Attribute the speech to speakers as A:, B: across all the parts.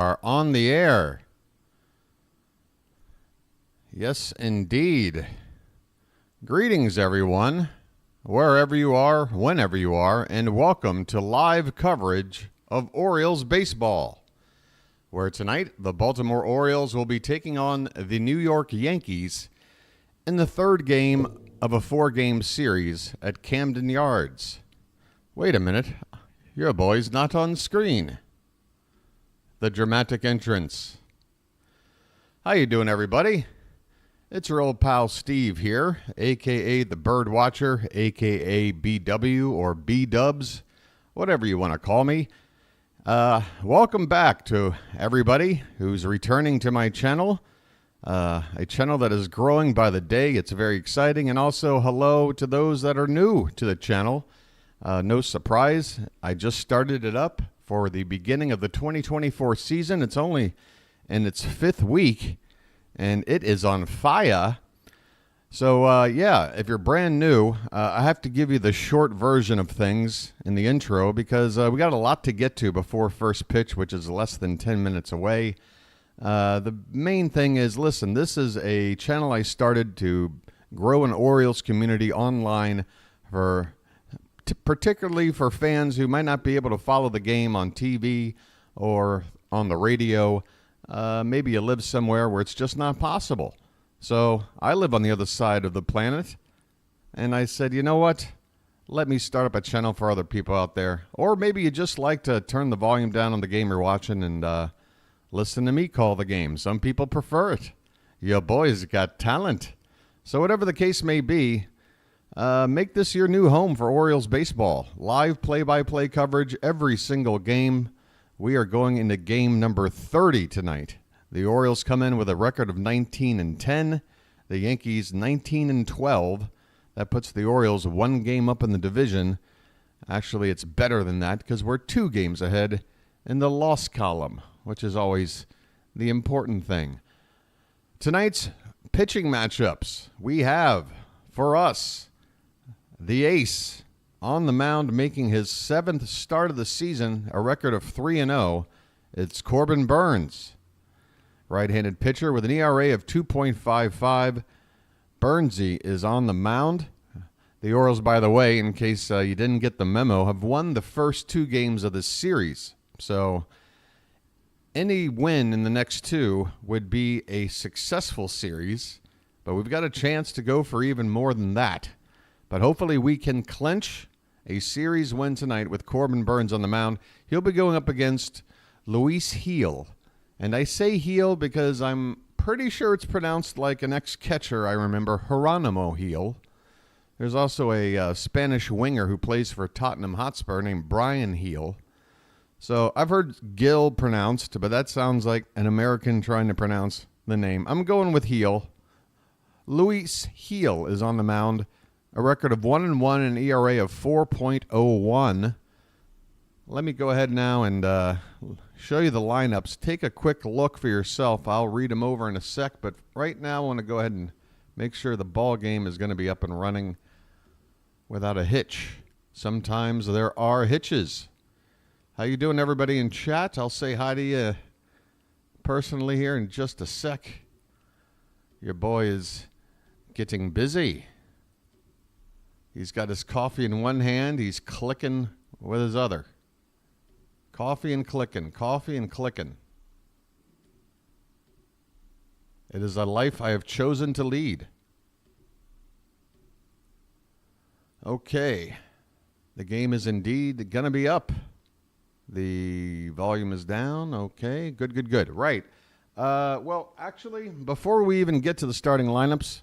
A: Are on the air. Yes, indeed. Greetings, everyone, wherever you are, whenever you are, and welcome to live coverage of Orioles baseball, where tonight the Baltimore Orioles will be taking on the New York Yankees in the third game of a four-game series at Camden Yards. Wait a minute, your boy's not on screen. The dramatic entrance. How you doing, everybody? It's your old pal Steve here, a.k.a. the Bird Watcher, a.k.a. BW or B-Dubs, whatever you want to call me. Welcome back to everybody who's returning to my channel, a channel that is growing by the day. It's very exciting. And also hello to those that are new to the channel. No surprise, I just started it up for the beginning of the 2024 season. It's only in its fifth week, and it is on fire. So, yeah, if you're brand new, I have to give you the short version of things in the intro because we got a lot to get to before first pitch, which is less than 10 minutes away. The main thing is, listen, this is a channel I started to grow an Orioles community online particularly for fans who might not be able to follow the game on TV or on the radio. Maybe you live somewhere where it's just not possible. So I live on the other side of the planet, and I said, you know what? Let me start up a channel for other people out there. Or maybe you just like to turn the volume down on the game you're watching and listen to me call the game. Some people prefer it. Your boy's got talent. So whatever the case may be, make this your new home for Orioles baseball. Live play-by-play coverage every single game. We are going into game number 30 tonight. The Orioles come in with a record of 19-10. The Yankees 19-12. That puts the Orioles one game up in the division. Actually, it's better than that because we're 2 games ahead in the loss column, which is always the important thing. Tonight's pitching matchups, we have, for us, the ace on the mound making his 7th start of the season, a record of 3-0. It's Corbin Burnes, right-handed pitcher with an ERA of 2.55. Burnesy is on the mound. The Orioles, by the way, in case you didn't get the memo, have won the first 2 games of this series. So any win in the next 2 would be a successful series, but we've got a chance to go for even more than that. But hopefully we can clinch a series win tonight with Corbin Burnes on the mound. He'll be going up against Luis Gil. And I say Gil because I'm pretty sure it's pronounced like an ex-catcher I remember, Geronimo Gil. There's also a Spanish winger who plays for Tottenham Hotspur named Brian Gil. So I've heard Gil pronounced, but that sounds like an American trying to pronounce the name. I'm going with Gil. Luis Gil is on the mound. A record of 1-1 and an ERA of 4.01. Let me go ahead now and show you the lineups. Take a quick look for yourself. I'll read them over in a sec, but right now I want to go ahead and make sure the ball game is going to be up and running without a hitch. Sometimes there are hitches. How you doing, everybody in chat? I'll say hi to you personally here in just a sec. Your boy is getting busy. He's got his coffee in one hand. He's clicking with his other. Coffee and clicking. Coffee and clicking. It is a life I have chosen to lead. Okay. The game is indeed going to be up. The volume is down. Okay. Good. Right. Well, actually, before we even get to the starting lineups,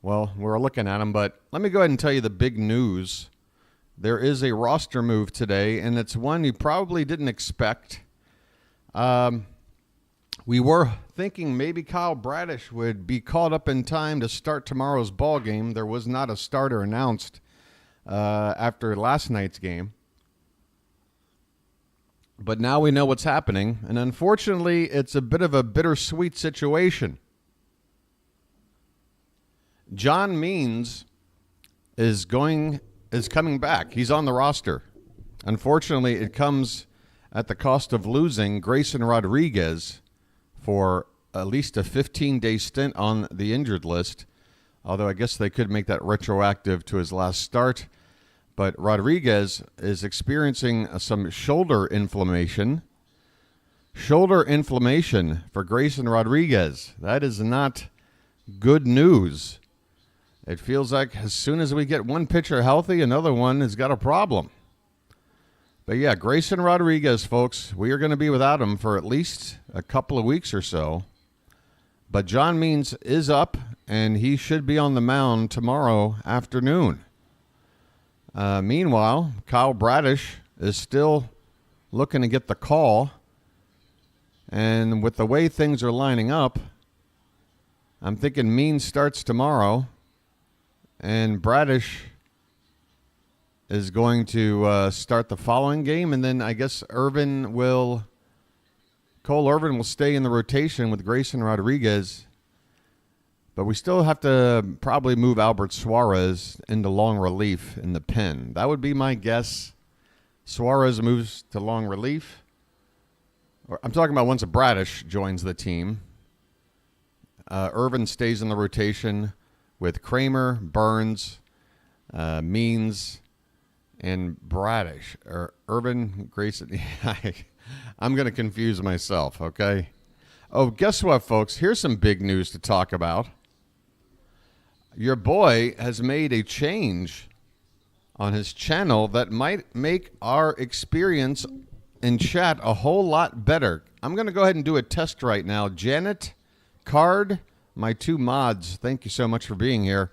A: well, we're looking at them, but let me go ahead and tell you the big news. There is a roster move today, and it's one you probably didn't expect. We were thinking maybe Kyle Bradish would be called up in time to start tomorrow's ball game. There was not a starter announced after last night's game. But now we know what's happening, and unfortunately, it's a bit of a bittersweet situation. John Means is coming back. He's on the roster. Unfortunately, it comes at the cost of losing Grayson Rodriguez for at least a 15-day stint on the injured list, although I guess they could make that retroactive to his last start. But Rodriguez is experiencing some shoulder inflammation. Shoulder inflammation for Grayson Rodriguez. That is not good news. It feels like as soon as we get one pitcher healthy, another one has got a problem. But yeah, Grayson Rodriguez, folks, we are going to be without him for at least a couple of weeks or so. But John Means is up, and he should be on the mound tomorrow afternoon. Meanwhile, Kyle Bradish is still looking to get the call. And with the way things are lining up, I'm thinking Means starts tomorrow, and Bradish is going to start the following game, and then I guess Cole Irvin will stay in the rotation with Grayson Rodriguez. But we still have to probably move Albert Suarez into long relief in the pen. That would be my guess. Suarez moves to long relief. I'm talking about once Bradish joins the team. Irvin stays in the rotation with Kramer, Burnes, Means, and Bradish. Or Irvin, Grayson. I'm going to confuse myself, okay? Oh, guess what, folks? Here's some big news to talk about. Your boy has made a change on his channel that might make our experience in chat a whole lot better. I'm going to go ahead and do a test right now. Janet, Card, my two mods, thank you so much for being here.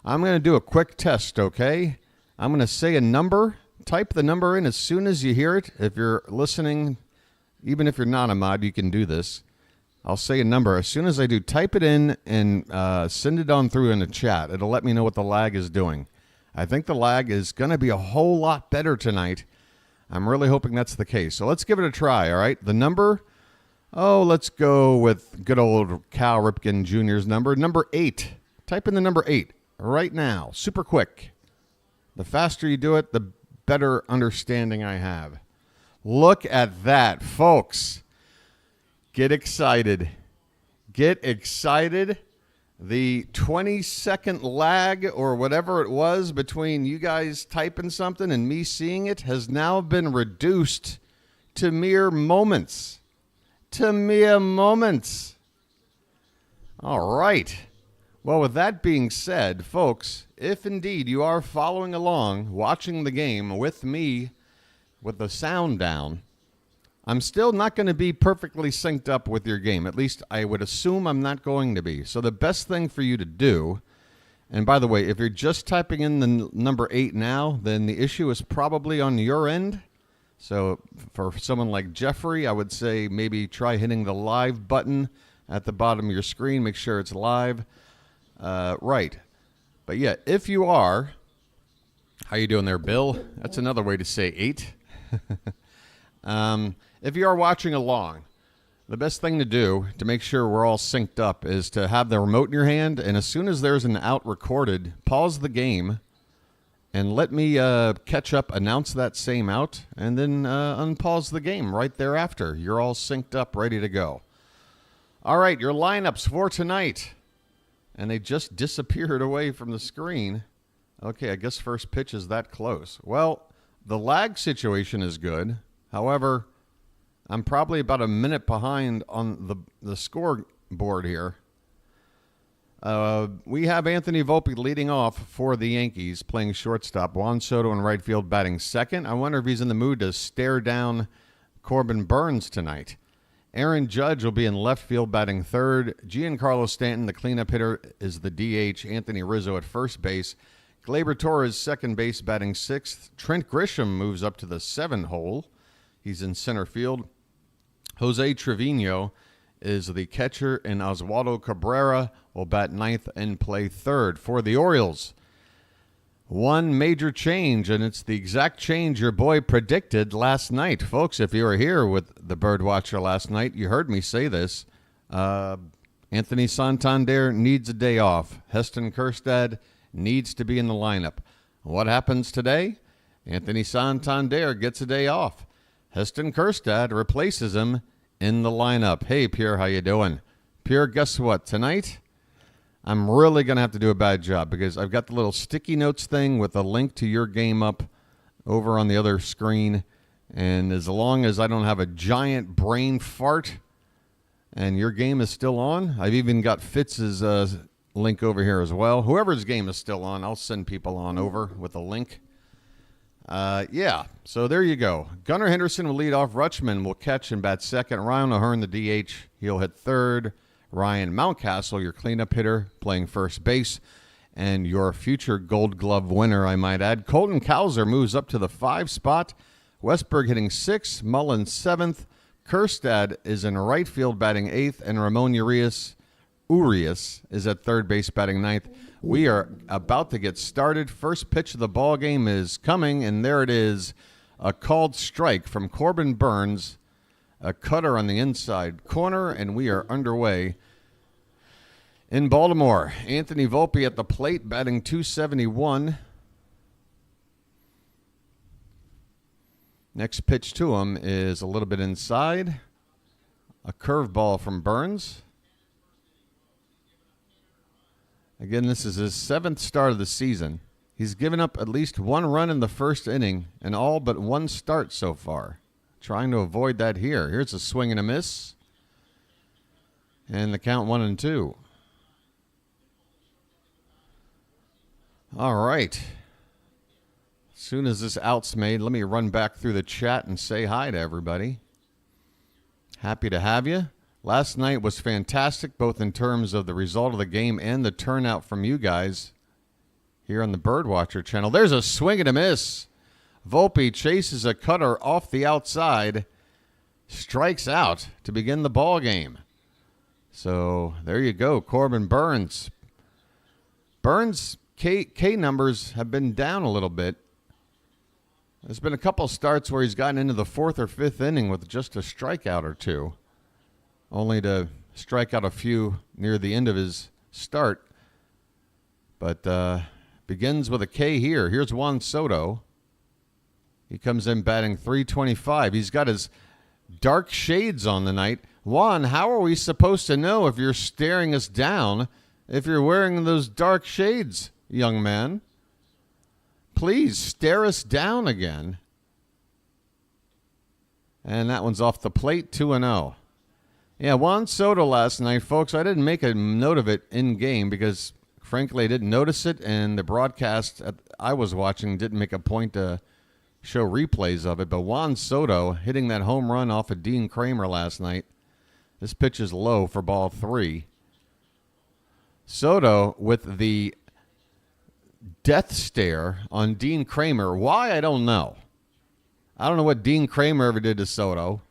A: I'm going to do a quick test, okay? I'm going to say a number. Type the number in as soon as you hear it. If you're listening, even if you're not a mod, you can do this. I'll say a number. As soon as I do, type it in and send it on through in the chat. It'll let me know what the lag is doing. I think the lag is going to be a whole lot better tonight. I'm really hoping that's the case. So let's give it a try, all right? The number, let's go with good old Cal Ripken Jr.'s number. Number 8. Type in the number 8 right now. Super quick. The faster you do it, the better understanding I have. Look at that, folks. Get excited. Get excited. The 20-second lag or whatever it was between you guys typing something and me seeing it has now been reduced to mere moments. To mere moments. All right. Well, with that being said, folks, if indeed you are following along, watching the game with me with the sound down, I'm still not going to be perfectly synced up with your game. At least I would assume I'm not going to be. So the best thing for you to do, and by the way, if you're just typing in the number 8 now, then the issue is probably on your end. So for someone like Jeffrey, I would say maybe try hitting the live button at the bottom of your screen. Make sure it's live. Right. But yeah, if you are, how you doing there, Bill? That's another way to say 8. If you are watching along, the best thing to do to make sure we're all synced up is to have the remote in your hand, and as soon as there's an out recorded, pause the game and let me catch up, announce that same out, and then unpause the game right thereafter. You're all synced up, ready to go. All right, your lineups for tonight. And they just disappeared away from the screen. Okay, I guess first pitch is that close. Well, the lag situation is good. However, I'm probably about a minute behind on the scoreboard here. We have Anthony Volpe leading off for the Yankees, playing shortstop. Juan Soto in right field batting second. I wonder if he's in the mood to stare down Corbin Burnes tonight. Aaron Judge will be in left field batting third. Giancarlo Stanton, the cleanup hitter, is the DH. Anthony Rizzo at first base. Gleyber Torres, second base, batting sixth. Trent Grisham moves up to the 7 hole. He's in center field. Jose Trevino is the catcher, and Oswaldo Cabrera will bat ninth and play third. For the Orioles, one major change, and it's the exact change your boy predicted last night. Folks, if you were here with the Birdwatcher last night, you heard me say this. Anthony Santander needs a day off. Heston Kjerstad needs to be in the lineup. What happens today? Anthony Santander gets a day off. Heston Kjerstad replaces him in the lineup. Hey, Pierre, how you doing? Pierre, guess what? Tonight, I'm really going to have to do a bad job because I've got the little sticky notes thing with a link to your game up over on the other screen. And as long as I don't have a giant brain fart and your game is still on, I've even got Fitz's link over here as well. Whoever's game is still on, I'll send people on over with a link. Yeah, so there you go. Gunnar Henderson will lead off. Rutschman will catch and bat second. Ryan O'Hearn, the DH, he'll hit third. Ryan Mountcastle, your cleanup hitter, playing first base. And your future Gold Glove winner, I might add. Colton Cowser moves up to the 5 spot. Westberg hitting 6th. Mullins 7th. Kjerstad is in right field batting 8th. And Ramon Urias is at third base batting 9th. We are about to get started. First pitch of the ball game is coming, and there it is. A called strike from Corbin Burnes. A cutter on the inside corner, and we are underway. In Baltimore, Anthony Volpe at the plate, batting .271. Next pitch to him is a little bit inside. A curveball from Burnes. Again, this is his 7th start of the season. He's given up at least 1 run in the first inning and all but 1 start so far. Trying to avoid that here. Here's a swing and a miss. And the count 1-2. All right. As soon as this out's made, let me run back through the chat and say hi to everybody. Happy to have you. Last night was fantastic, both in terms of the result of the game and the turnout from you guys here on the Birdwatcher channel. There's a swing and a miss. Volpe chases a cutter off the outside, strikes out to begin the ball game. So there you go, Corbin Burnes. Burnes' K numbers have been down a little bit. There's been a couple starts where he's gotten into the 4th or 5th inning with just a strikeout or two, only to strike out a few near the end of his start. But begins with a K here. Here's Juan Soto. He comes in batting .325. He's got his dark shades on the night. Juan, how are we supposed to know if you're staring us down if you're wearing those dark shades, young man? Please stare us down again. And that one's off the plate, 2-0. Yeah, Juan Soto last night, folks, I didn't make a note of it in-game because, frankly, I didn't notice it, and the broadcast I was watching didn't make a point to show replays of it. But Juan Soto hitting that home run off of Dean Kramer last night. This pitch is low for ball 3. Soto with the death stare on Dean Kramer. Why? I don't know. I don't know what Dean Kramer ever did to Soto.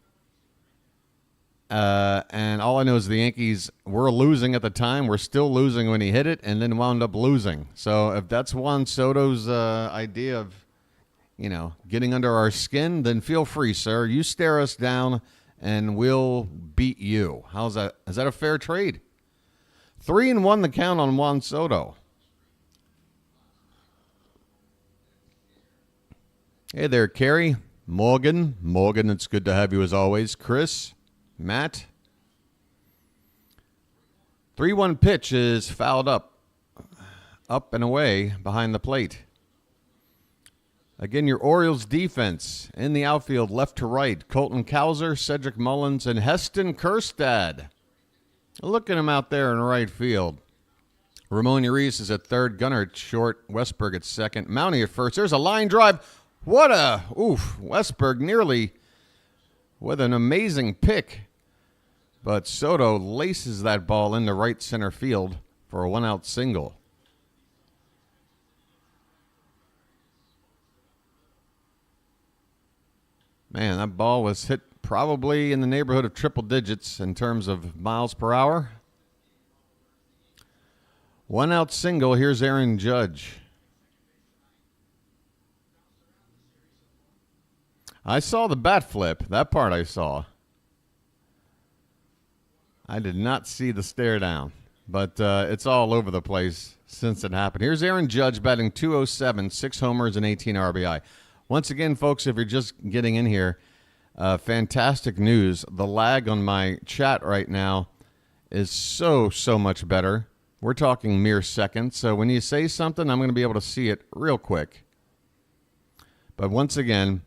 A: And all I know is the Yankees were losing at the time. We're still losing when he hit it and then wound up losing. So if that's Juan Soto's idea of, getting under our skin, then feel free, sir. You stare us down and we'll beat you. How's that? Is that a fair trade? 3-1 the count on Juan Soto. Hey there, Kerry. Morgan, it's good to have you as always. Chris, Matt. 3-1 pitch is fouled up and away behind the plate. Again, your Orioles defense in the outfield, left to right. Colton Cowser, Cedric Mullins, and Heston Kjerstad. Look at him out there in right field. Ramon Urias is at third. Gunnar at short. Westberg at second. Mounty at first. There's a line drive. Westberg nearly with an amazing pick. But Soto laces that ball into right center field for a 1-out single. Man, that ball was hit probably in the neighborhood of triple digits in terms of miles per hour. 1-out single. Here's Aaron Judge. I saw the bat flip. That part I saw. I did not see the stare down, but it's all over the place since it happened. Here's Aaron Judge batting .207, 6 homers and 18 RBI. Once again, folks, if you're just getting in here, Fantastic news. The lag on my chat right now is so much better. We're talking mere seconds. So when you say something, I'm going to be able to see it real quick. But once again,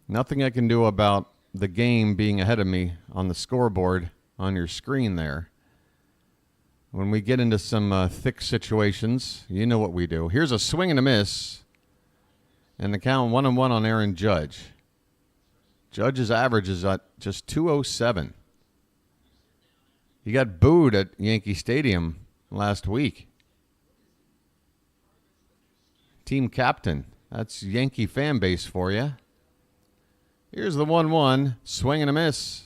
A: nothing I can do about the game being ahead of me on the scoreboard on your screen there. When we get into some thick situations, you know what we do. Here's a swing and a miss. And the count 1-1 on Aaron Judge. Judge's average is at just 207. He got booed at Yankee Stadium last week. Team captain. That's Yankee fan base for you. Here's the 1-1. Swing and a miss.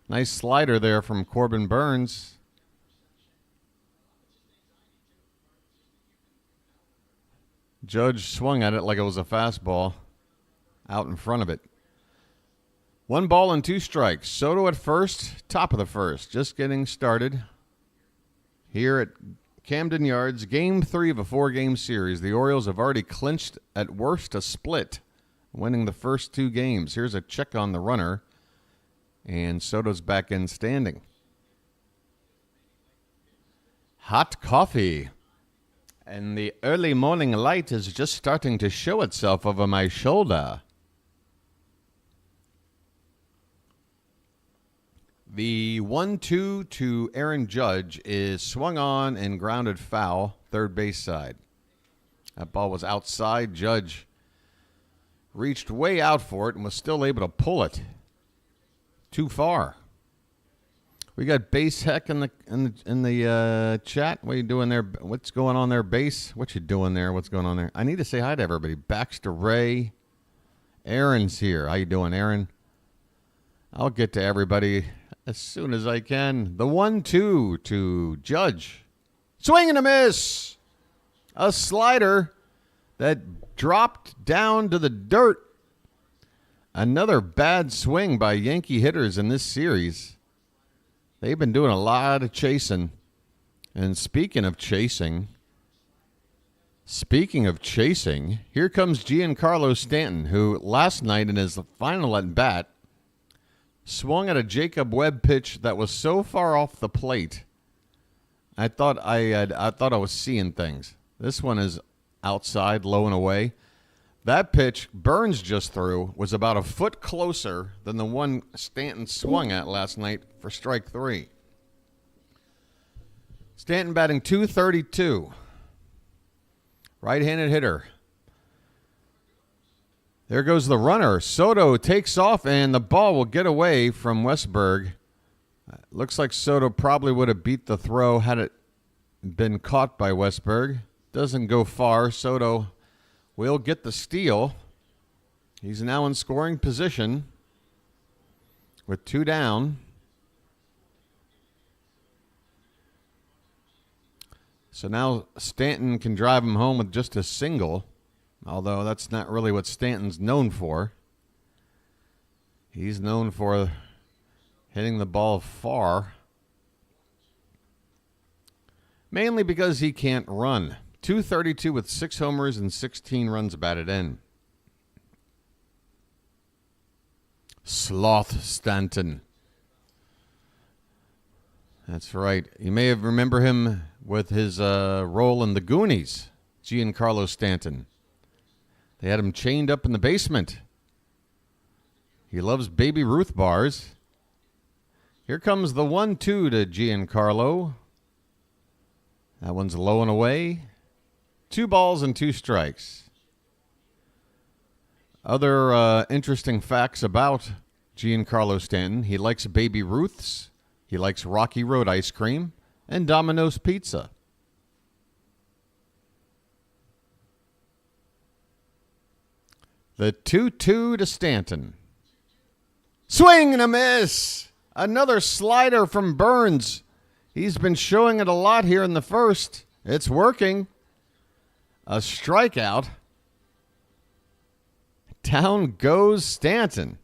A: Nice slider there from Corbin Burnes. Judge swung at it like it was a fastball out in front of it. 1 ball and 2 strikes. Soto at first, top of the first. Just getting started here at Camden Yards. Game 3 of a 4-game series. The Orioles have already clinched at worst a split, winning the first 2 games. Here's a check on the runner, and Soto's back in standing. Hot coffee. And the early morning light is just starting to show itself over my shoulder. The 1-2 to Aaron Judge is swung on and grounded foul, third base side. That ball was outside. Judge reached way out for it and was still able to pull it too far. We got Base Heck in the chat. What are you doing there? What's going on there, Base? What you doing there? What's going on there? I need to say hi to everybody. Baxter Ray. Aaron's here. How you doing, Aaron? I'll get to everybody as soon as I can. The 1-2 to Judge. Swing and a miss. A slider that dropped down to the dirt. Another bad swing by Yankee hitters in this series. They've been doing a lot of chasing. And speaking of chasing, here comes Giancarlo Stanton, who last night in his final at-bat swung at a Jacob Webb pitch that was so far off the plate. I thought I was seeing things. This one is outside, low and away. That pitch Burnes just threw was about a foot closer than the one Stanton swung at last night for strike 3. Stanton batting .232. Right-handed hitter. There goes the runner. Soto takes off, and the ball will get away from Westberg. Looks like Soto probably would have beat the throw had it been caught by Westberg. Doesn't go far. Soto will get the steal. He's now in scoring position with 2 down. So now Stanton can drive him home with just a single, although that's not really what Stanton's known for. He's known for hitting the ball far, mainly because he can't run. .232 with 6 homers and 16 runs batted in. Sloth Stanton. That's right. You may have remember him with his role in The Goonies, Giancarlo Stanton. They had him chained up in the basement. He loves Baby Ruth bars. Here comes the 1-2 to Giancarlo. That one's low and away. 2 balls and 2 strikes. Other interesting facts about Giancarlo Stanton. He likes Baby Ruths. He likes Rocky Road ice cream and Domino's pizza. The 2-2 to Stanton. Swing and a miss. Another slider from Burnes. He's been showing it a lot here in the first. It's working. A strikeout. Down goes Stanton.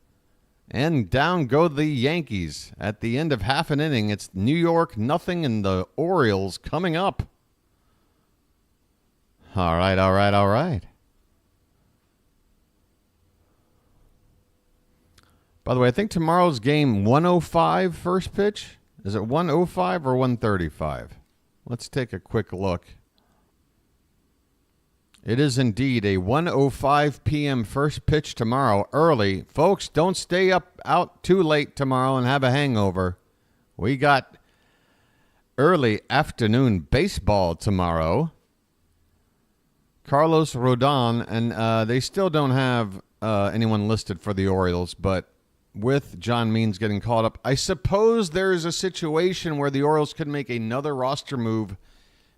A: And down go the Yankees. At the end of half an inning, it's New York 0 and the Orioles coming up. All right. By the way, I think tomorrow's game 105 first pitch. Is it 105 or 135? Let's take a quick look. It is indeed a 1:05 p.m. first pitch tomorrow, early. Folks, don't stay out too late tomorrow and have a hangover. We got early afternoon baseball tomorrow. Carlos Rodon, and they still don't have anyone listed for the Orioles, but with John Means getting called up, I suppose there is a situation where the Orioles could make another roster move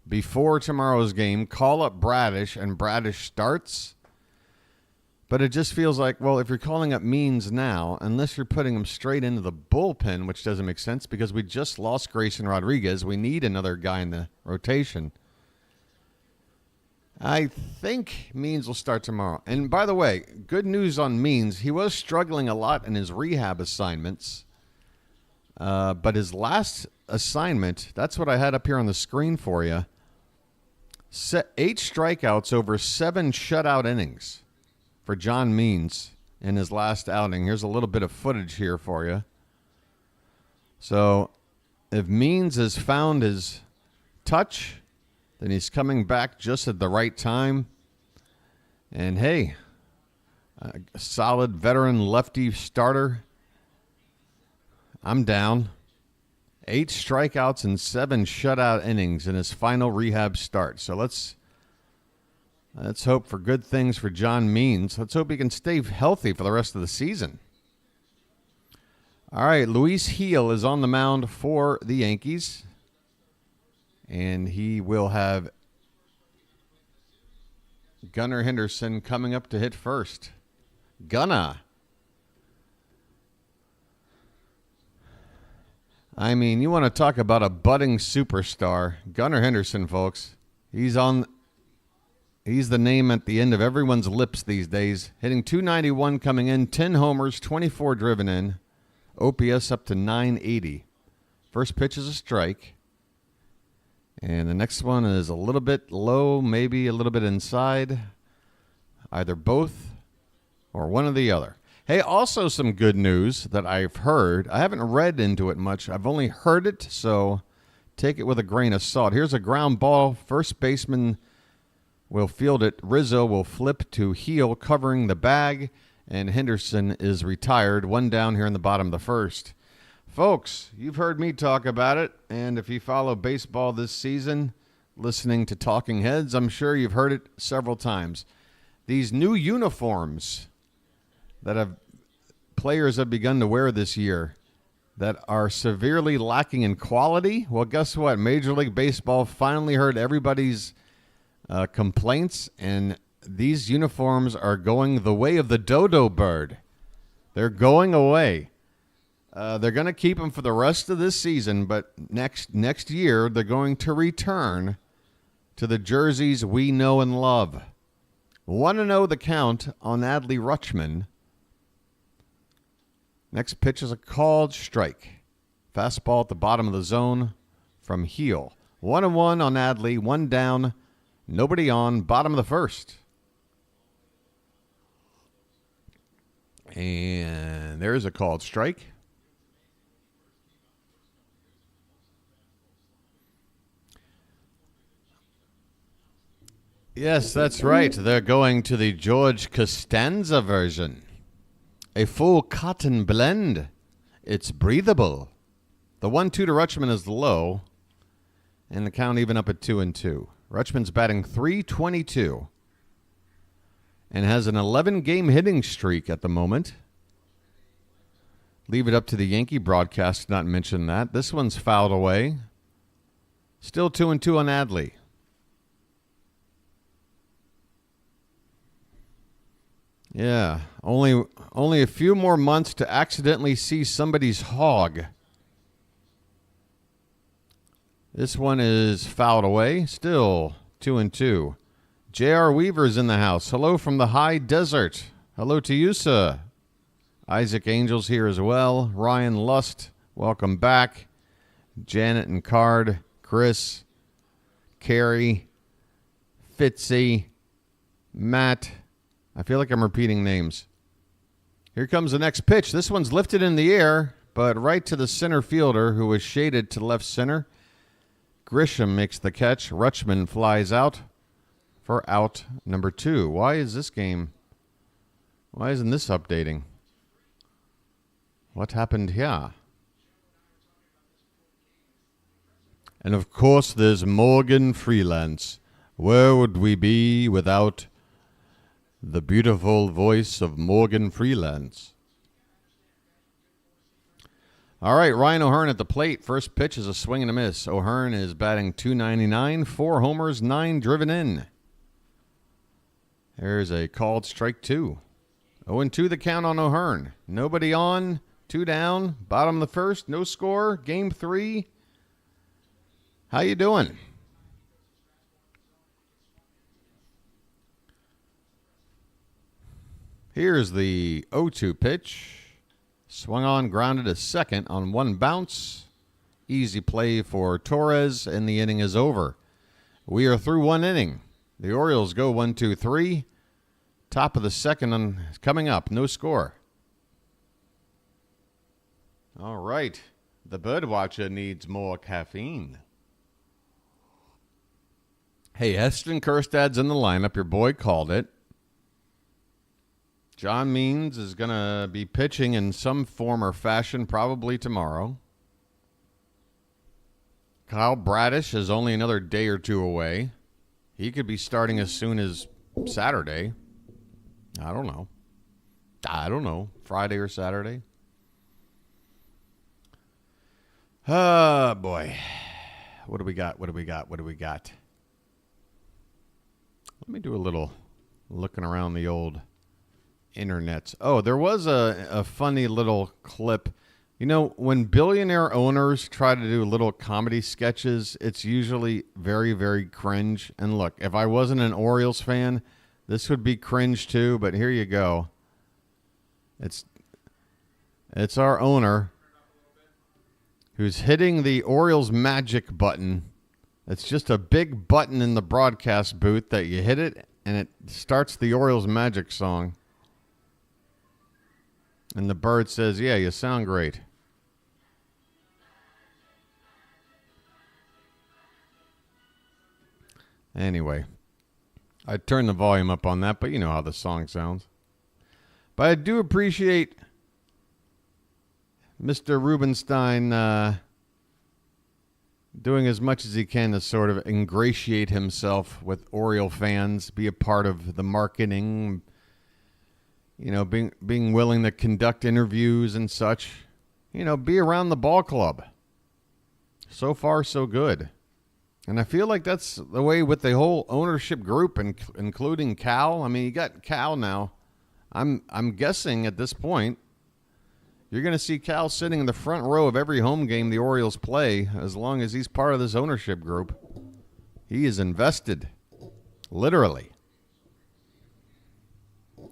A: before tomorrow's game, call up Bradish, and Bradish starts. But it just feels like, well, if you're calling up Means now, unless you're putting him straight into the bullpen, which doesn't make sense because we just lost Grayson Rodriguez. We need another guy in the rotation. I think Means will start tomorrow. And by the way, good news on Means. He was struggling a lot in his rehab assignments. But his last assignment, that's what I had up here on the screen for you. 8 strikeouts over 7 shutout innings for John Means in his last outing. Here's a little bit of footage here for you. So if Means has found his touch, then he's coming back just at the right time. And hey, a solid veteran lefty starter. I'm down. 8 strikeouts and 7 shutout innings in his final rehab start. So let's hope for good things for John Means. Let's hope he can stay healthy for the rest of the season. All right, Luis Gil is on the mound for the Yankees. And he will have Gunnar Henderson coming up to hit first. Gunnar. I mean, you want to talk about a budding superstar. Gunnar Henderson, folks. He's the name at the end of everyone's lips these days. Hitting .291 coming in, 10 homers, 24 driven in. OPS up to .980. First pitch is a strike. And the next one is a little bit low, maybe a little bit inside. Either both or one or the other. Hey, also some good news that I've heard. I haven't read into it much. I've only heard it, so take it with a grain of salt. Here's a ground ball. First baseman will field it. Rizzo will flip to Gil, covering the bag, and Henderson is retired. One down here in the bottom of the first. Folks, you've heard me talk about it, and if you follow baseball this season, listening to Talking Heads, I'm sure you've heard it several times. These new uniforms that players have begun to wear this year that are severely lacking in quality, well, guess what? Major League Baseball finally heard everybody's complaints, and these uniforms are going the way of the dodo bird. They're going away. They're going to keep them for the rest of this season, but next year they're going to return to the jerseys we know and love. Want to know the count on Adley Rutschman? Next pitch is a called strike. Fastball at the bottom of the zone from Gil. 1-1 on Adley, 1 down, nobody on, bottom of the first. And there's a called strike. Yes, that's right. They're going to the George Costanza version. A full cotton blend. It's breathable. The 1-2 to Rutschman is low, and the count even up at 2-2. Rutschman's batting .322 and has an 11-game hitting streak at the moment. Leave it up to the Yankee broadcast to not mention that. This one's fouled away. Still 2-2 on Adley. Yeah, only a few more months to accidentally see somebody's hog. This one is fouled away. Still 2-2. J.R. Weaver's in the house. Hello from the high desert. Hello to you, sir. Isaac Angel's here as well. Ryan Lust, welcome back. Janet and Card, Chris, Carrie, Fitzy, Matt. I feel like I'm repeating names. Here comes the next pitch. This one's lifted in the air, but right to the center fielder, who was shaded to left center. Grisham makes the catch. Rutschman flies out for out number 2. Why isn't this updating? What happened here? And of course, there's Morgan Freelance. Where would we be without the beautiful voice of Morgan Freelance? All right, Ryan O'Hearn at the plate. First pitch is a swing and a miss. O'Hearn is batting .299, 4 homers, 9 driven in. There's a called strike 2. 0-2 the count on O'Hearn. Nobody on, 2 down, bottom of the first, no score, game 3. How you doing? Here's the 0-2 pitch. Swung on, grounded to second on 1 bounce. Easy play for Torres, and the inning is over. We are through 1 inning. The Orioles go 1-2-3. Top of the second coming up. No score. All right. The birdwatcher needs more caffeine. Hey, Heston Kjerstad's in the lineup. Your boy called it. John Means is going to be pitching in some form or fashion probably tomorrow. Kyle Bradish is only another day or 2 away. He could be starting as soon as Saturday. I don't know. Friday or Saturday. Oh, boy. What do we got? Let me do a little looking around the old internets. Oh, there was a funny little clip. You know, when billionaire owners try to do little comedy sketches, it's usually very, very cringe. And look, if I wasn't an Orioles fan, this would be cringe too, but here you go. It's our owner who's hitting the Orioles magic button. It's just a big button in the broadcast booth that you hit it, and it starts the Orioles magic song. And the bird says, "Yeah, you sound great." Anyway, I turned the volume up on that, but you know how the song sounds. But I do appreciate Mr. Rubenstein doing as much as he can to sort of ingratiate himself with Oriole fans, be a part of the marketing, you know, being willing to conduct interviews and such, you know, be around the ball club. So far, so good. And I feel like that's the way with the whole ownership group, including Cal. I mean, you got Cal now. I'm guessing at this point, you're going to see Cal sitting in the front row of every home game the Orioles play as long as he's part of this ownership group. He is invested, literally.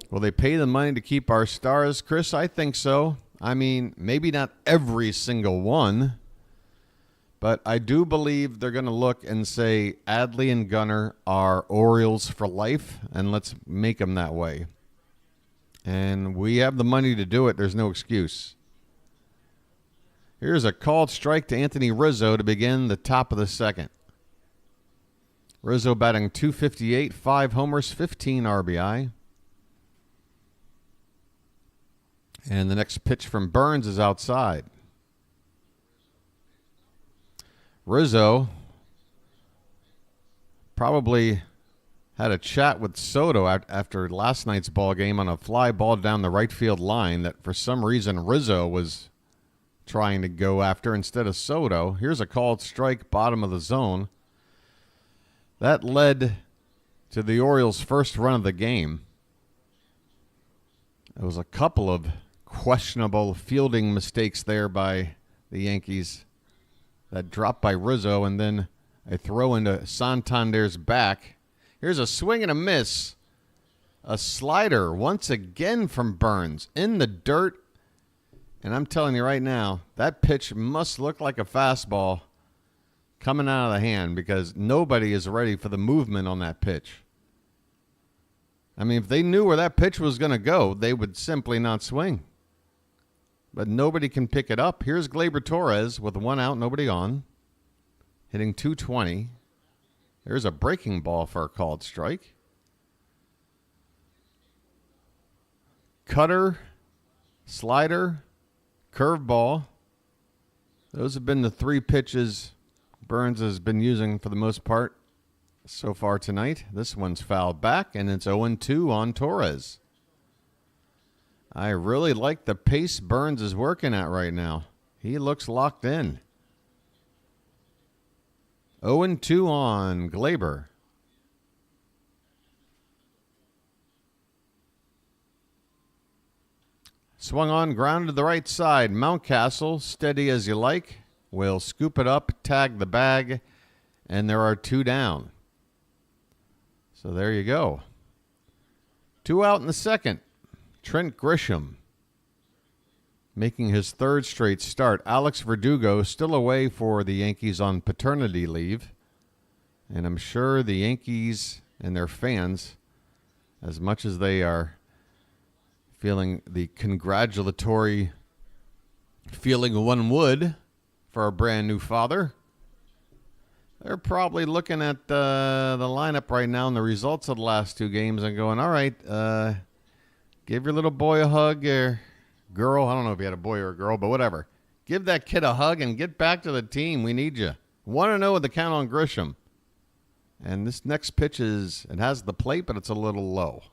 A: Will they pay the money to keep our stars, Chris? I think so. I mean, maybe not every single one, but I do believe they're going to look and say Adley and Gunnar are Orioles for life, and let's make them that way. And we have the money to do it. There's no excuse. Here's a called strike to Anthony Rizzo to begin the top of the second. Rizzo batting .258, 5 homers, 15 RBI. And the next pitch from Burnes is outside. Rizzo probably had a chat with Soto after last night's ball game on a fly ball down the right field line that for some reason Rizzo was trying to go after instead of Soto. Here's a called strike, bottom of the zone. That led to the Orioles' first run of the game. It was a couple of questionable fielding mistakes there by the Yankees. That drop by Rizzo, and then a throw into Santander's back. Here's a swing and a miss. A slider once again from Burnes in the dirt. And I'm telling you right now, that pitch must look like a fastball coming out of the hand because nobody is ready for the movement on that pitch. I mean, if they knew where that pitch was going to go, they would simply not swing. But nobody can pick it up. Here's Gleyber Torres with 1 out, nobody on, hitting .220. There's a breaking ball for a called strike. Cutter, slider, curveball. Those have been the 3 pitches Burnes has been using for the most part so far tonight. This one's fouled back, and it's 0-2 on Torres. I really like the pace Burnes is working at right now. He looks locked in. 0-2 on Gleyber. Swung on, ground to the right side. Mountcastle, steady as you like, will scoop it up, tag the bag, and there are 2 down. So there you go. 2 out in the second. Trent Grisham making his 3rd straight start. Alex Verdugo still away for the Yankees on paternity leave. And I'm sure the Yankees and their fans, as much as they are feeling the congratulatory feeling one would for a brand new father, they're probably looking at the lineup right now and the results of the last 2 games and going, all right, give your little boy a hug or girl. I don't know if you had a boy or a girl, but whatever. Give that kid a hug and get back to the team. We need you. 1-0 with the count on Grisham. And this next pitch it has the plate, but it's a little low.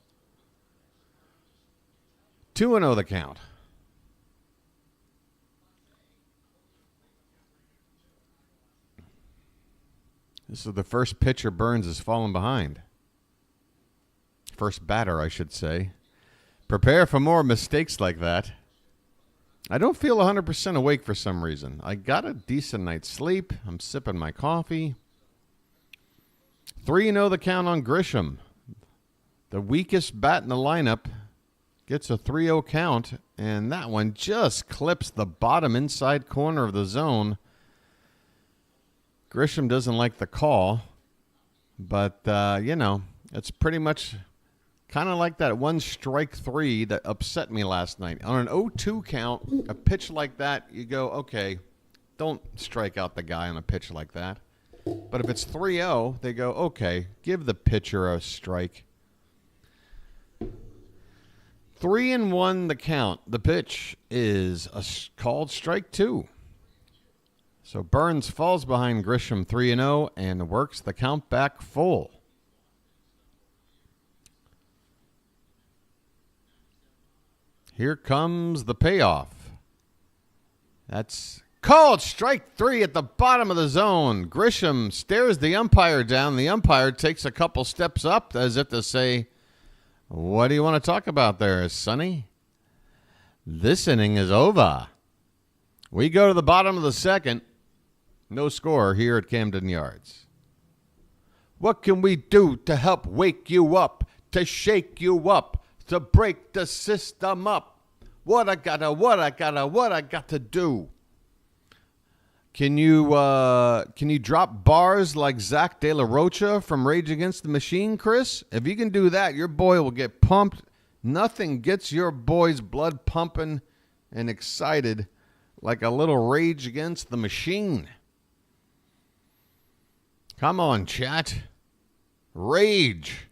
A: 2-0 the count. This is the first pitcher Burnes has fallen behind. First batter, I should say. Prepare for more mistakes like that. I don't feel 100% awake for some reason. I got a decent night's sleep. I'm sipping my coffee. 3-0 the count on Grisham. The weakest bat in the lineup gets a 3-0 count, and that one just clips the bottom inside corner of the zone. Grisham doesn't like the call, but, it's pretty much kind of like that 1 strike 3 that upset me last night. On an 0-2 count, a pitch like that, you go, okay, don't strike out the guy on a pitch like that. But if it's 3-0, they go, okay, give the pitcher a strike. 3-1 the count. The pitch is a called strike 2. So Burnes falls behind Grisham 3-0 and works the count back full. Here comes the payoff. That's called strike 3 at the bottom of the zone. Grisham stares the umpire down. The umpire takes a couple steps up as if to say, what do you want to talk about there, Sonny? This inning is over. We go to the bottom of the second. No score here at Camden Yards. What can we do to help wake you up, to shake you up, to break the system up? What I got to do? Can you drop bars like Zach De La Rocha from Rage Against the Machine, Chris? If you can do that, your boy will get pumped. Nothing gets your boy's blood pumping and excited like a little Rage Against the Machine. Come on, chat. Rage.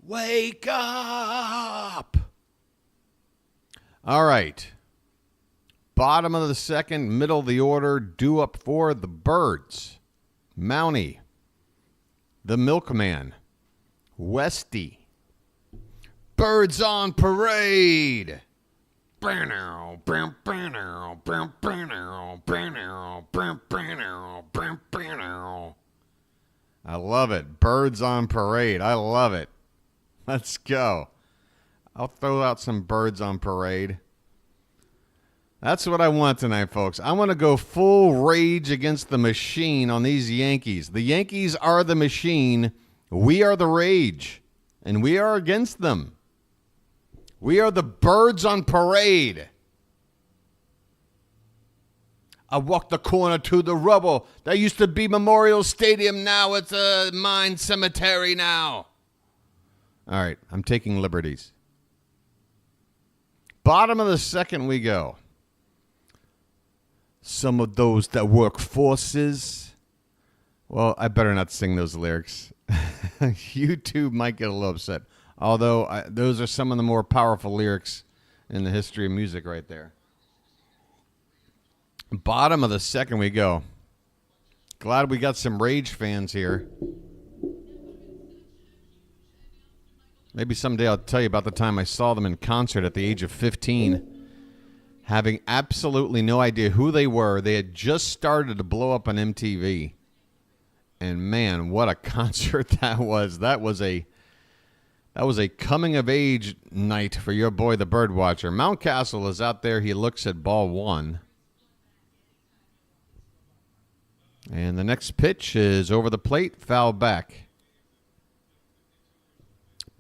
A: Wake up. All right. Bottom of the second, middle of the order, due up for the Birds. Mountie. The Milkman. Westy. Birds on Parade. I love it. Birds on Parade. I love it. Let's go. I'll throw out some Birds on Parade. That's what I want tonight, folks. I want to go full Rage Against the Machine on these Yankees. The Yankees are the machine. We are the Rage. And we are against them. We are the Birds on Parade. I walked the corner to the rubble. That used to be Memorial Stadium. Now it's a mine cemetery now. All right, I'm taking liberties. Bottom of the second we go. Some of those that work forces. Well, I better not sing those lyrics. YouTube might get a little upset. Although those are some of the more powerful lyrics in the history of music right there. Bottom of the second we go. Glad we got some Rage fans here. Maybe someday I'll tell you about the time I saw them in concert at the age of 15. Having absolutely no idea who they were. They had just started to blow up on MTV. And man, what a concert that was. That was a coming of age night for your boy, the Birdwatcher. Mountcastle is out there. He looks at ball one. And the next pitch is over the plate, foul back.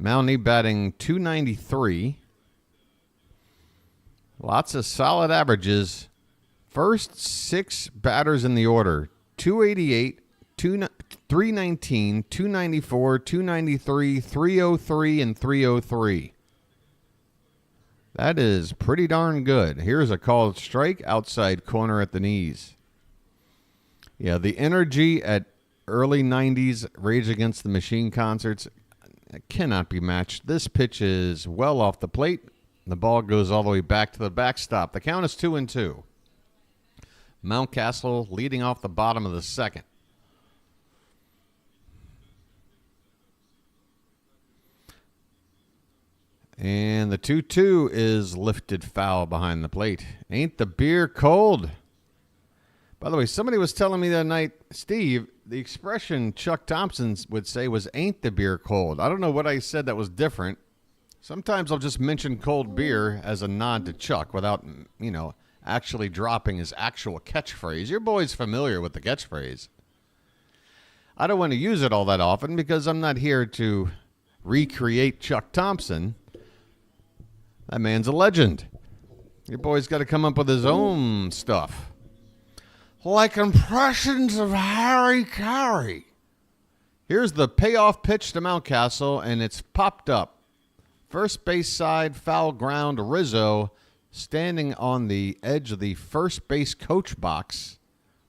A: Mountie batting .293. Lots of solid averages. First six batters in the order. .288, 319, 294, 293, 303, and 303. That is pretty darn good. Here's a called strike, outside corner at the knees. Yeah, the energy at early 90s Rage Against the Machine concerts cannot be matched. This pitch is well off the plate. The ball goes all the way back to the backstop. The count is 2-2. Mountcastle leading off the bottom of the second. And the 2-2 is lifted foul behind the plate. Ain't the beer cold? By the way, somebody was telling me that night, Steve, the expression Chuck Thompson would say was ain't the beer cold. I don't know what I said that was different. Sometimes I'll just mention cold beer as a nod to Chuck without, actually dropping his actual catchphrase. Your boy's familiar with the catchphrase. I don't want to use it all that often because I'm not here to recreate Chuck Thompson. That man's a legend. Your boy's got to come up with his own stuff. Like impressions of Harry Carey. Here's the payoff pitch to Mountcastle, and it's popped up. First base side, foul ground. Rizzo, standing on the edge of the first base coach box,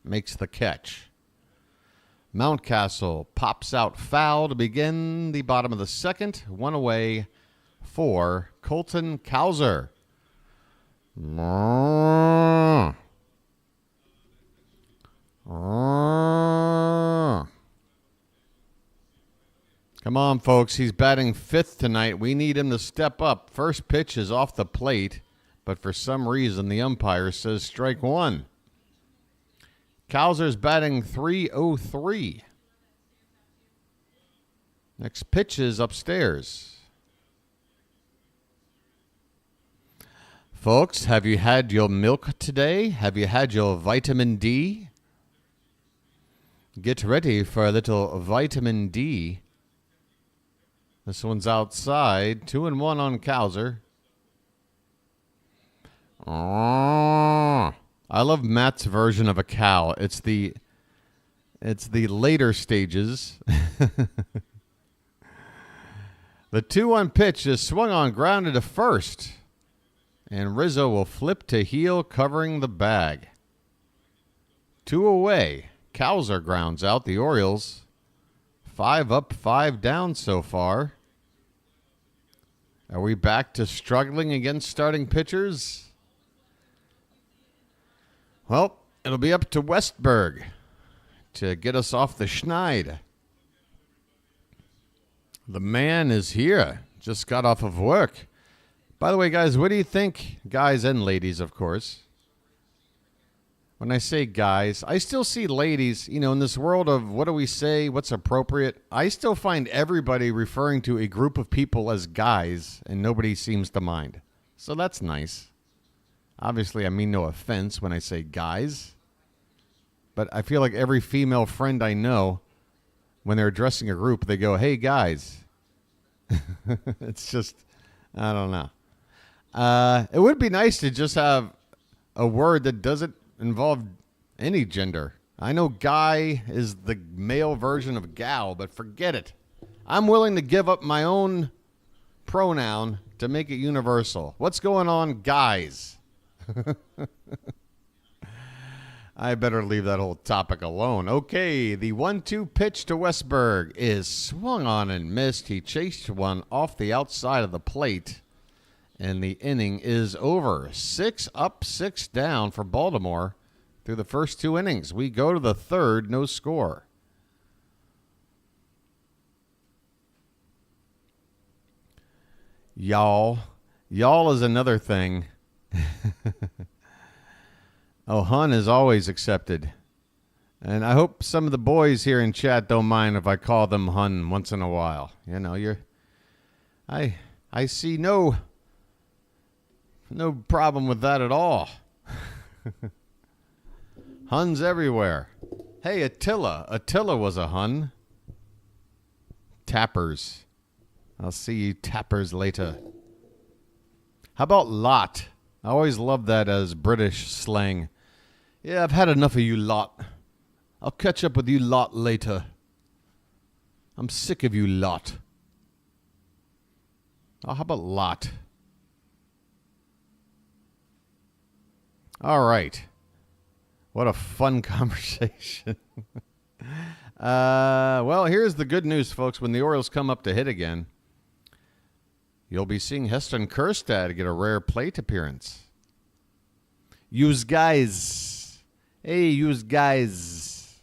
A: makes the catch. Mountcastle pops out foul to begin the bottom of the second. One away for Colton Cowser. Come on, folks. He's batting fifth tonight. We need him to step up. First pitch is off the plate, but for some reason the umpire says strike one. Cowser's batting .303. Next pitch is upstairs. Folks, have you had your milk today? Have you had your vitamin D? Get ready for a little vitamin D. This one's outside. 2-1 on Cowser. I love Matt's version of a cow. It's the later stages. The 2-1 pitch is swung on, grounded to first. And Rizzo will flip to heel, covering the bag. 2 away. Cowser grounds out the Orioles. 5 up, 5 down so far. Are we back to struggling against starting pitchers? Well, it'll be up to Westberg to get us off the schneid. The man is here. Just got off of work. By the way, guys, what do you think? Guys and ladies, of course. When I say guys, I still see ladies, in this world of what do we say, what's appropriate. I still find everybody referring to a group of people as guys, and nobody seems to mind. So that's nice. Obviously, I mean no offense when I say guys. But I feel like every female friend I know, when they're addressing a group, they go, hey, guys. It's just, I don't know. It would be nice to just have a word that doesn't involve any gender. I know guy is the male version of gal, but forget it. I'm willing to give up my own pronoun to make it universal. What's going on, guys? I better leave that whole topic alone. Okay, the 1-2 pitch to Westberg is swung on and missed. He chased one off the outside of the plate, and the inning is over. 6 up, 6 down for Baltimore through the first 2 innings. We go to the third, no score. Y'all is another thing. Oh, hun is always accepted. And I hope some of the boys here in chat don't mind if I call them hun once in a while. You know, I see no problem with that at all. Huns everywhere. Hey, Attila. Attila was a hun. Tappers. I'll see you tappers later. How about lot? I always love that as British slang. Yeah, I've had enough of you lot. I'll catch up with you lot later. I'm sick of you lot. Oh, how about lot? All right. What a fun conversation. Well, here's the good news, folks. When the Orioles come up to hit again, you'll be seeing Heston Kjerstad get a rare plate appearance. Yous guys. Hey, yous guys.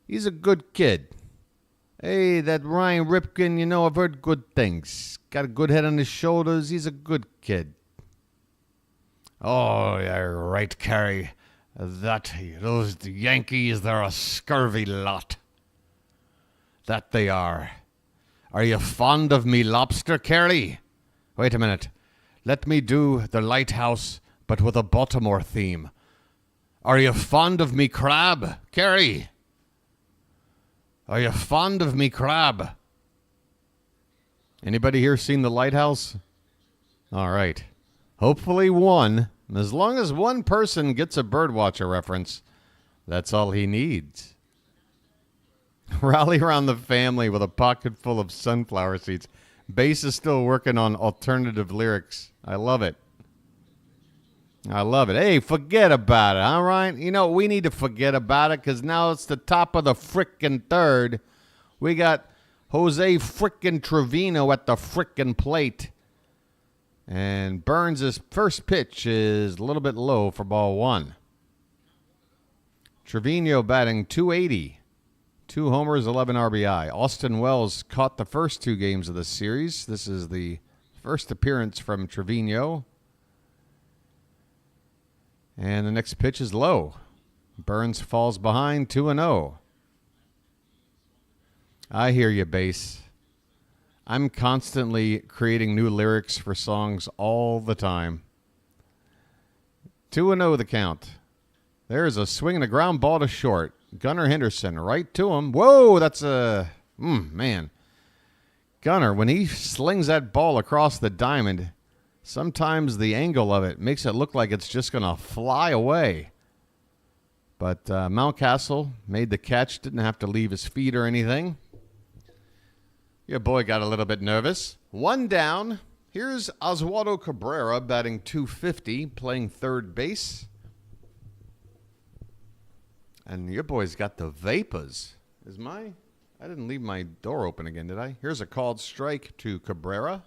A: He's a good kid. Hey, that Ryan Ripken, you know, I've heard good things. Got a good head on his shoulders. He's a good kid. Oh, you're right, Carey. Those Yankees, they're a scurvy lot. That they are. Are you fond of me lobster, Carey? Wait a minute. Let me do the lighthouse, but with a Baltimore theme. Are you fond of me crab, Carey? Are you fond of me crab? Anybody here seen the lighthouse? All right. Hopefully one. As long as one person gets a Birdwatcher reference, that's all he needs. Rally around the family with a pocket full of sunflower seeds. Bass is still working on alternative lyrics. I love it. I love it. Hey, forget about it, all right? You know, we need to forget about it because now it's the top of the frickin' third. We got Jose frickin' Trevino at the frickin' plate. And Burnes' first pitch is a little bit low for ball 1. Trevino batting .280. 2 homers, 11 RBI. Austin Wells caught the first 2 games of the series. This is the first appearance from Trevino. And the next pitch is low. Burnes falls behind 2-0. I hear you, Bass. I'm constantly creating new lyrics for songs all the time. 2-0 the count. There's a swing and a ground ball to short. Gunnar Henderson right to him. Whoa, that's a... man. Gunnar, when he slings that ball across the diamond, sometimes the angle of it makes it look like it's just going to fly away. But Mountcastle made the catch, didn't have to leave his feet or anything. Your boy got a little bit nervous. 1 down. Here's Oswaldo Cabrera batting .250, playing third base. And your boy's got the vapors. I didn't leave my door open again, did I? Here's a called strike to Cabrera.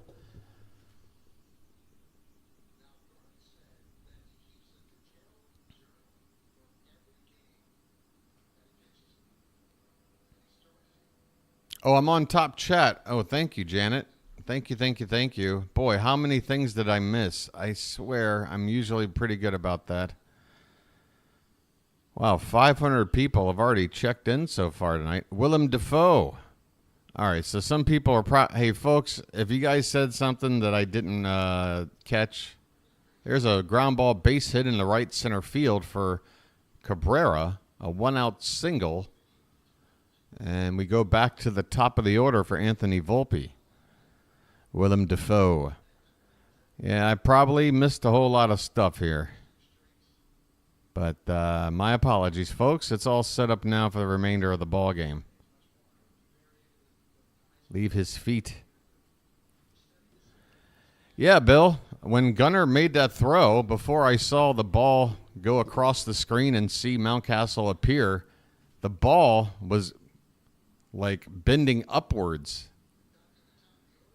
A: Oh, I'm on top chat. Oh, thank you, Janet. Thank you. Boy, how many things did I miss? I swear I'm usually pretty good about that. Wow, 500 people have already checked in so far tonight. Willem Dafoe. All right, so some people are... Hey, folks, if you guys said something that I didn't catch, there's a ground ball base hit in the right center field for Cabrera, a 1-out single. And we go back to the top of the order for Anthony Volpe. Willem Dafoe. Yeah, I probably missed a whole lot of stuff here. But my apologies, folks. It's all set up now for the remainder of the ball game. Leave his feet. Yeah, Bill. When Gunnar made that throw, before I saw the ball go across the screen and see Mountcastle appear, the ball was like bending upwards.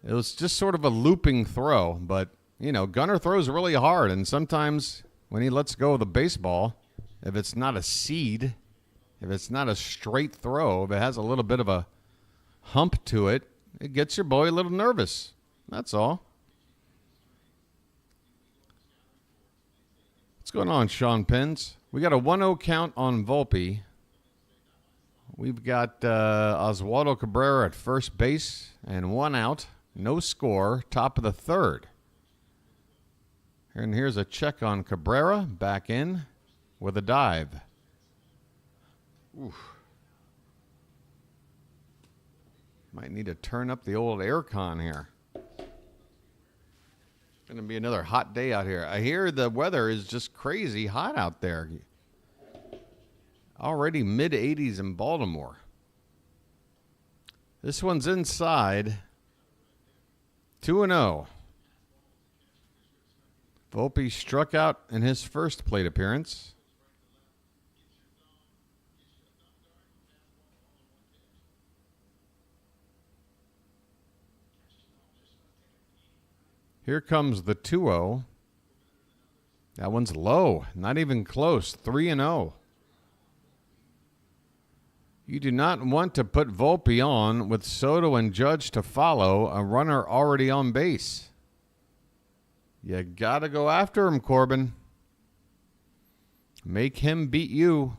A: It was just sort of a looping throw, but, you know, Gunnar throws really hard, and sometimes when he lets go of the baseball, if it's not a seed, if it's not a straight throw, if it has a little bit of a hump to it, it gets your boy a little nervous. That's all. What's going on, Sean Pins? We got a 1-0 count on Volpe. We've got Oswaldo Cabrera at first base and 1 out. No score. Top of the third. And here's a check on Cabrera. Back in with a dive. Oof. Might need to turn up the old aircon here. Going to be another hot day out here. I hear the weather is just crazy hot out there. Already mid-80s in Baltimore. This one's inside. 2-0. Volpe struck out in his first plate appearance. Here comes the 2-0. That one's low. Not even close. 3-0. You do not want to put Volpe on with Soto and Judge to follow, a runner already on base. You got to go after him, Corbin. Make him beat you.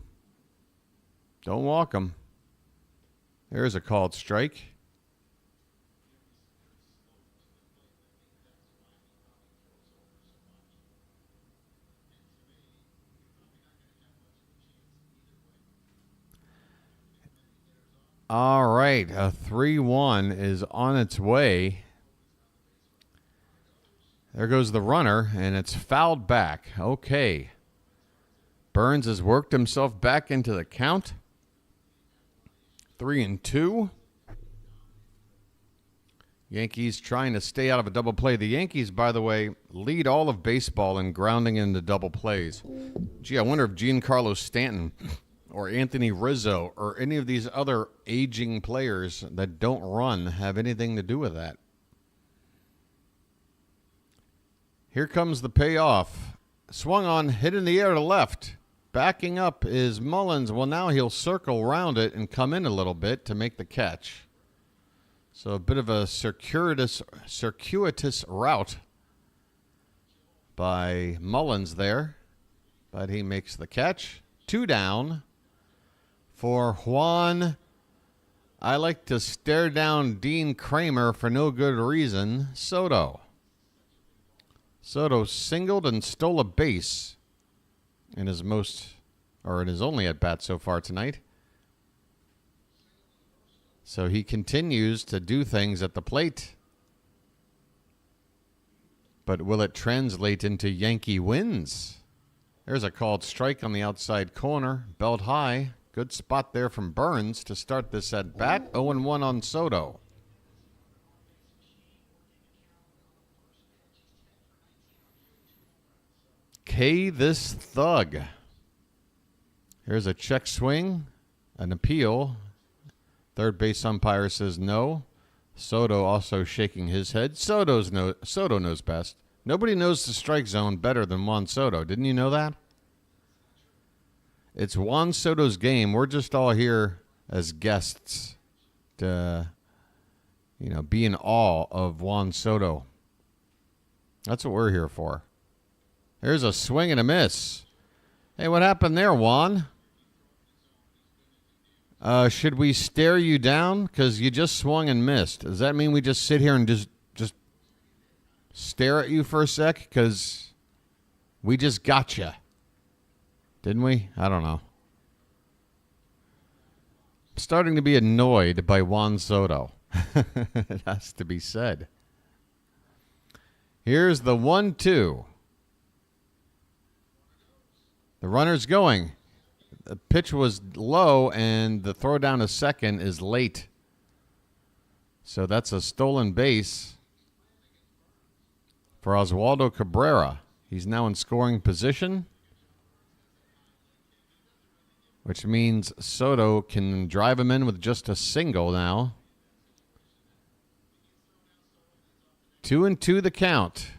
A: Don't walk him. There's a called strike. All right, a 3-1 is on its way. There goes the runner, and it's fouled back. Okay. Burnes has worked himself back into the count. 3-2. Yankees trying to stay out of a double play. The Yankees, by the way, lead all of baseball in grounding into double plays. Gee, I wonder if Giancarlo Stanton or Anthony Rizzo or any of these other aging players that don't run have anything to do with that. Here comes the payoff. Swung on, hit in the air to left. Backing up is Mullins. Well, now he'll circle around it and come in a little bit to make the catch. So a bit of a circuitous route by Mullins there. But he makes the catch. 2 down. For Juan, I like to stare down Dean Kramer for no good reason. Soto. Soto singled and stole a base in his only at bat so far tonight. So he continues to do things at the plate. But will it translate into Yankee wins? There's a called strike on the outside corner. Belt high. Good spot there from Burnes to start this at bat. 0-1 on Soto. K this thug. Here's a check swing. An appeal. Third base umpire says no. Soto also shaking his head. Soto knows best. Nobody knows the strike zone better than Juan Soto. Didn't you know that? It's Juan Soto's game. We're just all here as guests to, be in awe of Juan Soto. That's what we're here for. There's a swing and a miss. Hey, what happened there, Juan? Should we stare you down? Because you just swung and missed. Does that mean we just sit here and just stare at you for a sec? Because we just got you. Didn't we? I don't know. I'm starting to be annoyed by Juan Soto. It has to be said. Here's the 1-2. The runner's going. The pitch was low, and the throw down to second is late. So that's a stolen base for Oswaldo Cabrera. He's now in scoring position, which means Soto can drive him in with just a single now. 2-2 the count.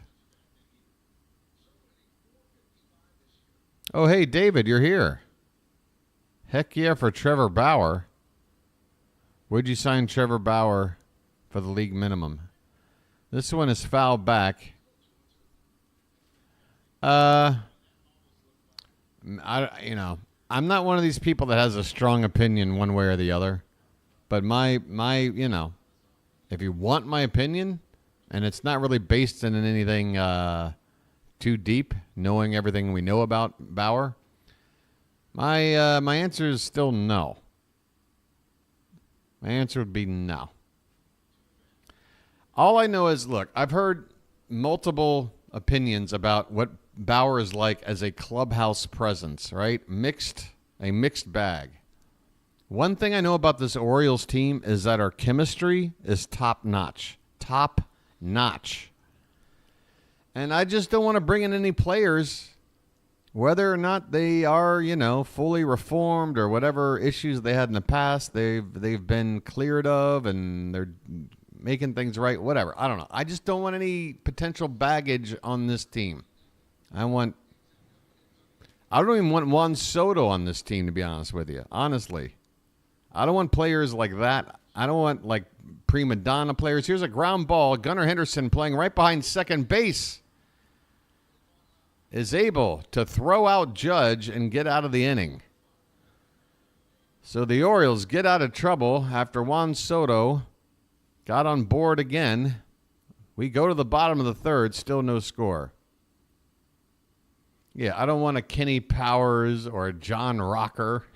A: Oh, hey, David, you're here. Heck yeah for Trevor Bauer. Would you sign Trevor Bauer for the league minimum? This one is foul back. I'm not one of these people that has a strong opinion one way or the other. But my, if you want my opinion, and it's not really based in anything too deep, knowing everything we know about Bauer, my answer is still no. My answer would be no. All I know is, look, I've heard multiple opinions about what Bauer is like as a clubhouse presence, right? A mixed bag. One thing I know about this Orioles team is that our chemistry is top notch. Top notch. And I just don't want to bring in any players, whether or not they are, fully reformed or whatever issues they had in the past, they've been cleared of and they're making things right, whatever. I don't know. I just don't want any potential baggage on this team. I don't even want Juan Soto on this team, to be honest with you. Honestly. I don't want players like that. I don't want, prima donna players. Here's a ground ball. Gunnar Henderson playing right behind second base is able to throw out Judge and get out of the inning. So the Orioles get out of trouble after Juan Soto got on board again. We go to the bottom of the third, still no score. Yeah, I don't want a Kenny Powers or a John Rocker.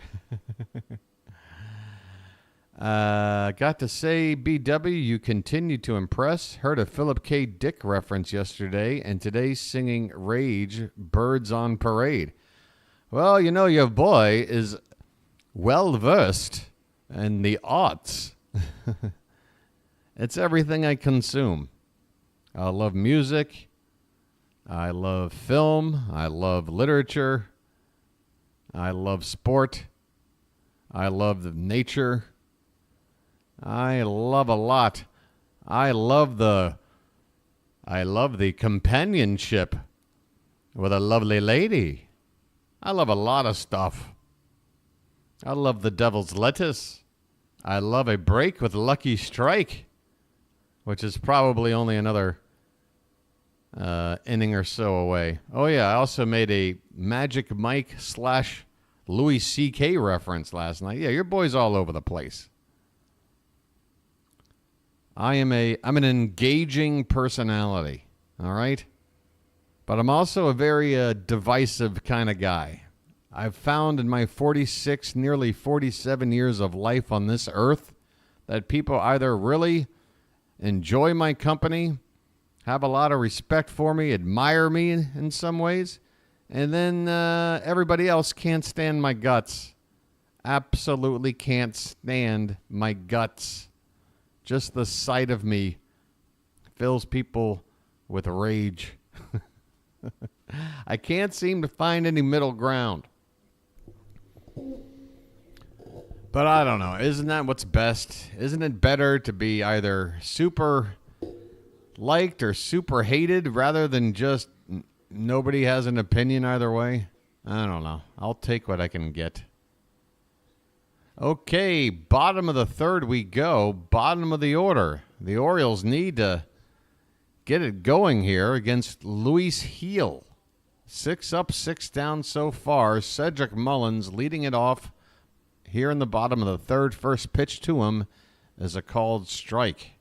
A: Got to say, BW, you continue to impress. Heard a Philip K. Dick reference yesterday, and today singing Rage, Birds on Parade. Well, your boy is well-versed in the arts. It's everything I consume. I love music. I love film. I love literature. I love sport. I love nature. I love a lot. I love the companionship with a lovely lady. I love a lot of stuff. I love the devil's lettuce. I love a break with Lucky Strike, which is probably only another inning or so away. Oh, yeah, I also made a Magic Mike / Louis C.K. reference last night. Yeah, your boy's all over the place. I'm an engaging personality, all right? But I'm also a very divisive kind of guy. I've found in my 46, nearly 47 years of life on this earth that people either really enjoy my company, have a lot of respect for me, admire me in some ways, and then everybody else can't stand my guts. Absolutely can't stand my guts. Just the sight of me fills people with rage. I can't seem to find any middle ground. But I don't know. Isn't that what's best? Isn't it better to be either super liked or super hated rather than just nobody has an opinion either way? I don't know. I'll take what I can get. Okay, bottom of the third we go. Bottom of the order. The Orioles need to get it going here against Luis Gil. 6 up, 6 down so far. Cedric Mullins leading it off here in the bottom of the third. First pitch to him is a called strike.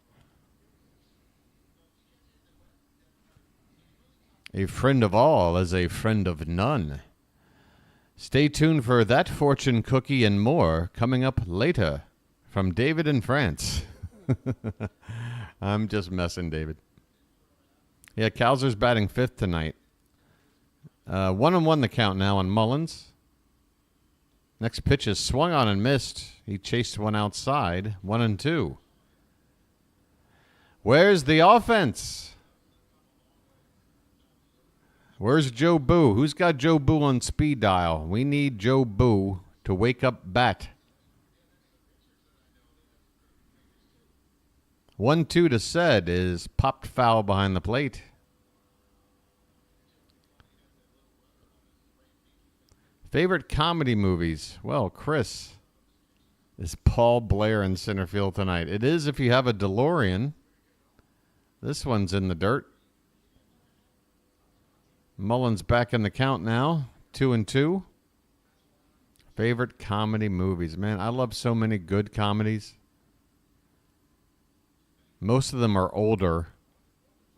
A: A friend of all is a friend of none. Stay tuned for that fortune cookie and more coming up later from David in France. I'm just messing, David. Yeah, Kowser's batting fifth tonight. 1-1 the count now on Mullins. Next pitch is swung on and missed. He chased one outside. 1-2. Where's the offense? Where's Joe Boo? Who's got Joe Boo on speed dial? We need Joe Boo to wake up bat. 1-2 to Said is popped foul behind the plate. Favorite comedy movies? Well, Chris, is Paul Blair in center field tonight? It is if you have a DeLorean. This one's in the dirt. Mullins back in the count now. 2-2. Favorite comedy movies. Man, I love so many good comedies. Most of them are older.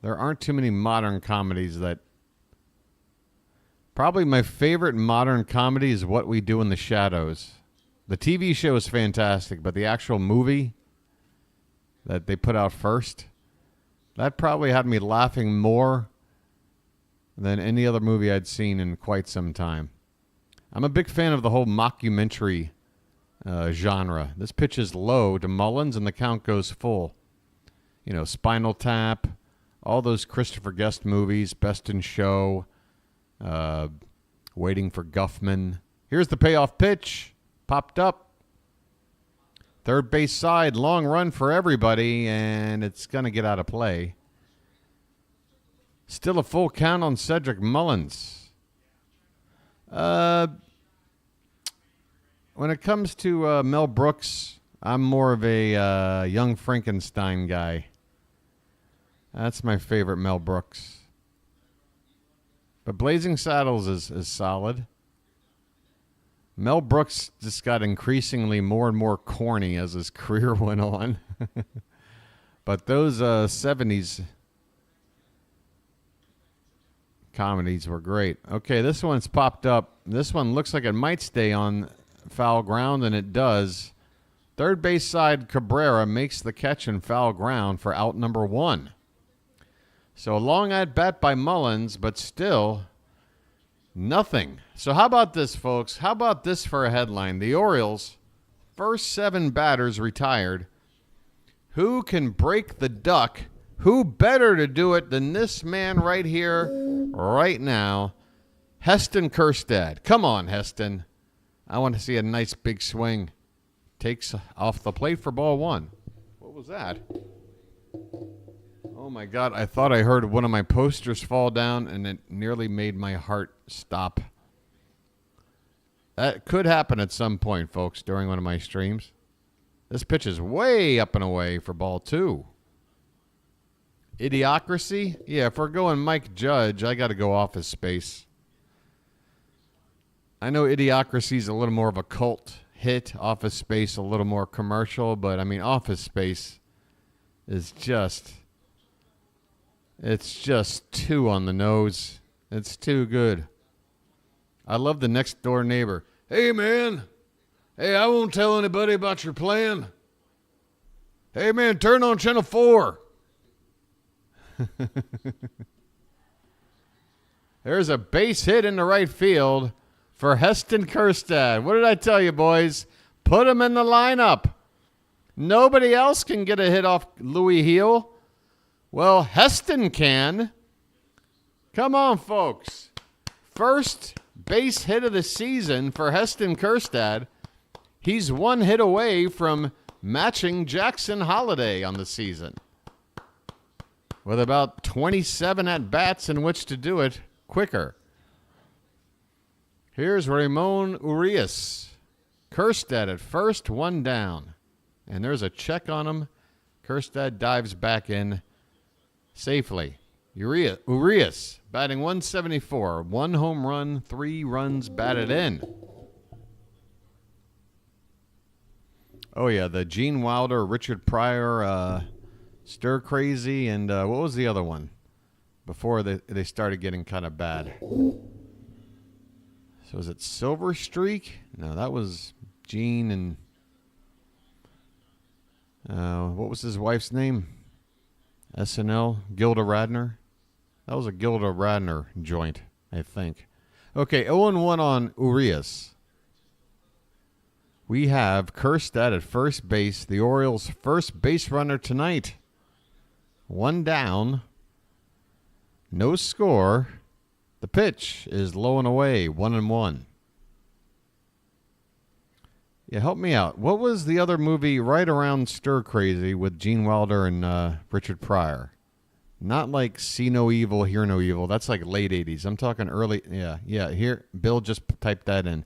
A: There aren't too many modern comedies that... Probably my favorite modern comedy is What We Do in the Shadows. The TV show is fantastic, but the actual movie that they put out first, that probably had me laughing more than any other movie I'd seen in quite some time. I'm a big fan of the whole mockumentary genre. This pitch is low to Mullins, and the count goes full. You know, Spinal Tap, all those Christopher Guest movies, Best in Show, Waiting for Guffman. Here's the payoff pitch. Popped up. Third base side, long run for everybody, and it's going to get out of play. Still a full count on Cedric Mullins. When it comes to Mel Brooks, I'm more of a Young Frankenstein guy. That's my favorite Mel Brooks. But Blazing Saddles is solid. Mel Brooks just got increasingly more and more corny as his career went on. But those 70s comedies were great. Okay, this one's popped up. This one looks like it might stay on foul ground, and it does. Third base side Cabrera makes the catch in foul ground for out number 1. So a long at bat by Mullins, but still nothing. So how about this, folks? How about this for a headline? The Orioles, first 7 batters retired. Who can break the duck? Who better to do it than this man right here, right now? Heston Kjerstad. Come on, Heston. I want to see a nice big swing. Takes off the plate for ball 1. What was that? Oh, my God. I thought I heard one of my posters fall down, and it nearly made my heart stop. That could happen at some point, folks, during one of my streams. This pitch is way up and away for ball 2. Idiocracy? Yeah, if we're going Mike Judge, I got to go Office Space. I know Idiocracy's a little more of a cult hit. Office Space a little more commercial, but I mean, Office Space is just... It's just too on the nose. It's too good. I love the next door neighbor. Hey, man. Hey, I won't tell anybody about your plan. Hey, man, turn on channel 4. There's a base hit in the right field for Heston Kjerstad. What did I tell you, boys? Put him in the lineup. Nobody else can get a hit off Luis Gil. Well, Heston can. Come on, folks. First base hit of the season for Heston Kjerstad. He's 1 hit away from matching Jackson Holiday on the season, with about 27 at-bats in which to do it quicker. Here's Ramon Urias. Kjerstad at first, 1 down. And there's a check on him. Kjerstad dives back in safely. Urias batting 174. 1 home run, 3 runs batted in. Oh, yeah, the Gene Wilder, Richard Pryor, Stir Crazy, and what was the other one before they started getting kind of bad? So was it Silver Streak? No, that was Gene and what was his wife's name? SNL, Gilda Radner. That was a Gilda Radner joint, I think. Okay, 0-1 on Urias. We have Kjerstad at first base, the Orioles' first base runner tonight. One down. No score. The pitch is low and away, 1-1. Yeah, help me out. What was the other movie right around Stir Crazy with Gene Wilder and Richard Pryor? Not like See No Evil, Hear No Evil. That's like late 80s. I'm talking early. Yeah. Here, Bill just typed that in.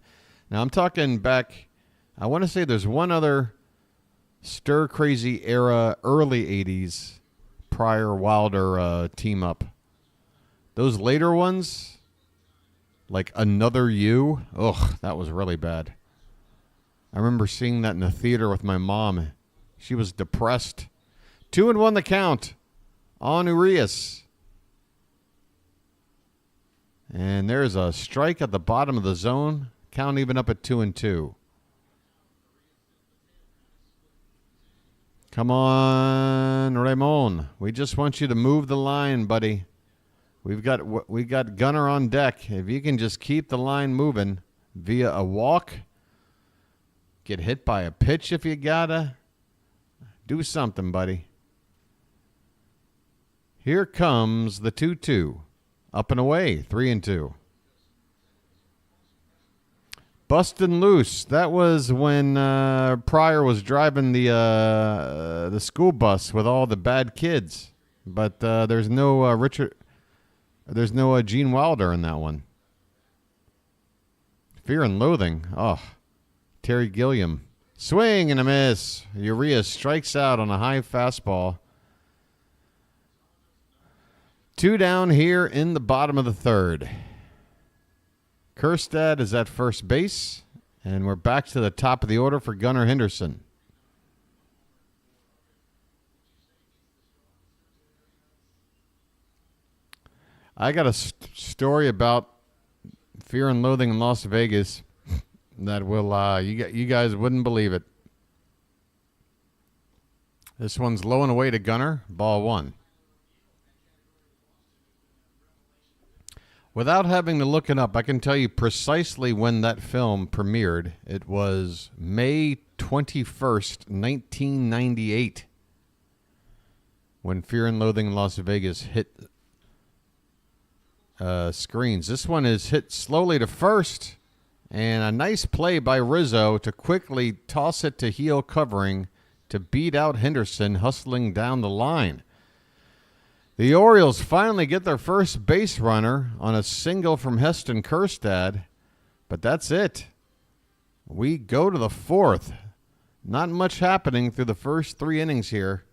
A: Now, I'm talking back. I want to say there's one other Stir Crazy era, early 80s, Pryor Wilder team up. Those later ones, like Another You. Ugh, that was really bad. I remember seeing that in the theater with my mom. She was depressed. 2-1 the count on Urias. And there's a strike at the bottom of the zone. Count even up at 2-2. Come on, Ramon. We just want you to move the line, buddy. We got Gunner on deck. If you can just keep the line moving via a walk, get hit by a pitch if you gotta, do something, buddy. Here comes the 2-2. Up and away, 3-2. Bustin' loose. That was when Pryor was driving the school bus with all the bad kids. But there's no There's no Gene Wilder in that one. Fear and Loathing. Oh, Terry Gilliam. Swing and a miss. Urias strikes out on a high fastball. 2 down here in the bottom of the third. Kjerstad is at first base, and we're back to the top of the order for Gunnar Henderson. I got a story about Fear and Loathing in Las Vegas that will you guys wouldn't believe it. This one's low and away to Gunnar, ball 1. Without having to look it up, I can tell you precisely when that film premiered. It was May 21st, 1998, when Fear and Loathing in Las Vegas hit screens. This one is hit slowly to first, and a nice play by Rizzo to quickly toss it to heel covering to beat out Henderson hustling down the line. The Orioles finally get their first base runner on a single from Heston Kjerstad, but that's it. We go to the 4th. Not much happening through the first 3 innings here.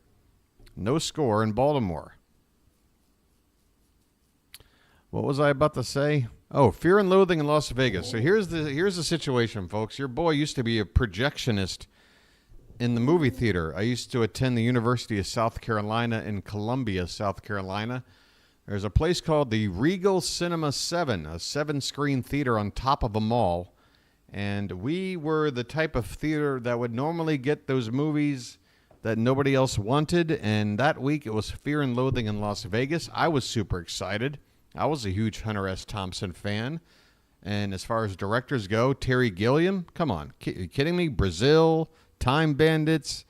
A: No score in Baltimore. What was I about to say? Oh, Fear and Loathing in Las Vegas. So here's the situation, folks. Your boy used to be a projectionist in the movie theater. I used to attend the University of South Carolina in Columbia, South Carolina. There's a place called the Regal Cinema 7, a 7-screen theater on top of a mall. And we were the type of theater that would normally get those movies that nobody else wanted. And that week it was Fear and Loathing in Las Vegas. I was super excited. I was a huge Hunter S. Thompson fan. And as far as directors go, Terry Gilliam, come on. Are you kidding me? Brazil, Time Bandits,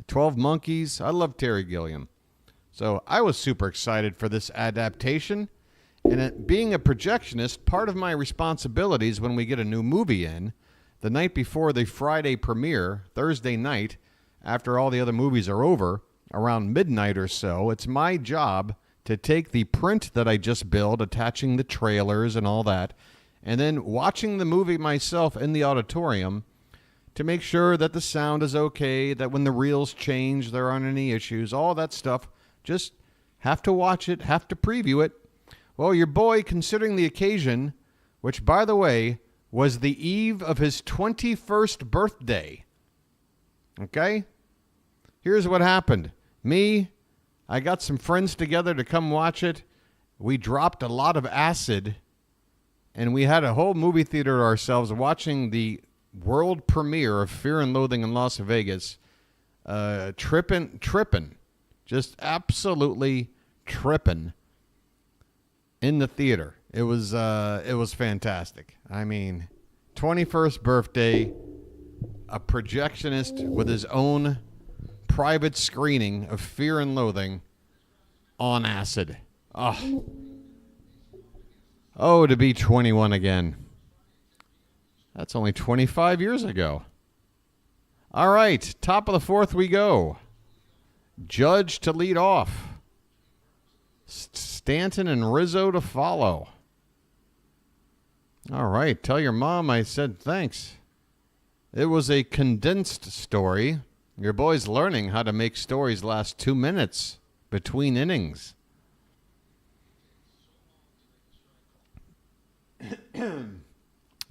A: 12 Monkeys. I love Terry Gilliam. So I was super excited for this adaptation. And being a projectionist, part of my responsibilities when we get a new movie in, the night before the Friday premiere, Thursday night, after all the other movies are over, around midnight or so, it's my job to take the print that I just built, attaching the trailers and all that, and then watching the movie myself in the auditorium to make sure that the sound is okay, that when the reels change, there aren't any issues, all that stuff. Just have to watch it, have to preview it. Well, your boy, considering the occasion, which, by the way, was the eve of his 21st birthday. Okay? Here's what happened. I got some friends together to come watch it. We dropped a lot of acid, and we had a whole movie theater ourselves watching the world premiere of Fear and Loathing in Las Vegas. Tripping. Just absolutely tripping in the theater. It was fantastic. I mean, 21st birthday, a projectionist with his own private screening of Fear and Loathing on acid. Oh, to be 21 again. That's only 25 years ago. All right, top of the fourth we go. Judge to lead off. Stanton and Rizzo to follow. All right, tell your mom I said thanks. It was a condensed story. Your boy's learning how to make stories last 2 minutes between innings.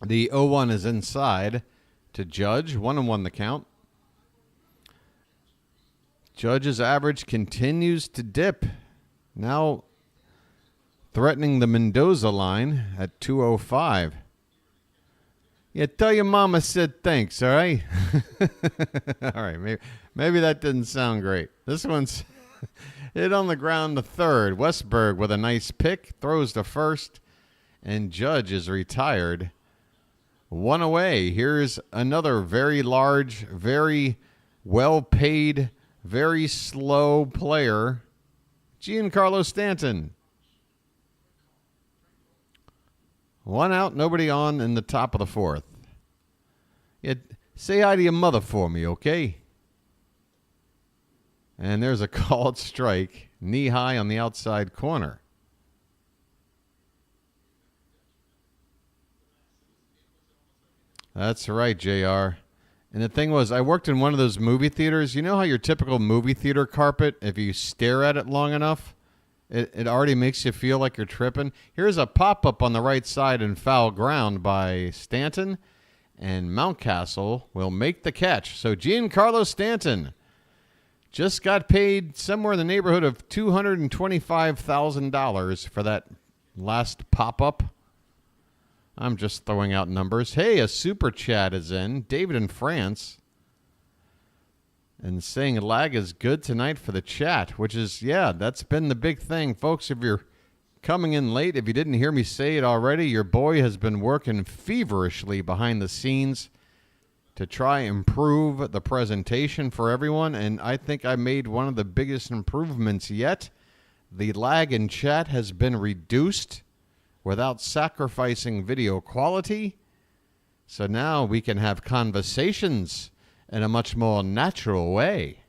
A: The 0-1 is inside to Judge. 1-1 the count. Judge's average continues to dip. Now threatening the Mendoza line at 205. Yeah, tell your mama said thanks, all right? All right, maybe that didn't sound great. This one's hit on the ground to third. Westberg with a nice pick, throws to first, and Judge is retired. One away. Here's another very large, very well-paid, very slow player, Giancarlo Stanton. One out, nobody on in the top of the fourth. Say hi to your mother for me, okay? And there's a called strike, knee high on the outside corner. That's right, JR. And the thing was, I worked in one of those movie theaters. You know how your typical movie theater carpet, if you stare at it long enough, it already makes you feel like you're tripping. Here's a pop-up on the right side in foul ground by Stanton, and Mountcastle will make the catch. So Giancarlo Stanton just got paid somewhere in the neighborhood of $225,000 for that last pop-up. I'm just throwing out numbers. Hey, a super chat is in. David in France. And saying lag is good tonight for the chat, which is, yeah, that's been the big thing. Folks, if you're coming in late, if you didn't hear me say it already, your boy has been working feverishly behind the scenes to try and improve the presentation for everyone. And I think I made one of the biggest improvements yet. The lag in chat has been reduced without sacrificing video quality. So now we can have conversations in a much more natural way.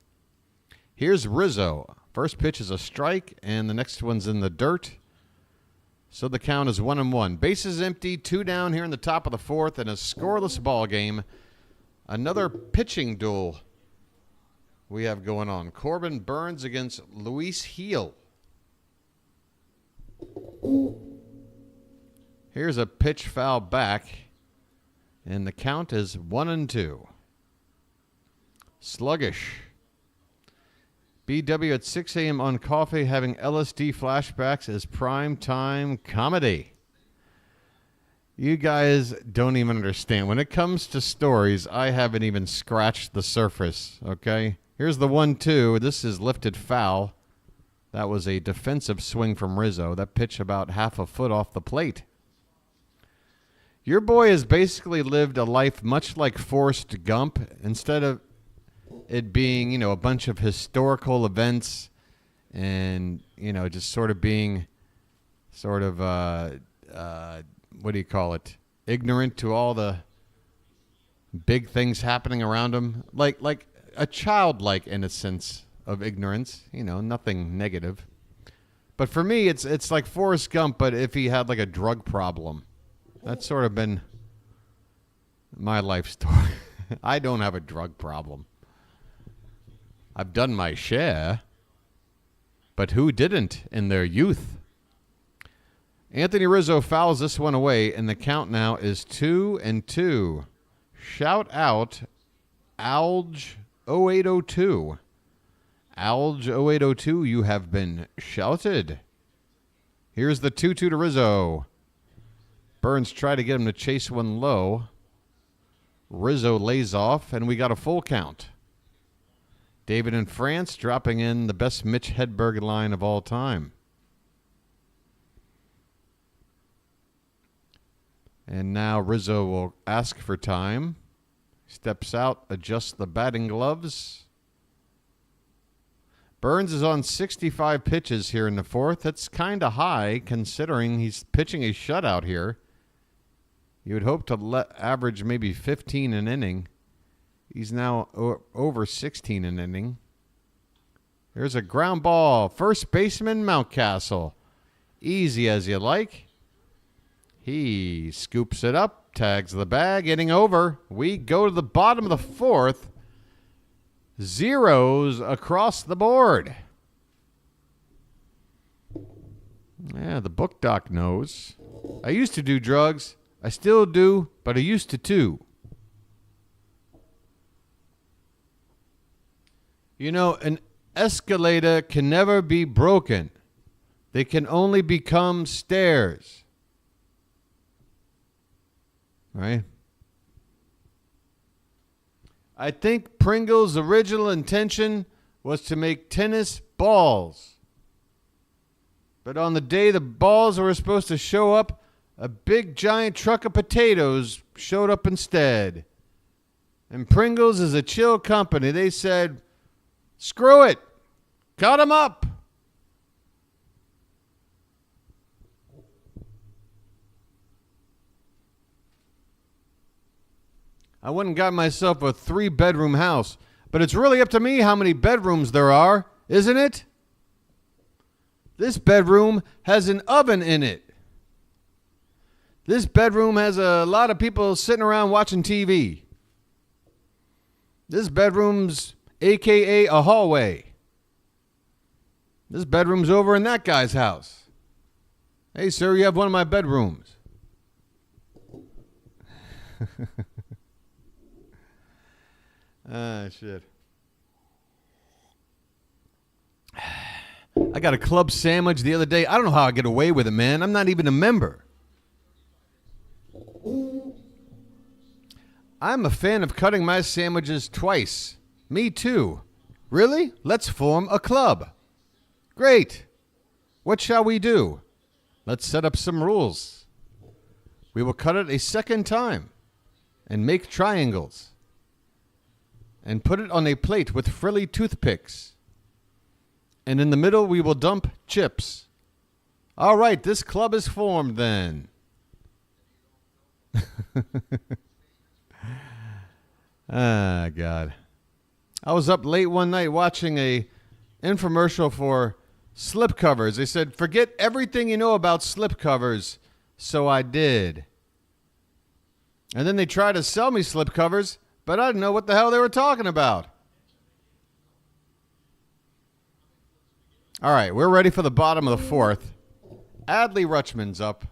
A: Here's Rizzo. First pitch is a strike, and the next one's in the dirt. So the count is 1-1. Bases empty, 2 down here in the top of the fourth, and a scoreless ball game. Another pitching duel we have going on. Corbin Burnes against Luis Gil. Here's a pitch foul back, and the count is 1-2. Sluggish. BW at 6 a.m. on coffee having LSD flashbacks as prime time comedy. You guys don't even understand. When it comes to stories, I haven't even scratched the surface, okay? Here's the 1-2. This is lifted foul. That was a defensive swing from Rizzo. That pitch about half a foot off the plate. Your boy has basically lived a life much like Forrest Gump. Instead of it being, you know, a bunch of historical events and, you know, just sort of being sort of, what do you call it? Ignorant to all the big things happening around him. Like a childlike innocence of ignorance, you know, nothing negative. But for me, it's like Forrest Gump, but if he had like a drug problem. That's sort of been my life story. I don't have a drug problem. I've done my share, but who didn't in their youth? Anthony Rizzo fouls this one away, and the count now is 2-2. Shout out Alge 0802. Alge 0802, you have been shouted. Here's the 2-2 to Rizzo. Burnes tried to get him to chase one low. Rizzo lays off, and we got a full count. David in France dropping in the best Mitch Hedberg line of all time. And now Rizzo will ask for time. Steps out, adjusts the batting gloves. Burnes is on 65 pitches here in the fourth. That's kind of high considering he's pitching a shutout here. You would hope to average maybe 15 an inning. He's now over 16 an inning. There's a ground ball. First baseman Mountcastle. Easy as you like. He scoops it up, tags the bag, inning over. We go to the bottom of the fourth. Zeros across the board. Yeah, the book doc knows. I used to do drugs. I still do, but I used to too. You know, an escalator can never be broken. They can only become stairs. Right? I think Pringle's original intention was to make tennis balls. But on the day the balls were supposed to show up, a big giant truck of potatoes showed up instead. And Pringle's is a chill company. They said, screw it. Cut 'em up. I went and got myself a 3-bedroom house, but it's really up to me how many bedrooms there are, isn't it? This bedroom has an oven in it. This bedroom has a lot of people sitting around watching TV. This bedroom's AKA a hallway. This bedroom's over in that guy's house. Hey, sir, you have one of my bedrooms. Ah, shit. I got a club sandwich the other day. I don't know how I get away with it, man. I'm not even a member. I'm a fan of cutting my sandwiches twice. Me too. Really? Let's form a club. Great. What shall we do? Let's set up some rules. We will cut it a second time and make triangles and put it on a plate with frilly toothpicks. And in the middle, we will dump chips. All right, this club is formed then. Ah, God. I was up late one night watching a infomercial for slip covers. They said, forget everything you know about slip covers. So I did. And then they tried to sell me slip covers, but I didn't know what the hell they were talking about. All right, we're ready for the bottom of the fourth. Adley Rutschman's up.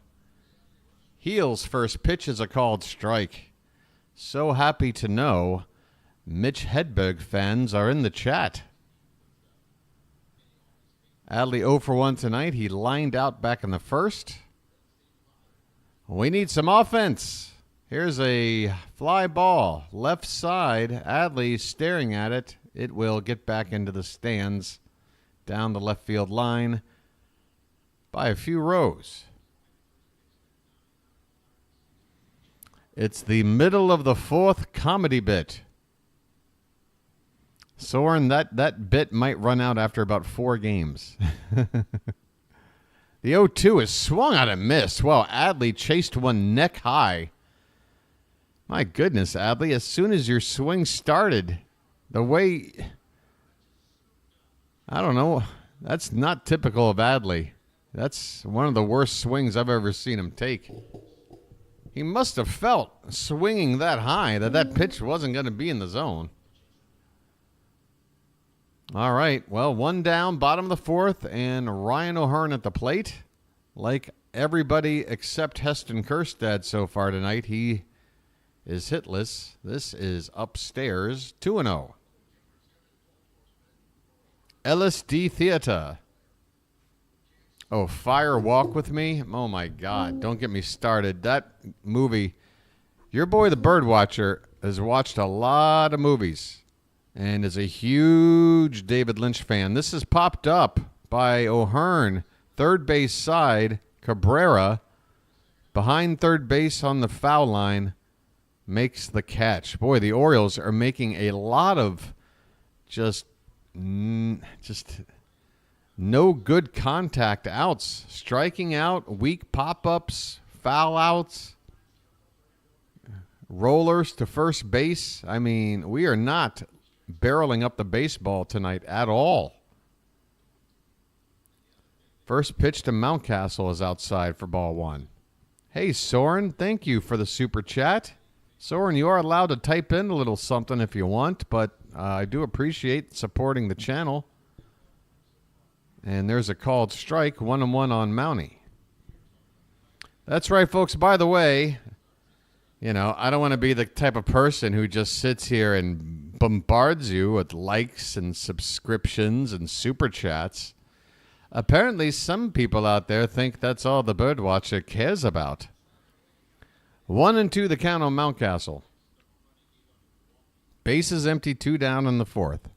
A: Heel's first pitch is a called strike. So happy to know Mitch Hedberg fans are in the chat. Adley 0 for 1 tonight. He lined out back in the first. We need some offense. Here's a fly ball. Left side. Adley staring at it. It will get back into the stands down the left field line by a few rows. It's the middle of the fourth comedy bit. Soren, that bit might run out after about 4 games. The 0-2 is swung out and missed. Well, Adley chased one neck high. My goodness, Adley, as soon as your swing started, the way... I don't know. That's not typical of Adley. That's one of the worst swings I've ever seen him take. He must have felt swinging that high that pitch wasn't going to be in the zone. All right. Well, 1 down, bottom of the fourth, and Ryan O'Hearn at the plate. Like everybody except Heston Kjerstad so far tonight, he is hitless. This is upstairs, 2-0. LSD Theater. Oh, Fire Walk With Me? Oh, my God. Don't get me started. That movie, your boy the Birdwatcher has watched a lot of movies and is a huge David Lynch fan. This is popped up by O'Hearn, third base side, Cabrera. behind third base on the foul line, makes the catch. Boy, the Orioles are making a lot of just no good contact outs. Striking out, weak pop-ups, foul outs, rollers to first base. I mean, we are not barreling up the baseball tonight at all. First pitch to Mountcastle is outside for ball one. Hey, Soren, thank you for the super chat. Soren, you are allowed to type in a little something if you want, but I do appreciate supporting the channel. And there's a called strike, 1-1 on Mountie. That's right, folks. By the way, you know, I don't want to be the type of person who just sits here and bombards you with likes and subscriptions and super chats. Apparently, some people out there think that's all the birdwatcher cares about. 1-2 the count on Mountcastle. Bases empty, 2 down in the fourth.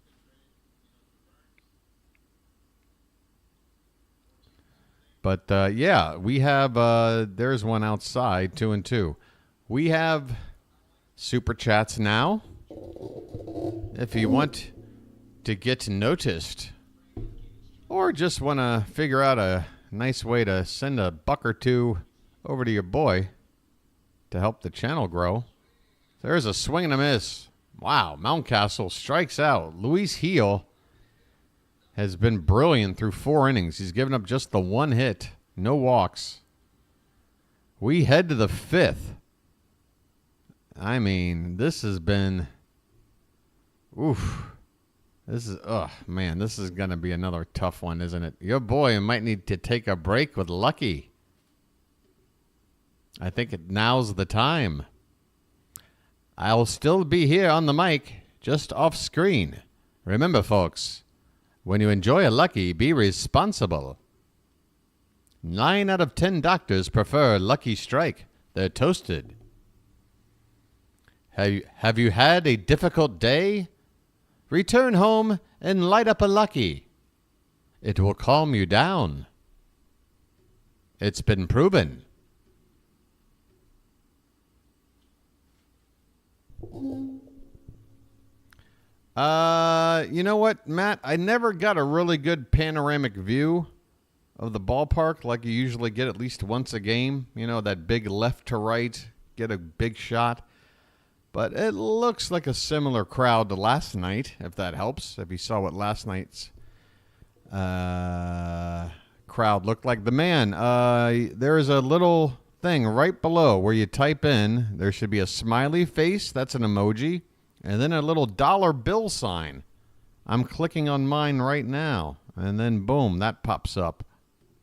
A: But, yeah, we have, there's one outside, 2-2. We have super chats now. If you want to get noticed or just want to figure out a nice way to send a buck or two over to your boy to help the channel grow, there's a swing and a miss. Wow, Mountcastle strikes out. Luis Gil has been brilliant through 4 innings. He's given up just the 1 hit, no walks. We head to the 5th. I mean, this has been, oof. This is, man, this is going to be another tough one, isn't it? Your boy might need to take a break with Lucky. I think now's the time. I'll still be here on the mic, just off screen. Remember, folks, when you enjoy a Lucky, be responsible. 9 out of 10 doctors prefer Lucky Strike. They're toasted. Have you had a difficult day? Return home and light up a Lucky. It will calm you down. It's been proven. You know what, Matt? I never got a really good panoramic view of the ballpark like you usually get at least once a game. You know, that big left to right, get a big shot. But it looks like a similar crowd to last night, if that helps. If you saw what last night's crowd looked like. The man, there is a little thing right below where you type in. There should be a smiley face. That's an emoji. And then a little dollar bill sign. I'm clicking on mine right now. And then, boom, that pops up.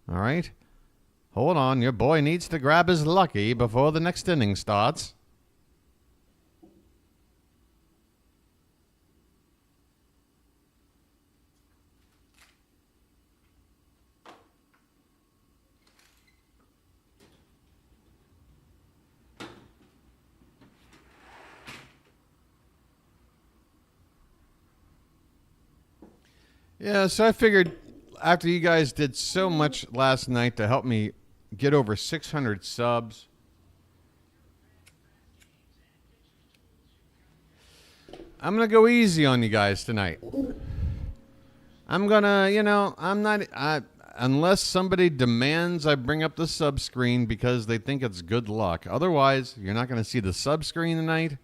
A: All right? Hold on. Your boy needs to grab his Lucky before the next inning starts. Yeah, so I figured after you guys did so much last night to help me get over 600 subs, I'm going to go easy on you guys tonight. I'm going to, you know, unless somebody demands I bring up the sub screen because they think it's good luck. Otherwise, you're not going to see the sub screen tonight.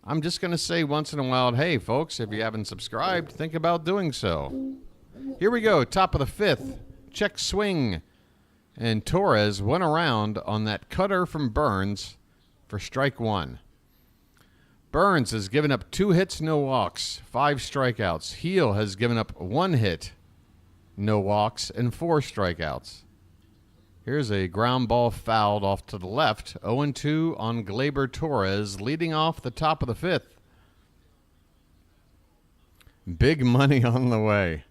A: I'm just going to say once in a while, hey, folks, if you haven't subscribed, think about doing so. Here we go, top of the 5th. Check swing. And Torres went around on that cutter from Burnes for strike 1. Burnes has given up 2 hits, no walks, 5 strikeouts. Gil has given up 1 hit, no walks, and 4 strikeouts. Here's a ground ball fouled off to the left. 0-2 on Gleyber Torres, leading off the top of the 5th. Big money on the way.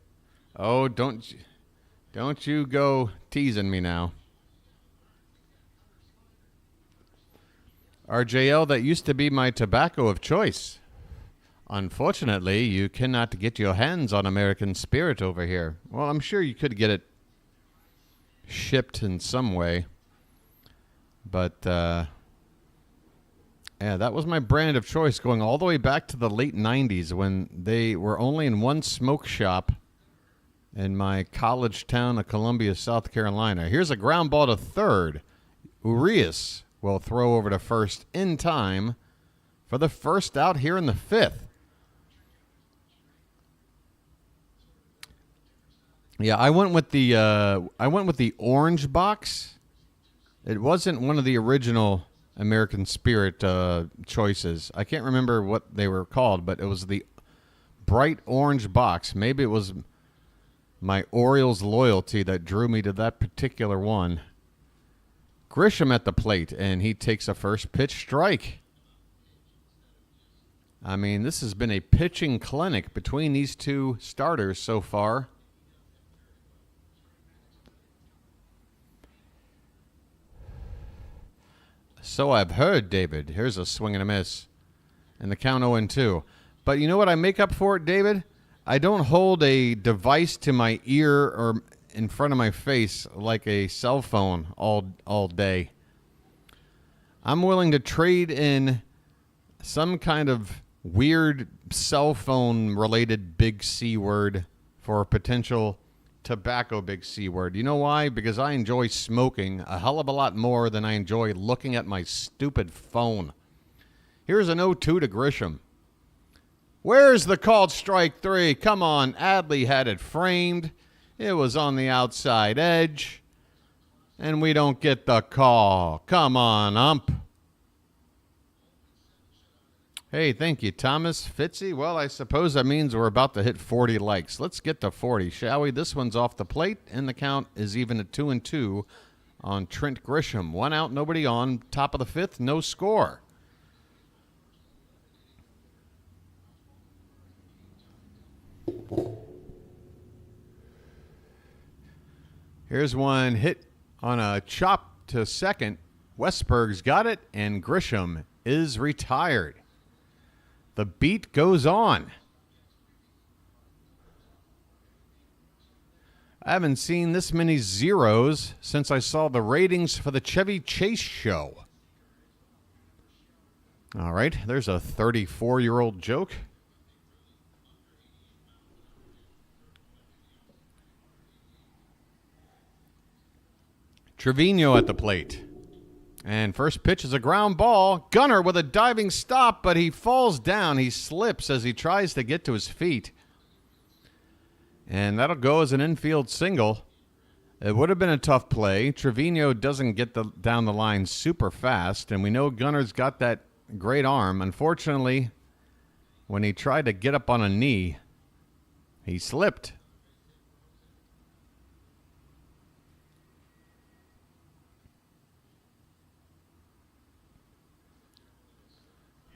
A: Oh, don't you go teasing me now. RJL, that used to be my tobacco of choice. Unfortunately, you cannot get your hands on American Spirit over here. Well, I'm sure you could get it shipped in some way. But, yeah, that was my brand of choice going all the way back to the late 90s when they were only in one smoke shop in my college town of Columbia, South Carolina. Here's a ground ball to third. Urias will throw over to first in time for the first out here in the fifth. Yeah, I went with the orange box. It wasn't one of the original American Spirit choices. I can't remember what they were called, but it was the bright orange box. Maybe it was my Orioles loyalty that drew me to that particular one. Grisham at the plate, and he takes a first pitch strike. I mean, this has been a pitching clinic between these two starters so far. So I've heard, David. Here's a swing and a miss. And the count 0-2. But you know what I make up for it, David? I don't hold a device to my ear or in front of my face like a cell phone all day. I'm willing to trade in some kind of weird cell phone related big C word for a potential tobacco big C word. You know why? Because I enjoy smoking a hell of a lot more than I enjoy looking at my stupid phone. Here's an 0-2 to Grisham. Where's the called strike three? Come on, Adley had it framed. It was on the outside edge. And we don't get the call. Come on, ump. Hey, thank you, Thomas Fitzy. Well, I suppose that means we're about to hit 40 likes. Let's get to 40, shall we? This one's off the plate, and the count is even at 2-2 on Trent Grisham. One out, nobody on. Top of the fifth, no score. Here's one hit on a chop to second. Westberg's got it, and Grisham is retired. The beat goes on. I haven't seen this many zeros since I saw the ratings for the Chevy Chase show. All right, there's a 34-year-old joke. Trevino at the plate. And first pitch is a ground ball. Gunnar with a diving stop, but he falls down. He slips as he tries to get to his feet. And that'll go as an infield single. It would have been a tough play. Trevino doesn't get down the line super fast, and we know Gunnar's got that great arm. Unfortunately, when he tried to get up on a knee, he slipped.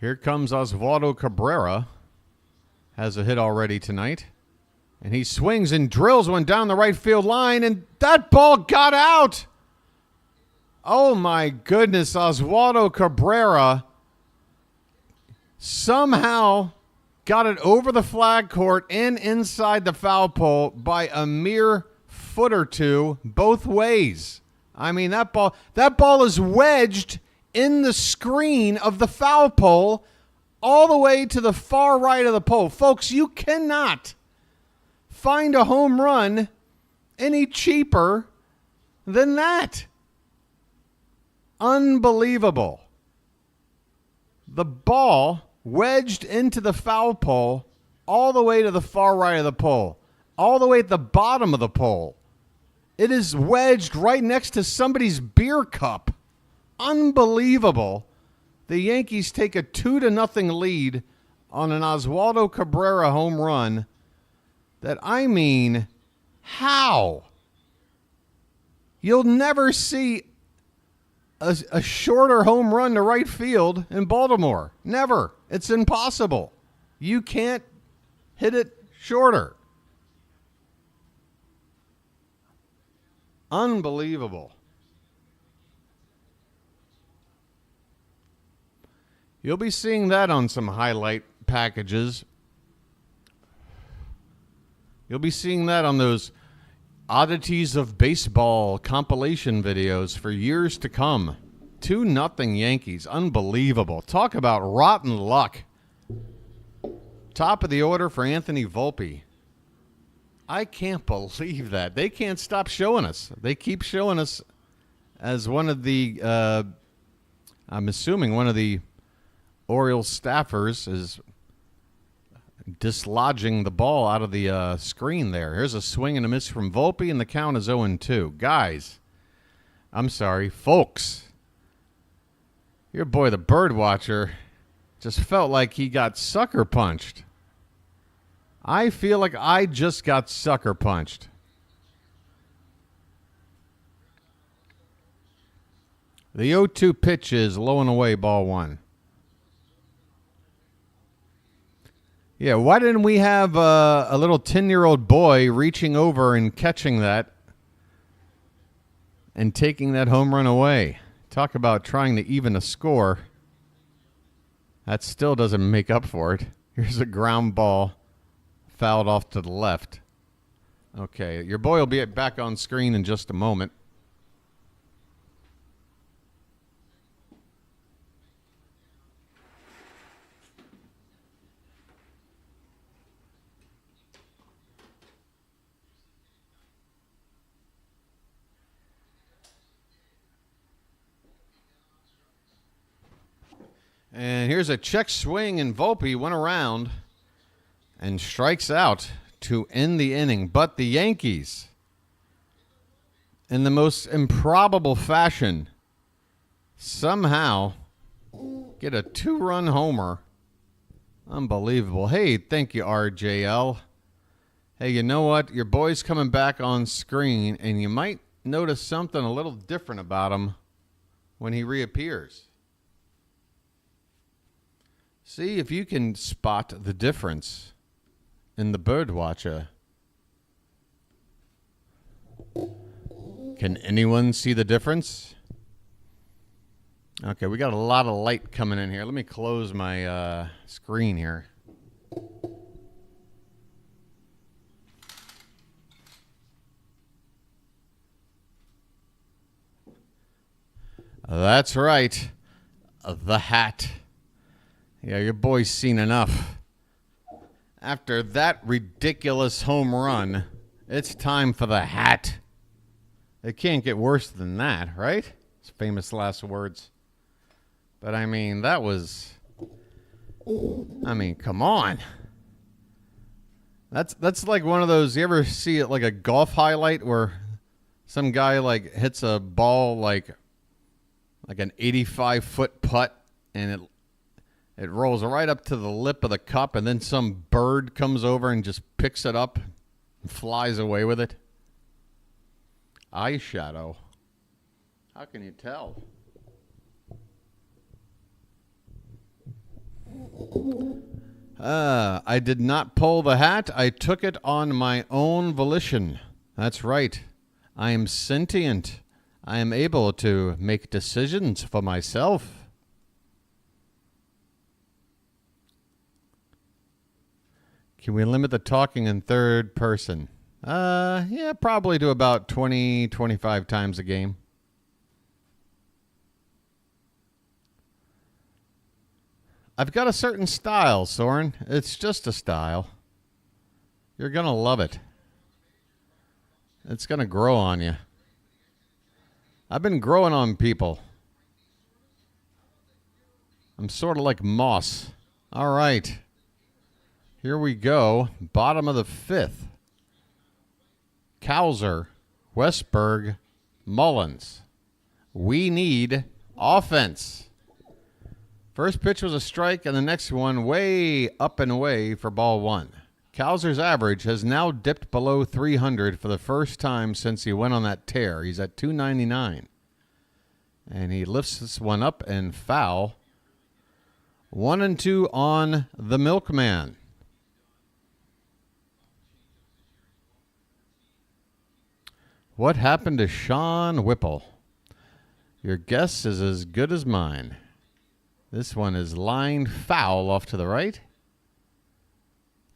A: Here comes Oswaldo Cabrera. Has a hit already tonight. And he swings and drills one down the right field line, and that ball got out. Oh, my goodness. Oswaldo Cabrera somehow got it over the flag court and inside the foul pole by a mere foot or two both ways. I mean, that ball is wedged in the screen of the foul pole all the way to the far right of the pole. Folks, you cannot find a home run any cheaper than that. Unbelievable. The ball wedged into the foul pole all the way to the far right of the pole, all the way at the bottom of the pole. It is wedged right next to somebody's beer cup. Unbelievable. The Yankees take a 2-0 lead on an Oswaldo Cabrera home run. How? You'll never see a shorter home run to right field in Baltimore. Never. It's impossible. You can't hit it shorter. Unbelievable. You'll be seeing that on some highlight packages. You'll be seeing that on those oddities of baseball compilation videos for years to come. 2-0 Yankees. Unbelievable. Talk about rotten luck. Top of the order for Anthony Volpe. I can't believe that. They can't stop showing us. They keep showing us as one of the, I'm assuming one of the Orioles staffers is dislodging the ball out of the screen there. Here's a swing and a miss from Volpe, and the count is 0-2. Guys, I'm sorry, folks. Your boy, the bird watcher, just felt like he got sucker punched. I feel like I just got sucker punched. The 0-2 pitch is low and away, ball one. Yeah, why didn't we have a little 10-year-old boy reaching over and catching that and taking that home run away? Talk about trying to even a score. That still doesn't make up for it. Here's a ground ball fouled off to the left. Okay, your boy will be back on screen in just a moment. And here's a check swing, and Volpe went around and strikes out to end the inning. But the Yankees, in the most improbable fashion, somehow get a 2-run homer. Unbelievable. Hey, thank you, RJL. Hey, you know what? Your boy's coming back on screen, and you might notice something a little different about him when he reappears. See if you can spot the difference in the bird watcher. Can anyone see the difference? Okay, we got a lot of light coming in here. Let me close my screen here. That's right. The hat. Yeah, your boy's seen enough. After that ridiculous home run, it's time for the hat. It can't get worse than that, right? It's famous last words. But I mean, that was, come on. That's like one of those, you ever see it like a golf highlight where some guy like hits a ball like an 85-foot putt, and it rolls right up to the lip of the cup, and then some bird comes over and just picks it up and flies away with it. Eyeshadow. How can you tell? I did not pull the hat. I took it on my own volition. That's right. I am sentient. I am able to make decisions for myself. Can we limit the talking in third person? Yeah, probably to about 20, 25 times a game. I've got a certain style, Soren. It's just a style. You're going to love it. It's going to grow on you. I've been growing on people. I'm sort of like moss. All right. Here we go. Bottom of the fifth. Cowser, Westberg, Mullins. We need offense. First pitch was a strike, and the next one way up and away for ball one. Cowser's average has now dipped below 300 for the first time since he went on that tear. He's at 299. And he lifts this one up and foul. 1-2 on the Milkman. What happened to Sean Whipple? Your guess is as good as mine. This one is lined foul off to the right.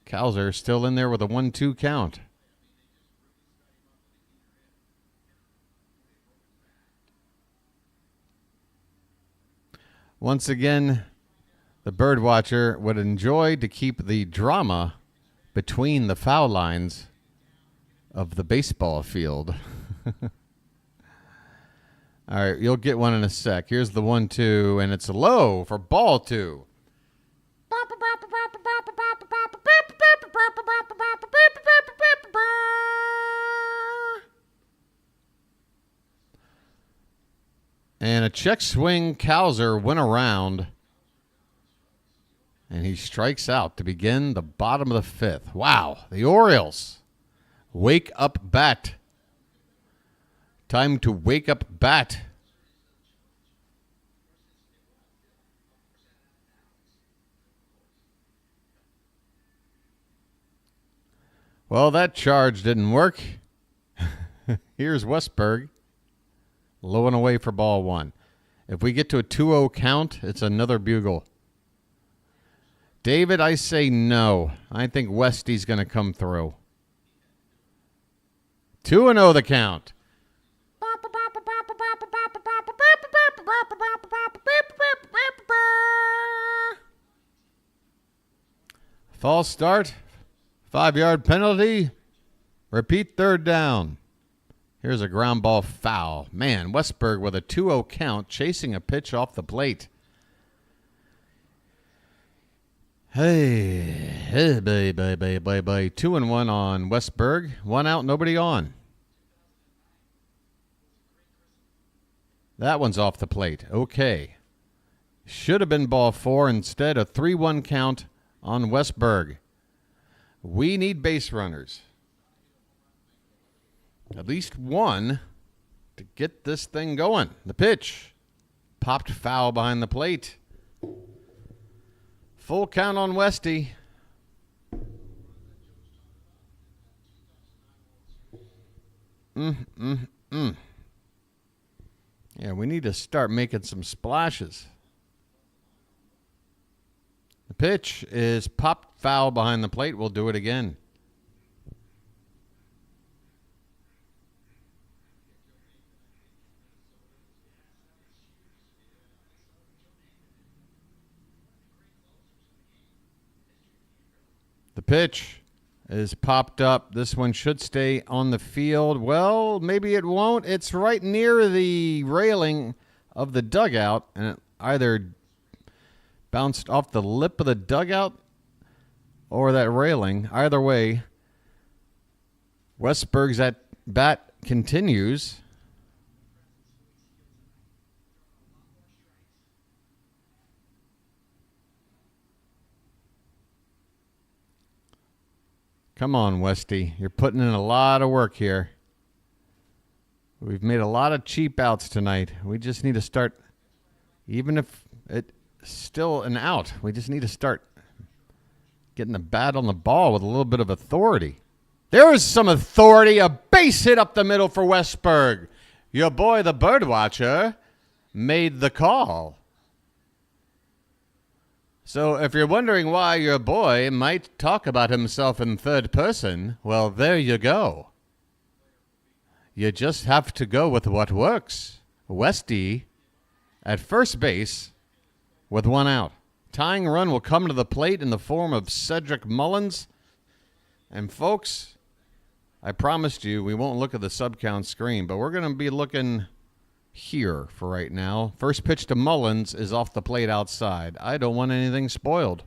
A: Cowser still in there with a 1-2 count. Once again, the bird watcher would enjoy to keep the drama between the foul lines of the baseball field. All right, you'll get one in a sec. Here's the 1-2, and it's low for ball 2. And a check swing, Cowser went around, and he strikes out to begin the bottom of the 5th. Wow, the Orioles wake up bat. Time to wake up bat. Well, that charge didn't work. Here's Westberg. Low and away for ball 1. If we get to a 2-0 count, it's another bugle. David, I say no. I think Westy's going to come through. 2-0 the count. False start. 5-yard penalty. Repeat, 3rd down. Here's a ground ball foul. Man, Westberg with a 2-0 count, chasing a pitch off the plate. Hey, bye. 2-1 on Westberg. 1 out, nobody on. That one's off the plate. Okay. Should have been ball 4. Instead, a 3-1 count on Westberg. We need base runners. At least one to get this thing going. The pitch. Popped foul behind the plate. Full count on Westy. Yeah, we need to start making some splashes. The pitch is popped foul behind the plate. We'll do it again. The pitch is popped up. This one should stay on the field. Well, maybe it won't. It's right near the railing of the dugout, and it either bounced off the lip of the dugout or that railing. Either way, Westberg's at bat continues. Come on, Westy. You're putting in a lot of work here. We've made a lot of cheap outs tonight. We just need to start, even if it's still an out, we just need to start getting the bat on the ball with a little bit of authority. There is some authority. A base hit up the middle for Westberg. Your boy, the birdwatcher, made the call. So if you're wondering why your boy might talk about himself in third person, well, there you go. You just have to go with what works. Westy at first base with 1 out. Tying run will come to the plate in the form of Cedric Mullins. And folks, I promised you we won't look at the sub-count screen, but we're going to be looking here for right now. First pitch to Mullins is off the plate outside. I don't want anything spoiled.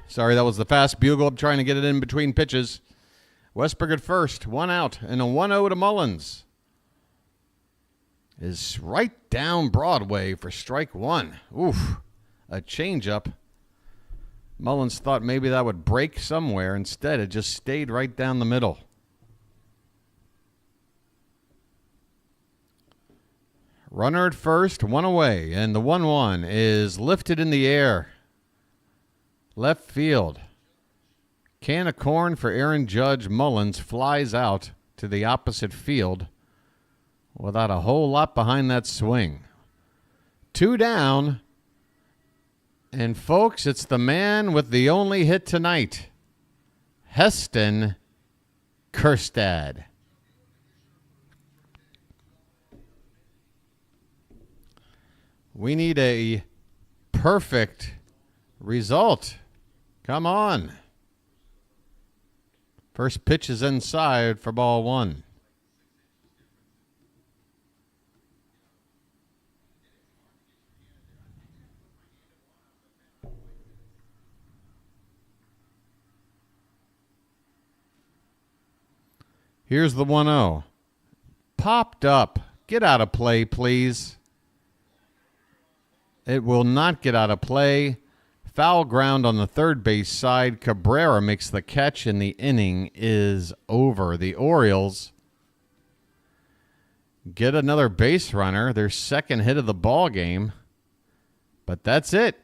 A: Sorry, that was the fast bugle. I'm trying to get it in between pitches. Westberg at first, 1 out, and a 1-0 to Mullins. Is right down Broadway for strike 1. Oof, a changeup. Mullins thought maybe that would break somewhere. Instead, it just stayed right down the middle. Runner at first, 1 away, and the 1-1 is lifted in the air. Left field. Can of corn for Aaron Judge. Mullins flies out to the opposite field without a whole lot behind that swing. 2 down. And, folks, it's the man with the only hit tonight, Heston Kjerstad. We need a perfect result. Come on. First pitch is inside for ball one. Here's the 1-0. Popped up. Get out of play, please. It will not get out of play. Foul ground on the third base side. Cabrera makes the catch, and the inning is over. The Orioles get another base runner, their second hit of the ball game. But that's it.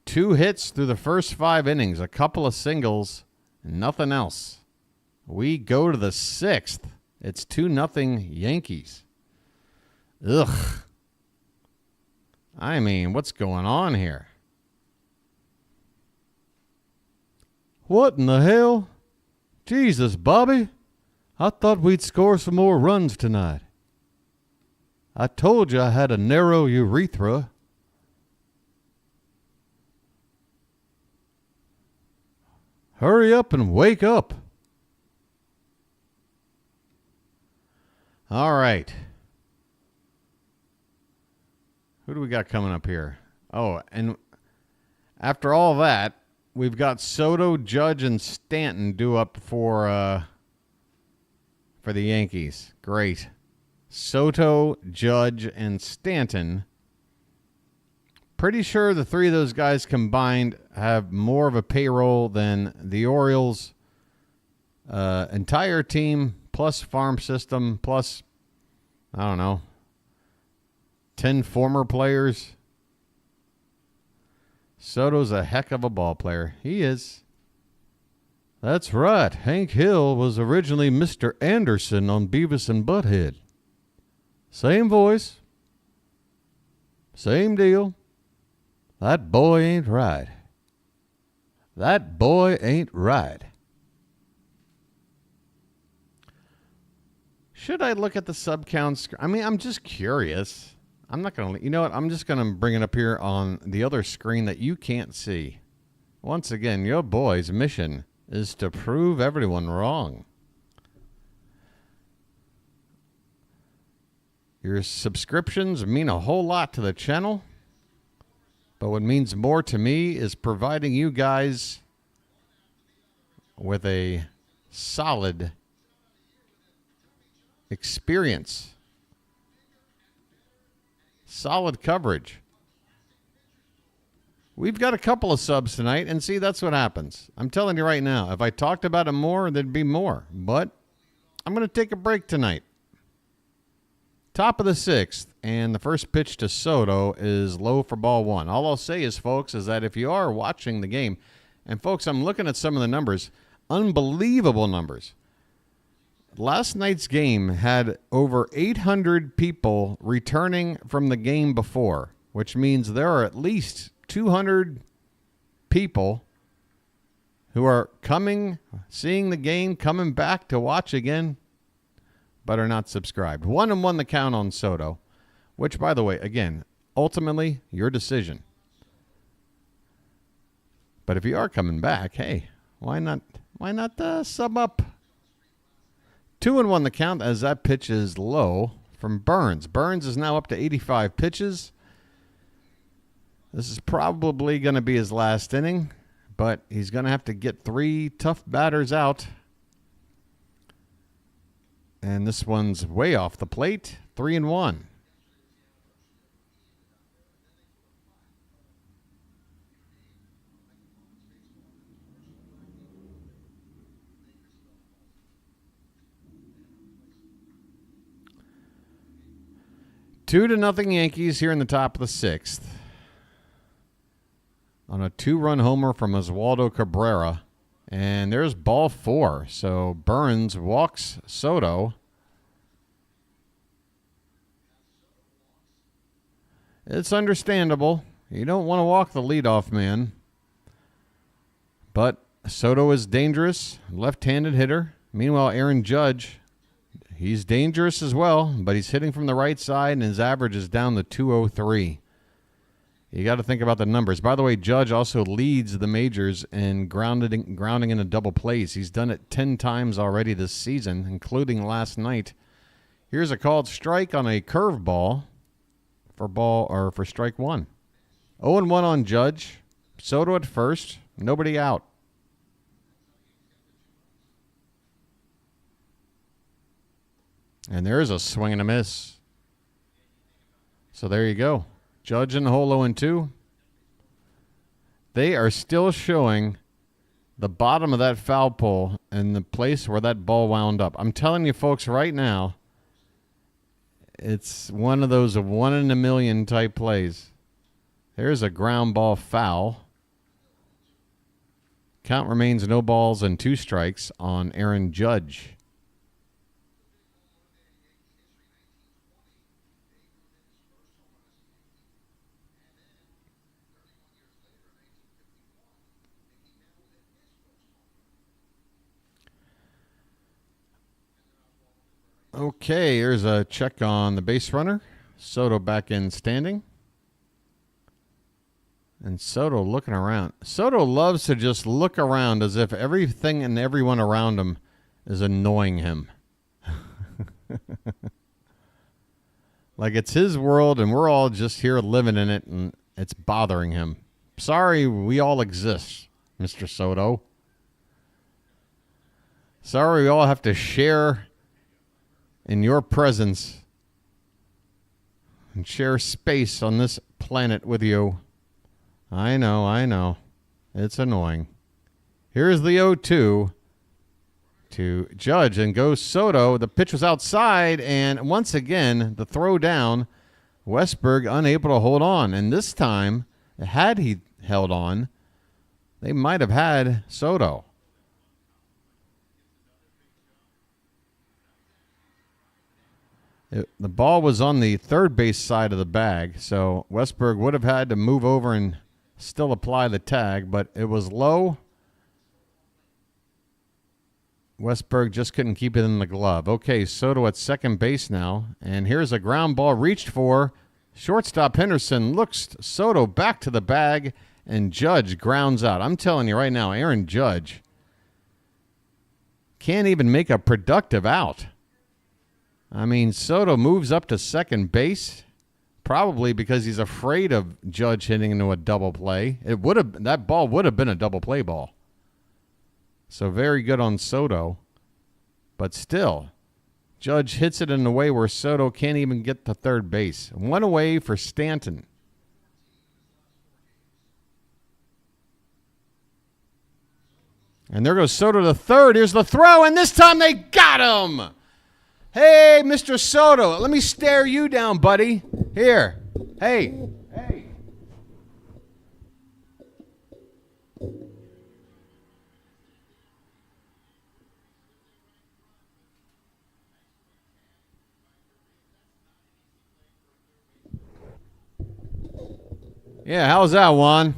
A: 2 hits through the first 5 innings, a couple of singles, and nothing else. We go to the 6th. It's 2-0 Yankees. Ugh. I mean, what's going on here? What in the hell? Jesus, Bobby. I thought we'd score some more runs tonight. I told you I had a narrow urethra. Hurry up and wake up. All right. Who do we got coming up here? Oh, and after all that, we've got Soto, Judge, and Stanton due up for the Yankees. Great. Soto, Judge, and Stanton. Pretty sure the 3 of those guys combined have more of a payroll than the Orioles' entire team, plus farm system, plus, I don't know, 10 former players. Soto's a heck of a ball player. He is. That's right. Hank Hill was originally Mr. Anderson on Beavis and Butthead. Same voice. Same deal. That boy ain't right. That boy ain't right. Should I look at the sub counts? I mean, I'm just curious. I'm not going to, you know what? I'm just going to bring it up here on the other screen that you can't see. Once again, your boy's mission is to prove everyone wrong. Your subscriptions mean a whole lot to the channel, but what means more to me is providing you guys with a solid experience. Solid coverage. We've got a couple of subs tonight, and see, that's what happens. I'm telling you right now, if I talked about it more, there'd be more. But I'm going to take a break tonight. Top of the 6th, and the first pitch to Soto is low for ball one. All I'll say is, folks, is that if you are watching the game, and folks, I'm looking at some of the numbers, unbelievable numbers. Last night's game had over 800 people returning from the game before, which means there are at least 200 people who are coming, seeing the game, coming back to watch again, but are not subscribed. 1-1 the count on Soto, which, by the way, again, ultimately, your decision. But if you are coming back, hey, why not sub up? 2-1 the count as that pitch is low from Burnes. Burnes is now up to 85 pitches. This is probably going to be his last inning, but he's going to have to get 3 tough batters out. And this one's way off the plate. 3-1. Two to nothing Yankees here in the top of the 6th. On a 2-run homer from Oswaldo Cabrera. And there's ball 4. So Burnes walks Soto. It's understandable. You don't want to walk the leadoff man. But Soto is dangerous. Left-handed hitter. Meanwhile, Aaron Judge, He's dangerous as well, but he's hitting from the right side, and his average is down to 203. You got to think about the numbers. By the way, Judge also leads the majors in grounding into double plays. He's done it 10 times already this season, including last night. Here's a called strike on a curveball for strike one. 0-1 on Judge. Soto at first. Nobody out. And there's a swing and a miss. So there you go. Judge in the hole 0-2. They are still showing the bottom of that foul pole and the place where that ball wound up. I'm telling you folks right now, it's one of those 1 in a million type plays. There's a ground ball foul. Count remains no balls and 2 strikes on Aaron Judge. Okay, here's a check on the base runner. Soto back in standing. And Soto looking around. Soto loves to just look around as if everything and everyone around him is annoying him. Like it's his world and we're all just here living in it and it's bothering him. Sorry, we all exist, Mr. Soto. Sorry, we all have to share in your presence and share space on this planet with you. I know. It's annoying. Here's the 0-2 to Judge and goes Soto. The pitch was outside, and once again, the throw down, Westberg unable to hold on. And this time, had he held on, they might have had Soto. The ball was on the third base side of the bag, so Westberg would have had to move over and still apply the tag, but it was low. Westberg just couldn't keep it in the glove. Okay, Soto at second base now, and here's a ground ball reached for. Shortstop Henderson looks Soto back to the bag, and Judge grounds out. I'm telling you right now, Aaron Judge can't even make a productive out. I mean, Soto moves up to second base, probably because he's afraid of Judge hitting into a double play. That ball would have been a double play ball. So very good on Soto. But still, Judge hits it in a way where Soto can't even get to third base. 1 away for Stanton. And there goes Soto to third. Here's the throw, and this time they got him. Hey, Mr. Soto, let me stare you down, buddy. Here. Hey. Yeah, how's that, Juan?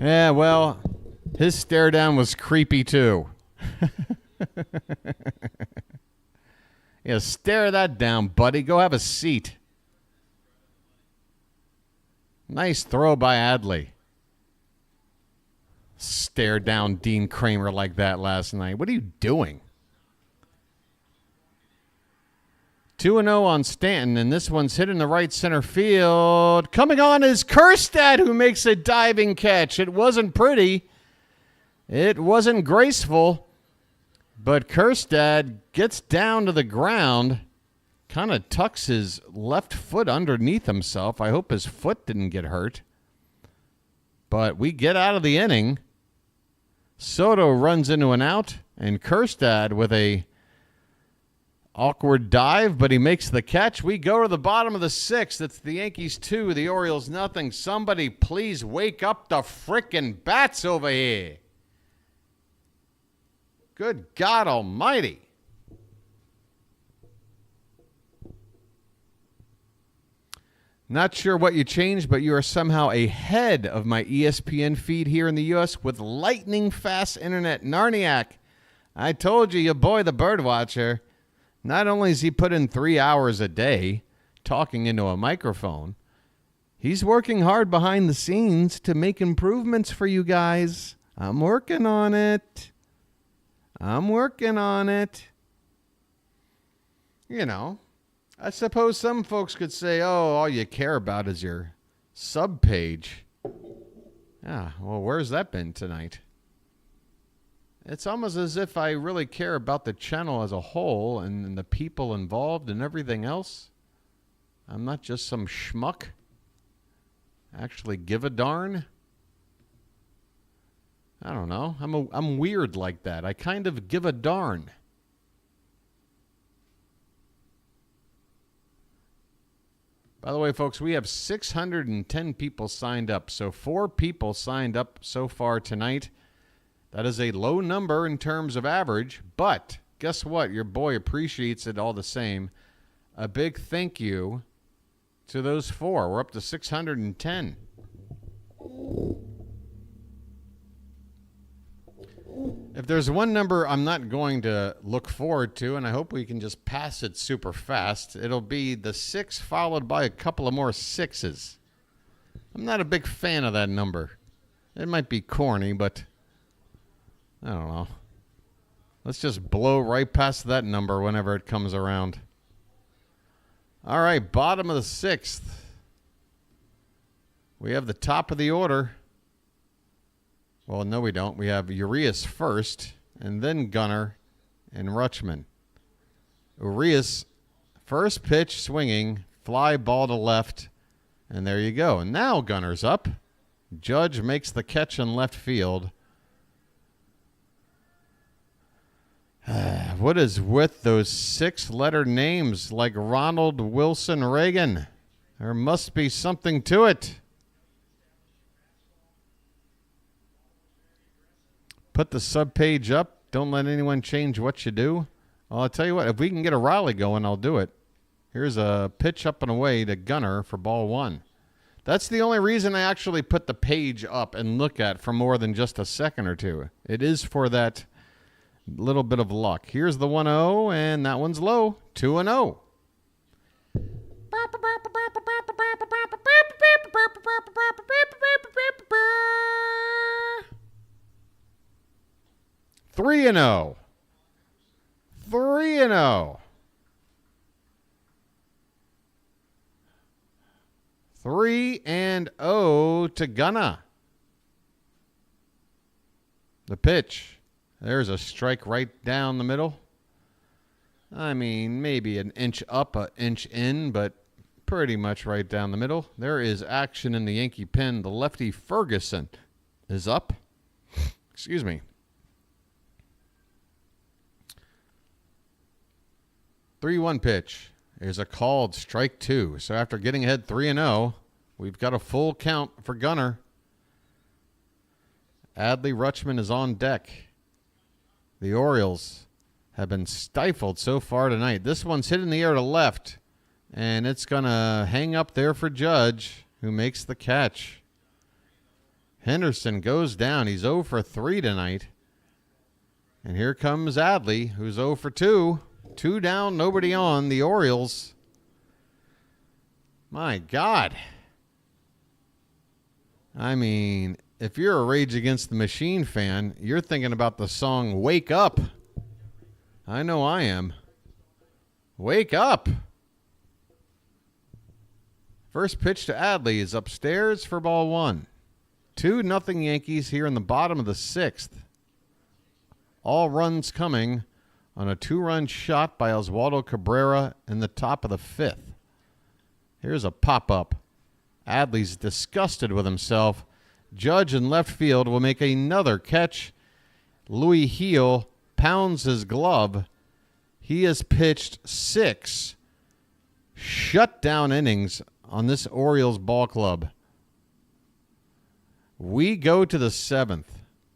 A: Yeah, well, his stare down was creepy, too. Yeah, stare that down, buddy. Go have a seat. Nice throw by Adley. Stare down Dean Kramer like that last night. What are you doing? 2-0 on Stanton, and this one's hit in the right center field. Coming on is Kjerstad, who makes a diving catch. It wasn't pretty. It wasn't graceful. But Kjerstad gets down to the ground, kind of tucks his left foot underneath himself. I hope his foot didn't get hurt. But we get out of the inning. Soto runs into an out, and Kjerstad with a awkward dive, but he makes the catch. We go to the bottom of the 6th. It's the Yankees 2, the Orioles nothing. Somebody please wake up the frickin' bats over here. Good God almighty. Not sure what you changed, but you are somehow ahead of my ESPN feed here in the U.S. with lightning fast internet. Narniak, I told you, your boy, the bird watcher. Not only has he put in 3 hours a day talking into a microphone, he's working hard behind the scenes to make improvements for you guys. I'm working on it. You know, I suppose some folks could say, oh, all you care about is your sub page. Yeah, well, where's that been tonight? It's almost as if I really care about the channel as a whole and the people involved and everything else. I'm not just some schmuck. Actually give a darn. I don't know. I'm weird like that. I kind of give a darn. By the way, folks, we have 610 people signed up. So 4 people signed up so far tonight. That is a low number in terms of average, but guess what? Your boy appreciates it all the same. A big thank you to those 4. We're up to 610. If there's one number I'm not going to look forward to, and I hope we can just pass it super fast, it'll be the 6 followed by a couple of more 6s. I'm not a big fan of that number. It might be corny, but I don't know. Let's just blow right past that number whenever it comes around. All right, bottom of the 6th. We have the top of the order. Well, no, we don't. We have Urias first, and then Gunnar and Rutschman. Urias, first pitch swinging, fly ball to left, and there you go. And now Gunnar's up. Judge makes the catch in left field. What is with those 6-letter names like Ronald Wilson Reagan? There must be something to it. Put the subpage up. Don't let anyone change what you do. Well, I'll tell you what, if we can get a rally going, I'll do it. Here's a pitch up and away to Gunnar for ball 1. That's the only reason I actually put the page up and look at for more than just a second or two. It is for that little bit of luck. Here's the 1-0, and that one's low. 2-0. Three and 0. 3-0. 3-0 to Gunnar. The pitch. There's a strike right down the middle. I mean, maybe an inch up, an inch in, but pretty much right down the middle. There is action in the Yankee pen. The lefty Ferguson is up. Excuse me. 3-1 pitch. There's a called strike 2. So after getting ahead 3-0, we've got a full count for Gunnar. Adley Rutschman is on deck. The Orioles have been stifled so far tonight. This one's hit in the air to left, and it's going to hang up there for Judge, who makes the catch. Henderson goes down. He's 0 for 3 tonight. And here comes Adley, who's 0 for 2. 2 down, nobody on. The Orioles. My God. I mean, if you're a Rage Against the Machine fan, you're thinking about the song Wake Up. I know I am. Wake up. First pitch to Adley is upstairs for ball 1. 2-0 Yankees here in the bottom of the 6th. All runs coming on a 2-run shot by Oswaldo Cabrera in the top of the 5th. Here's a pop-up. Adley's disgusted with himself. Judge in left field will make another catch. Luis Gil pounds his glove. He has pitched 6 shutdown innings on this Orioles ball club. We go to the 7th.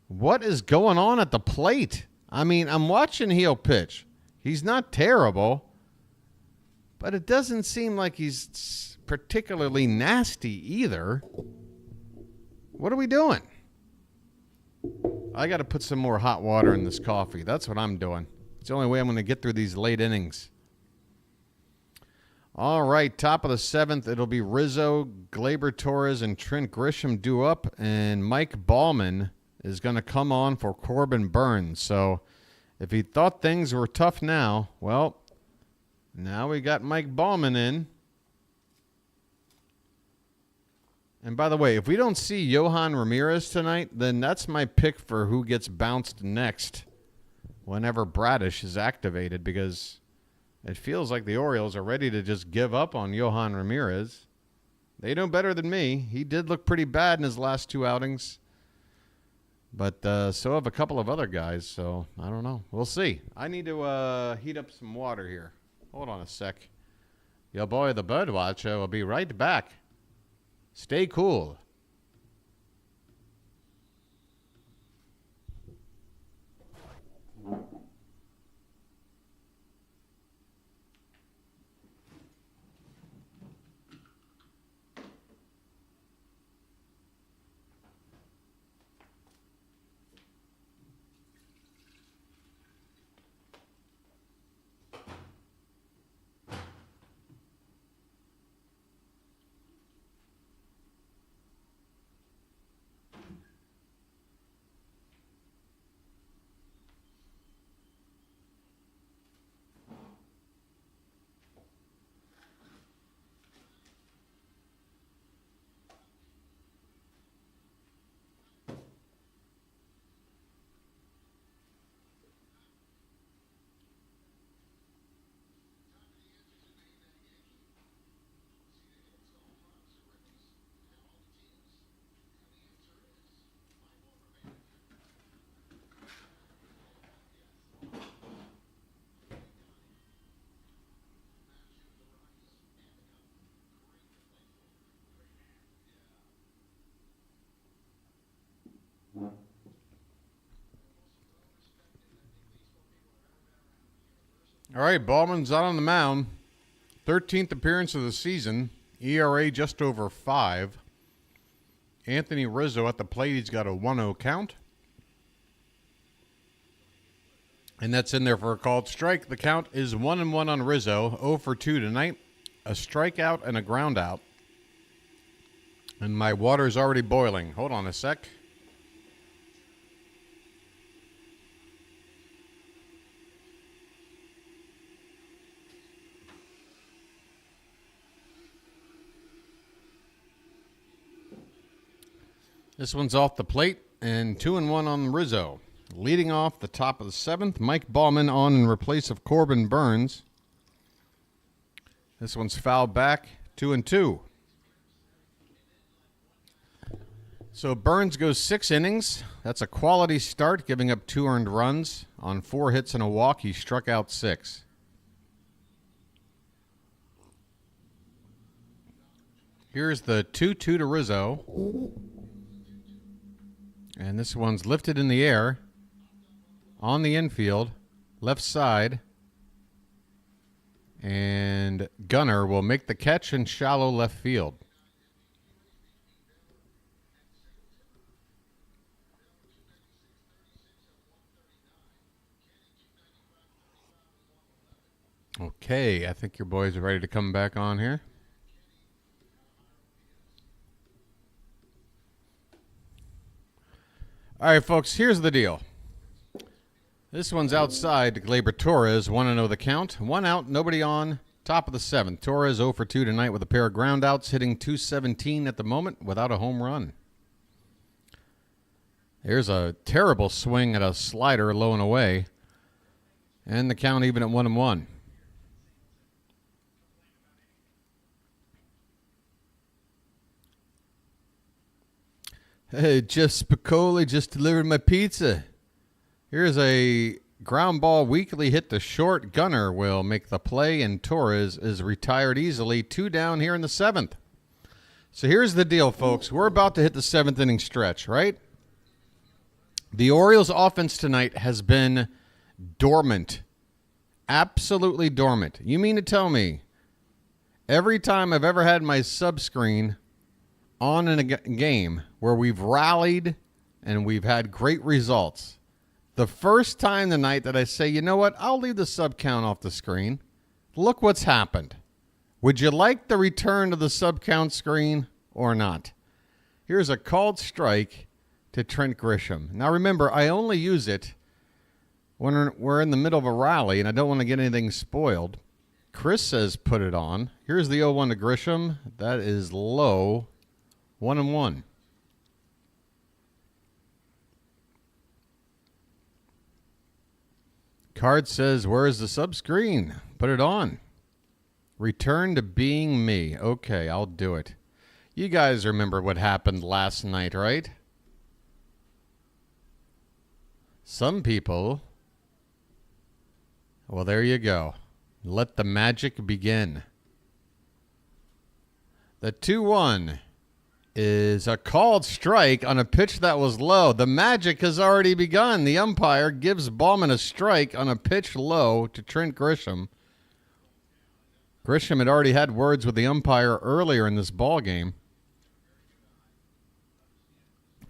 A: What is going on at the plate? I mean, I'm watching Gil pitch. He's not terrible, but it doesn't seem like he's particularly nasty either. What are we doing? I got to put some more hot water in this coffee. That's what I'm doing. It's the only way I'm going to get through these late innings. All right, top of the 7th, it'll be Rizzo, Gleyber Torres, and Trent Grisham due up, and Mike Baumann is going to come on for Corbin Burnes. So if he thought things were tough now, well, now we got Mike Baumann in. And by the way, if we don't see Johan Ramirez tonight, then that's my pick for who gets bounced next whenever Bradish is activated, because it feels like the Orioles are ready to just give up on Johan Ramirez. They know better than me. He did look pretty bad in his last 2 outings. But so have a couple of other guys, so I don't know. We'll see. I need to heat up some water here. Hold on a sec. Your boy the Birdwatcher will be right back. Stay cool. All right, Ballman's out on the mound. 13th appearance of the season. ERA just over 5. Anthony Rizzo at the plate. He's got a 1-0 count. And that's in there for a called strike. The count is 1-1 on Rizzo. 0 for 2 tonight. A strikeout and a ground out. And my water's already boiling. Hold on a sec. This one's off the plate, and 2-1 on Rizzo. Leading off the top of the 7th, Mike Baumann on in replace of Corbin Burnes. This one's fouled back, 2-2. So Burnes goes 6 innings. That's a quality start, giving up 2 earned runs. On 4 hits and a walk, he struck out 6. Here's the 2-2 to Rizzo. And this one's lifted in the air on the infield, left side. And Gunnar will make the catch in shallow left field. Okay, I think your boys are ready to come back on here. All right, folks, here's the deal. This one's outside to Gleyber Torres. 1-0 the count. 1 out, nobody on. Top of the 7th. Torres 0 for 2 tonight with a pair of ground outs, hitting .217 at the moment without a home run. There's a terrible swing at a slider low and away. And the count even at 1-1. Hey, Jeff Spicoli just delivered my pizza. Here's a ground ball weakly hit to short. Gunnar will make the play, and Torres is retired easily. 2 down here in the 7th. So here's the deal, folks. We're about to hit the 7th inning stretch, right? The Orioles' offense tonight has been dormant. Absolutely dormant. You mean to tell me every time I've ever had my sub screen on in a game where we've rallied and we've had great results. The first time tonight that I say, you know what, I'll leave the sub count off the screen. Look what's happened. Would you like the return to the sub count screen or not? Here's a called strike to Trent Grisham. Now remember, I only use it when we're in the middle of a rally and I don't want to get anything spoiled. Chris says put it on. Here's the 0-1 to Grisham. That is low. 1-1. Card says, where's the sub screen? Put it on. Return to being me. Okay, I'll do it. You guys remember what happened last night, right? Some people. Well, there you go. Let the magic begin. The 2-1 is a called strike on a pitch that was low. The magic has already begun. The umpire gives Ballman a strike on a pitch low to Trent Grisham. Grisham had already had words with the umpire earlier in this ball game.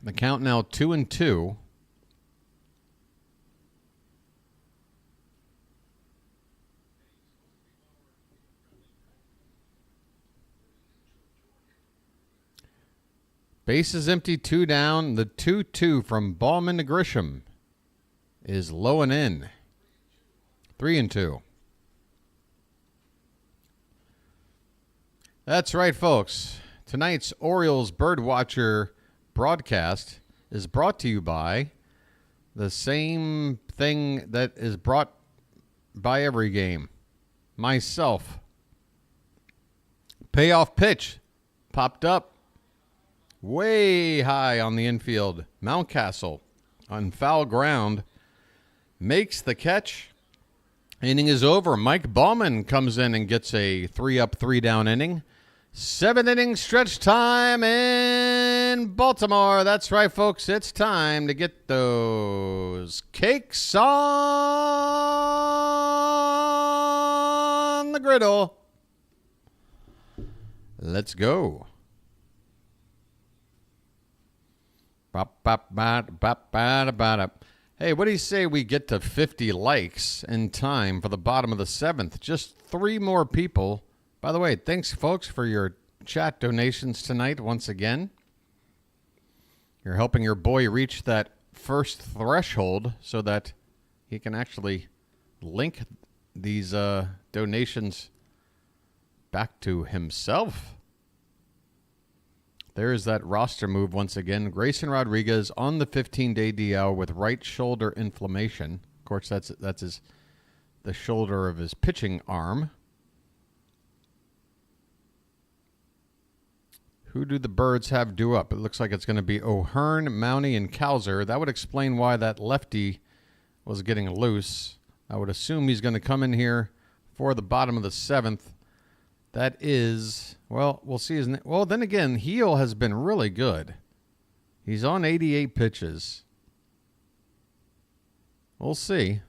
A: The count now 2-2. Bases empty, 2 down. The 2-2 from Ballman to Grisham is low and in. 3-2. That's right, folks. Tonight's Orioles Birdwatcher broadcast is brought to you by the same thing that is brought by every game. Myself. Payoff pitch. Popped up. Way high on the infield. Mountcastle on foul ground makes the catch. Inning is over. Mike Ballman comes in and gets a 3-up, 3-down inning. 7th inning stretch time in Baltimore. That's right, folks. It's time to get those cakes on the griddle. Let's go. Hey, what do you say we get to 50 likes in time for the bottom of the 7th? Just 3 more people. By the way, thanks, folks, for your chat donations tonight once again. You're helping your boy reach that first threshold so that he can actually link these donations back to himself. There's that roster move once again. Grayson Rodriguez on the 15-day DL with right shoulder inflammation. Of course, that's the shoulder of his pitching arm. Who do the Birds have due up? It looks like it's going to be O'Hearn, Mountie, and Cowser. That would explain why that lefty was getting loose. I would assume he's going to come in here for the bottom of the 7th. That is, well, we'll see. Well, then again, Gil has been really good. He's on 88 pitches. We'll see.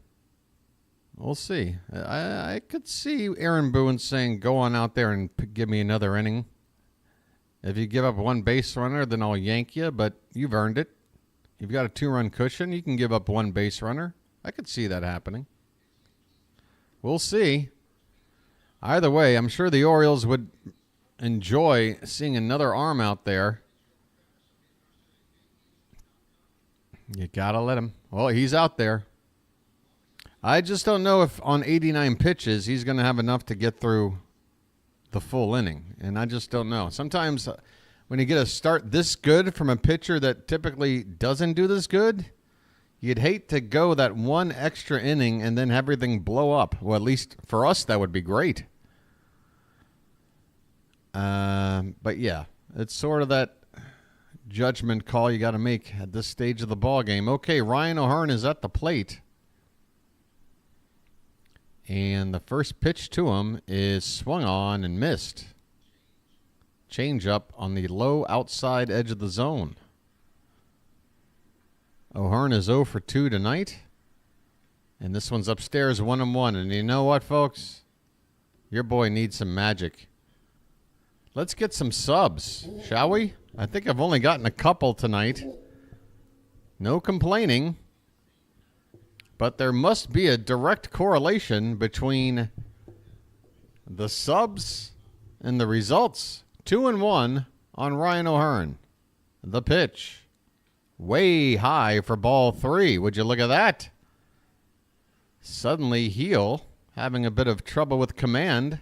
A: We'll see. I could see Aaron Boone saying, go on out there and give me another inning. If you give up 1 base runner, then I'll yank you, but you've earned it. You've got a 2-run cushion. You can give up 1 base runner. I could see that happening. We'll see. Either way, I'm sure the Orioles would enjoy seeing another arm out there. You got to let him. Well, he's out there. I just don't know if on 89 pitches he's going to have enough to get through the full inning, and I just don't know. Sometimes when you get a start this good from a pitcher that typically doesn't do this good, you'd hate to go that 1 extra inning and then have everything blow up. Well, at least for us, that would be great. But yeah, it's sort of that judgment call you got to make at this stage of the ball game. Okay, Ryan O'Hearn is at the plate. And the first pitch to him is swung on and missed. Change up on the low outside edge of the zone. O'Hearn is 0 for 2 tonight. And this one's upstairs 1-1. And you know what, folks? Your boy needs some magic. Let's get some subs, shall we? I think I've only gotten a couple tonight. No complaining. But there must be a direct correlation between the subs and the results. 2-1 on Ryan O'Hearn. The pitch. Way high for ball 3. Would you look at that? Suddenly Gil having a bit of trouble with command.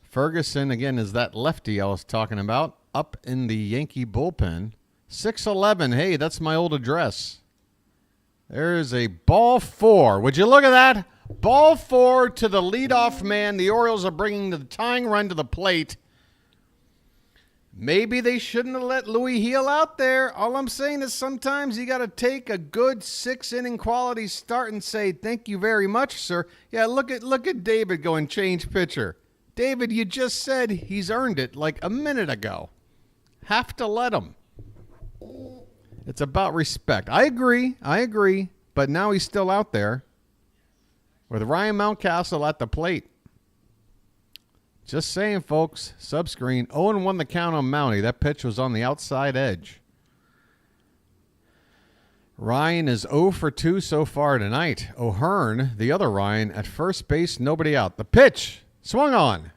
A: Ferguson, again, is that lefty I was talking about, up in the Yankee bullpen. 611. Hey, that's my old address. There's a ball 4. Would you look at that? Ball 4 to the leadoff man. The Orioles are bringing the tying run to the plate. Maybe they shouldn't have let Luis Gil out there. All I'm saying is sometimes you got to take a good 6-inning quality start and say, thank you very much, sir. Yeah, look at David going change pitcher. David, you just said he's earned it like a minute ago. Have to let him. It's about respect. I agree. But now he's still out there with Ryan Mountcastle at the plate. Just saying, folks. Subscreen. 0-1 the count on Mountie. That pitch was on the outside edge. Ryan is 0 for 2 so far tonight. O'Hearn, the other Ryan, at first base, nobody out. The pitch swung on.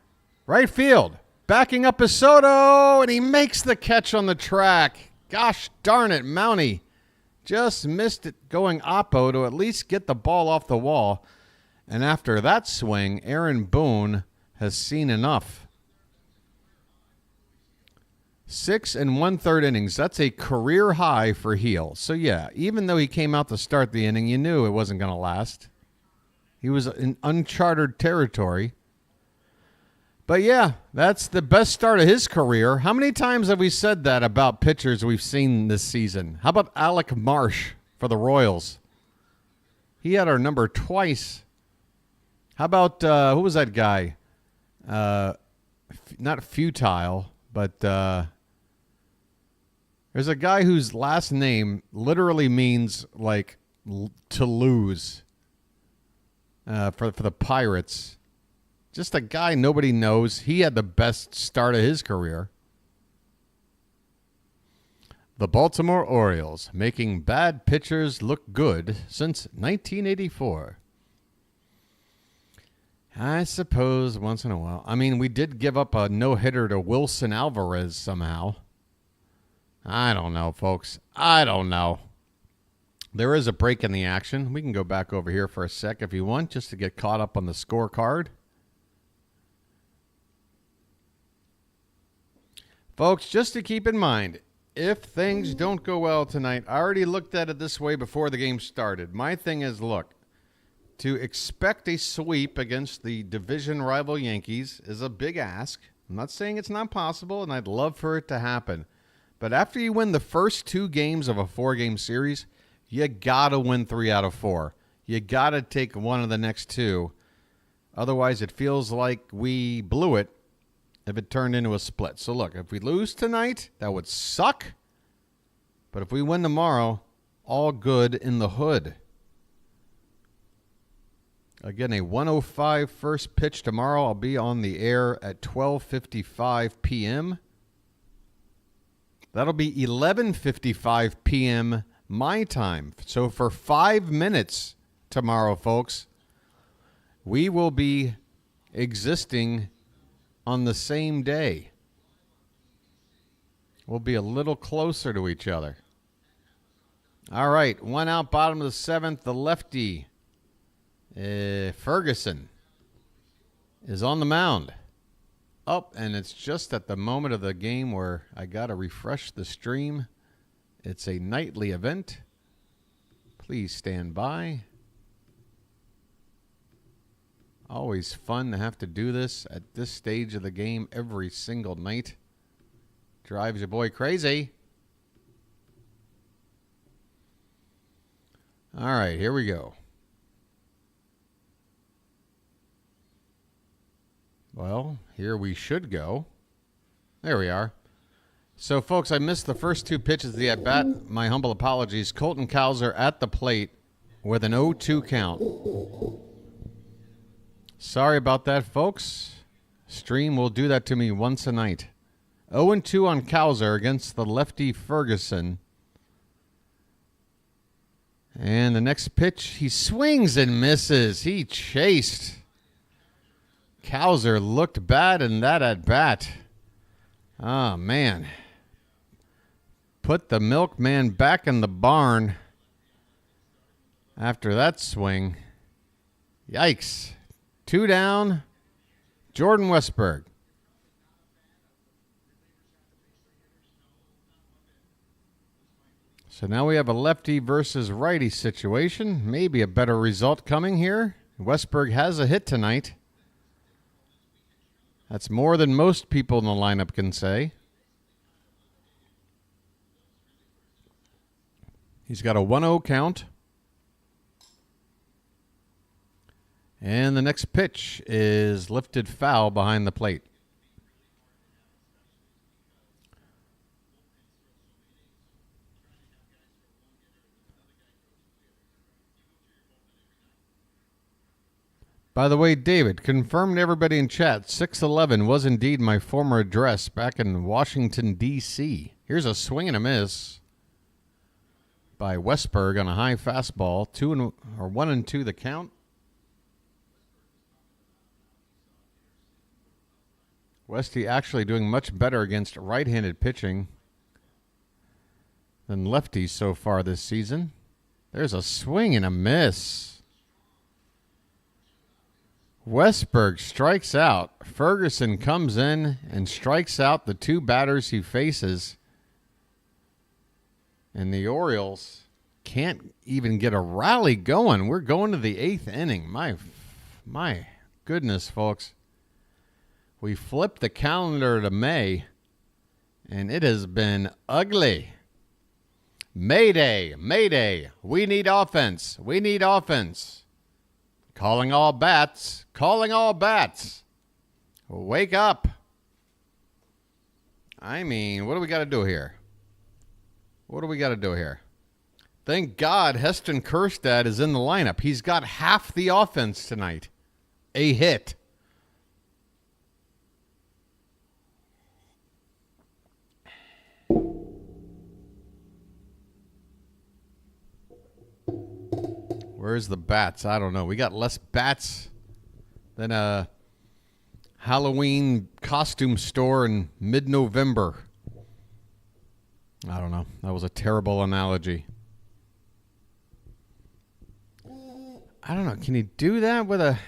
A: Right field. Backing up is Soto, and he makes the catch on the track. Gosh darn it, Mountie just missed it going oppo to at least get the ball off the wall. And after that swing, Aaron Boone has seen enough. 6 1/3 innings. That's a career high for Gil. So, yeah, even though he came out to start the inning, you knew it wasn't going to last. He was in uncharted territory. But, yeah, that's the best start of his career. How many times have we said that about pitchers we've seen this season? How about Alec Marsh for the Royals? He had our number twice. How about, who was that guy? Not Futile, but there's a guy whose last name literally means like to lose for the Pirates. Just a guy nobody knows. He had the best start of his career. The Baltimore Orioles making bad pitchers look good since 1984. I suppose once in a while. I mean, we did give up a no-hitter to Wilson Alvarez somehow. I don't know, folks. I don't know. There is a break in the action. We can go back over here for a sec if you want, just to get caught up on the scorecard. Folks, just to keep in mind, if things don't go well tonight, I already looked at it this way before the game started. My thing is, look, to expect a sweep against the division rival Yankees is a big ask. I'm not saying it's not possible, and I'd love for it to happen. But after you win the first 2 games of a 4-game series, you got to win 3 out of 4. You got to take one of the next 2. Otherwise, it feels like we blew it if it turned into a split. So, look, if we lose tonight, that would suck. But if we win tomorrow, all good in the hood. Again, a 1:05 first pitch tomorrow. I'll be on the air at 12:55 p.m. That'll be 11:55 p.m. my time. So for 5 minutes tomorrow, folks, we will be existing on the same day. We'll be a little closer to each other. All right, 1 out, bottom of the 7th. The lefty, Ferguson, is on the mound. Oh, and it's just at the moment of the game where I got to refresh the stream. It's a nightly event. Please stand by. Always fun to have to do this at this stage of the game every single night. Drives your boy crazy. All right, here we go. Well, here we should go. There we are. So, folks, I missed the first 2 pitches of the at-bat. My humble apologies. Colton Cowser at the plate with an 0-2 count. Sorry about that, folks. Stream will do that to me once a night. 0-2 on Cowser against the lefty Ferguson. And the next pitch, he swings and misses. He chased. Cowser looked bad in that at bat. Oh, man. Put the milkman back in the barn after that swing. Yikes. 2 down. Jordan Westburg. So now we have a lefty versus righty situation. Maybe a better result coming here. Westburg has a hit tonight. That's more than most people in the lineup can say. He's got a 1-0 count. And the next pitch is lifted foul behind the plate. By the way, David, confirmed to everybody in chat, 611 was indeed my former address back in Washington, D.C. Here's a swing and a miss by Westburg on a high fastball. 1-2 the count. Westy actually doing much better against right-handed pitching than lefties so far this season. There's a swing and a miss. Westburg strikes out. Ferguson comes in and strikes out the 2 batters he faces. And the Orioles can't even get a rally going. We're going to the 8th inning. My goodness, folks. We flipped the calendar to May, and it has been ugly. Mayday, mayday. We need offense. We need offense. Calling all bats. Calling all bats. Wake up. I mean, what do we got to do here? What do we got to do here? Thank God Heston Kjerstad is in the lineup. He's got half the offense tonight. A hit. Where's the bats? I don't know. We got less bats than a Halloween costume store in mid-November. I don't know. That was a terrible analogy. I don't know. Can you do that with a...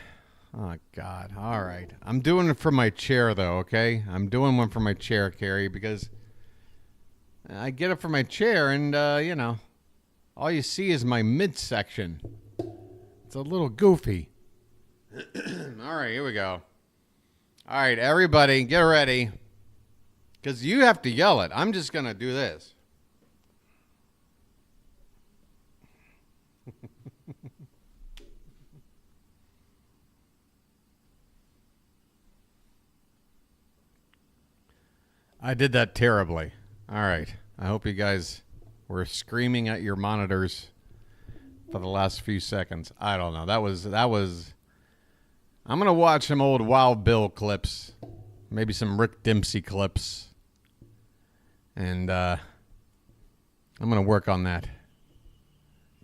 A: Oh, God. All right. I'm doing it from my chair, though, okay? I'm doing one from my chair, Carrie, because I get it from my chair and, you know, all you see is my midsection. It's a little goofy. All right, here we go. All right, everybody, get ready. Because you have to yell it. I'm just going to do this. I did that terribly. All right. I hope you guys were screaming at your monitors for the last few seconds. I don't know. That was I'm going to watch some old Wild Bill clips, maybe some Rick Dempsey clips, and I'm going to work on that.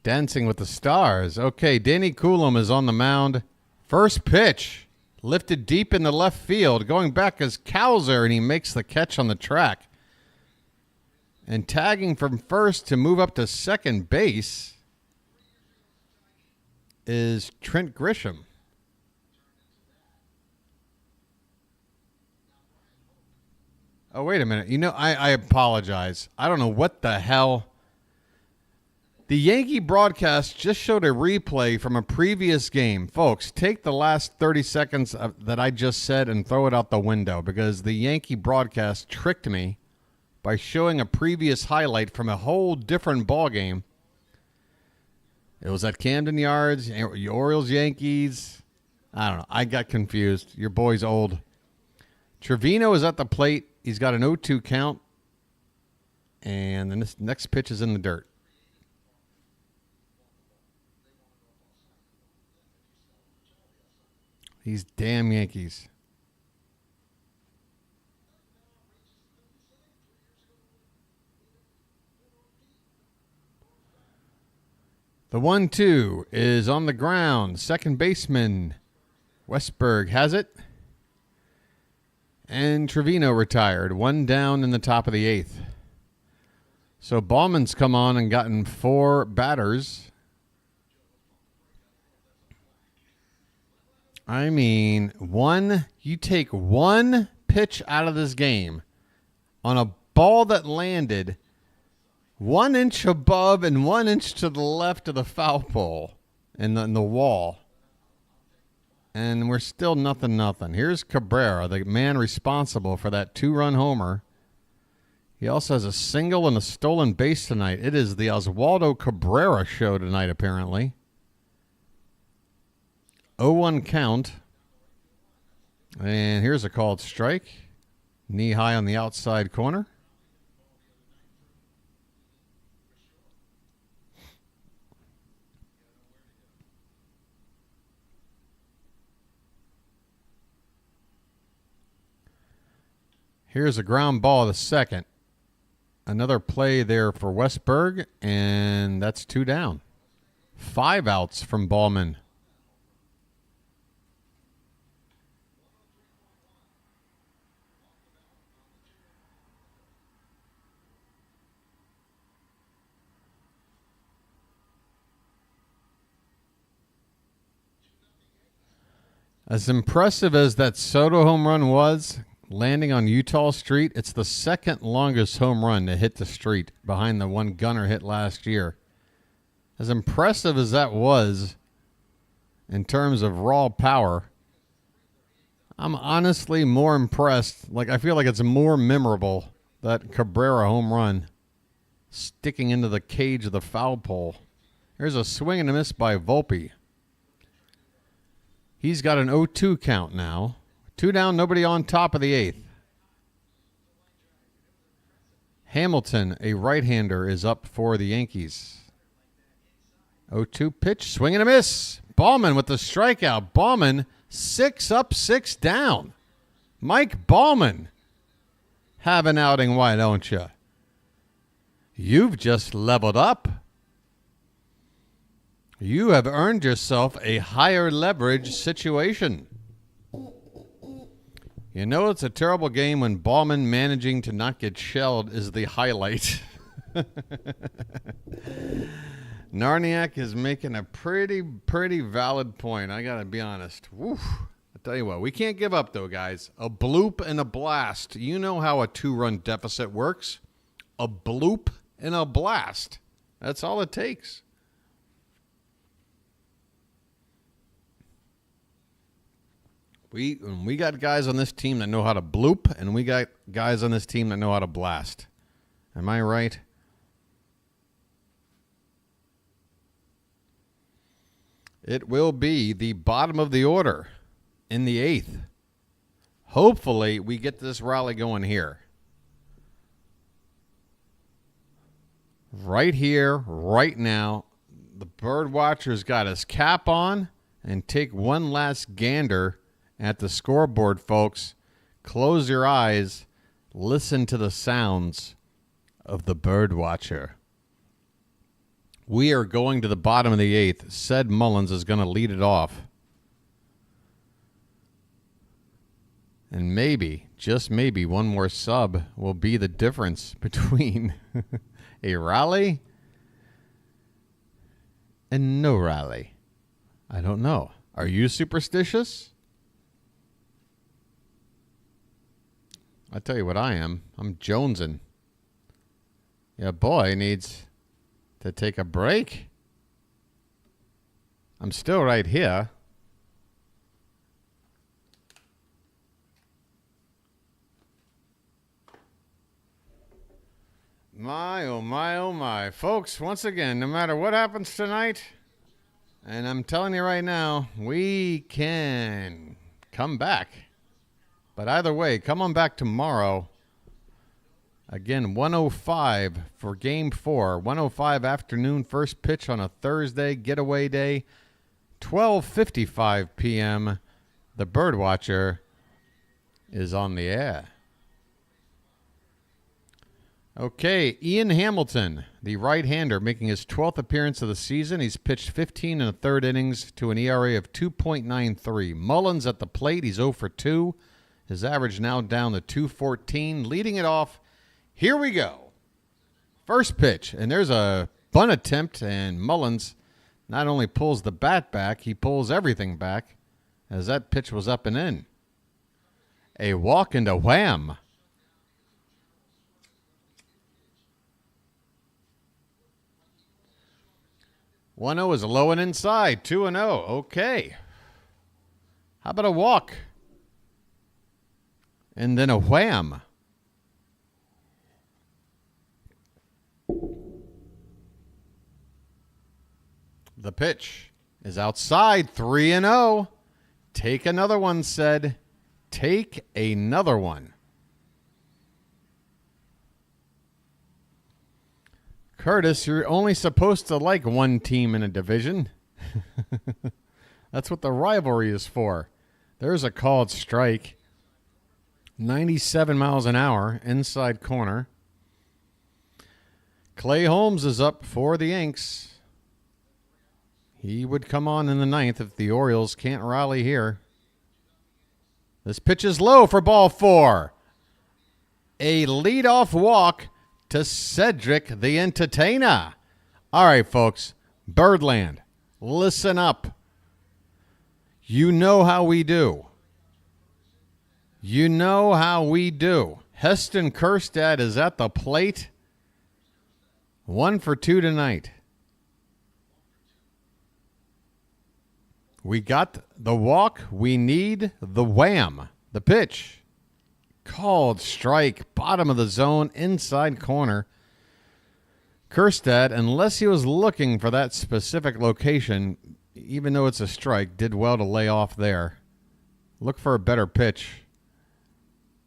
A: Dancing with the Stars. Okay, Danny Coulomb is on the mound. First pitch, lifted deep in the left field. Going back is Cowser, and he makes the catch on the track. And tagging from first to move up to second base is Trent Grisham. Oh, wait a minute. You know, I apologize. I don't know what the hell. The Yankee broadcast just showed a replay from a previous game. Folks, take the last 30 seconds that I just said and throw it out the window because the Yankee broadcast tricked me by showing a previous highlight from a whole different ballgame. It was at Camden Yards, Orioles, Yankees. I don't know. I got confused. Your boy's old. Trevino is at the plate. He's got an 0-2 count. And the next pitch is in the dirt. These damn Yankees. The 1-2 is on the ground. Second baseman Westberg has it. And Trevino retired. One down in the top of the 8th. So Ballman's come on and gotten 4 batters. I mean, you take one pitch out of this game on a ball that landed 1 inch above and 1 inch to the left of the foul pole in the wall. And we're still nothing. Here's Cabrera, the man responsible for that 2-run homer. He also has a single and a stolen base tonight. It is the Oswaldo Cabrera show tonight, apparently. 0-1 count. And here's a called strike. Knee high on the outside corner. Here's a ground ball to second. Another play there for Westberg, and that's 2 down. 5 outs from Ballman. As impressive as that Soto home run was, landing on Utah Street, it's the second longest home run to hit the street behind the one Gunnar hit last year. As impressive as that was in terms of raw power, I'm honestly more impressed. I feel like it's more memorable, that Cabrera home run sticking into the cage of the foul pole. Here's a swing and a miss by Volpe. He's got an 0-2 count now. 2 down, nobody on, top of the 8th. Hamilton, a right-hander, is up for the Yankees. 0-2 pitch, swing and a miss. Ballman with the strikeout. Ballman 6 up, 6 down. Mike Ballman, have an outing, why don't you? You've just leveled up. You have earned yourself a higher leverage situation. You know it's a terrible game when Ballman managing to not get shelled is the highlight. Narniak is making a pretty valid point. I got to be honest. Woo. I tell you what, we can't give up, though, guys. A bloop and a blast. You know how a 2-run deficit works. A bloop and a blast. That's all it takes. We got guys on this team that know how to bloop, and we got guys on this team that know how to blast. Am I right? It will be the bottom of the order in the 8th. Hopefully, we get this rally going here. Right here, right now. The bird watcher's got his cap on, and take one last gander at the scoreboard, folks. Close your eyes. Listen to the sounds of the bird watcher. We are going to the bottom of the 8th. Ced Mullins is going to lead it off. And maybe, just maybe, one more sub will be the difference between a rally and no rally. I don't know. Are you superstitious? I tell you what I am. I'm jonesing. Your boy needs to take a break. I'm still right here. My, oh my, oh my. Folks, once again, no matter what happens tonight, and I'm telling you right now, we can come back. But either way, come on back tomorrow. Again, 1:05 for Game 4. 1:05 afternoon, first pitch on a Thursday, getaway day. 12:55 p.m. The Birdwatcher is on the air. Okay, Ian Hamilton, the right-hander, making his 12th appearance of the season. He's pitched 15 1/3 innings to an ERA of 2.93. Mullins at the plate. He's 0 for 2. His average now down to 214. Leading it off, here we go. First pitch, and there's a bunt attempt, and Mullins not only pulls the bat back, he pulls everything back as that pitch was up and in. A walk into wham. 1-0 is low and inside. 2-0. Okay. How about a walk? And then a wham. The pitch is outside. 3-0. Take another one, said. Take another one. Curtis, you're only supposed to like one team in a division. That's what the rivalry is for. There's a called strike. 97 miles an hour, inside corner. Clay Holmes is up for the Yanks. He would come on in the ninth if the Orioles can't rally here. This pitch is low for ball 4. A leadoff walk to Cedric the Entertainer. All right, folks. Birdland, listen up. You know how we do. You know how we do. Heston Kjerstad is at the plate. 1 for 2 tonight. We got the walk. We need the wham. The pitch. Called strike. Bottom of the zone. Inside corner. Kjerstad, unless he was looking for that specific location, even though it's a strike, did well to lay off there. Look for a better pitch.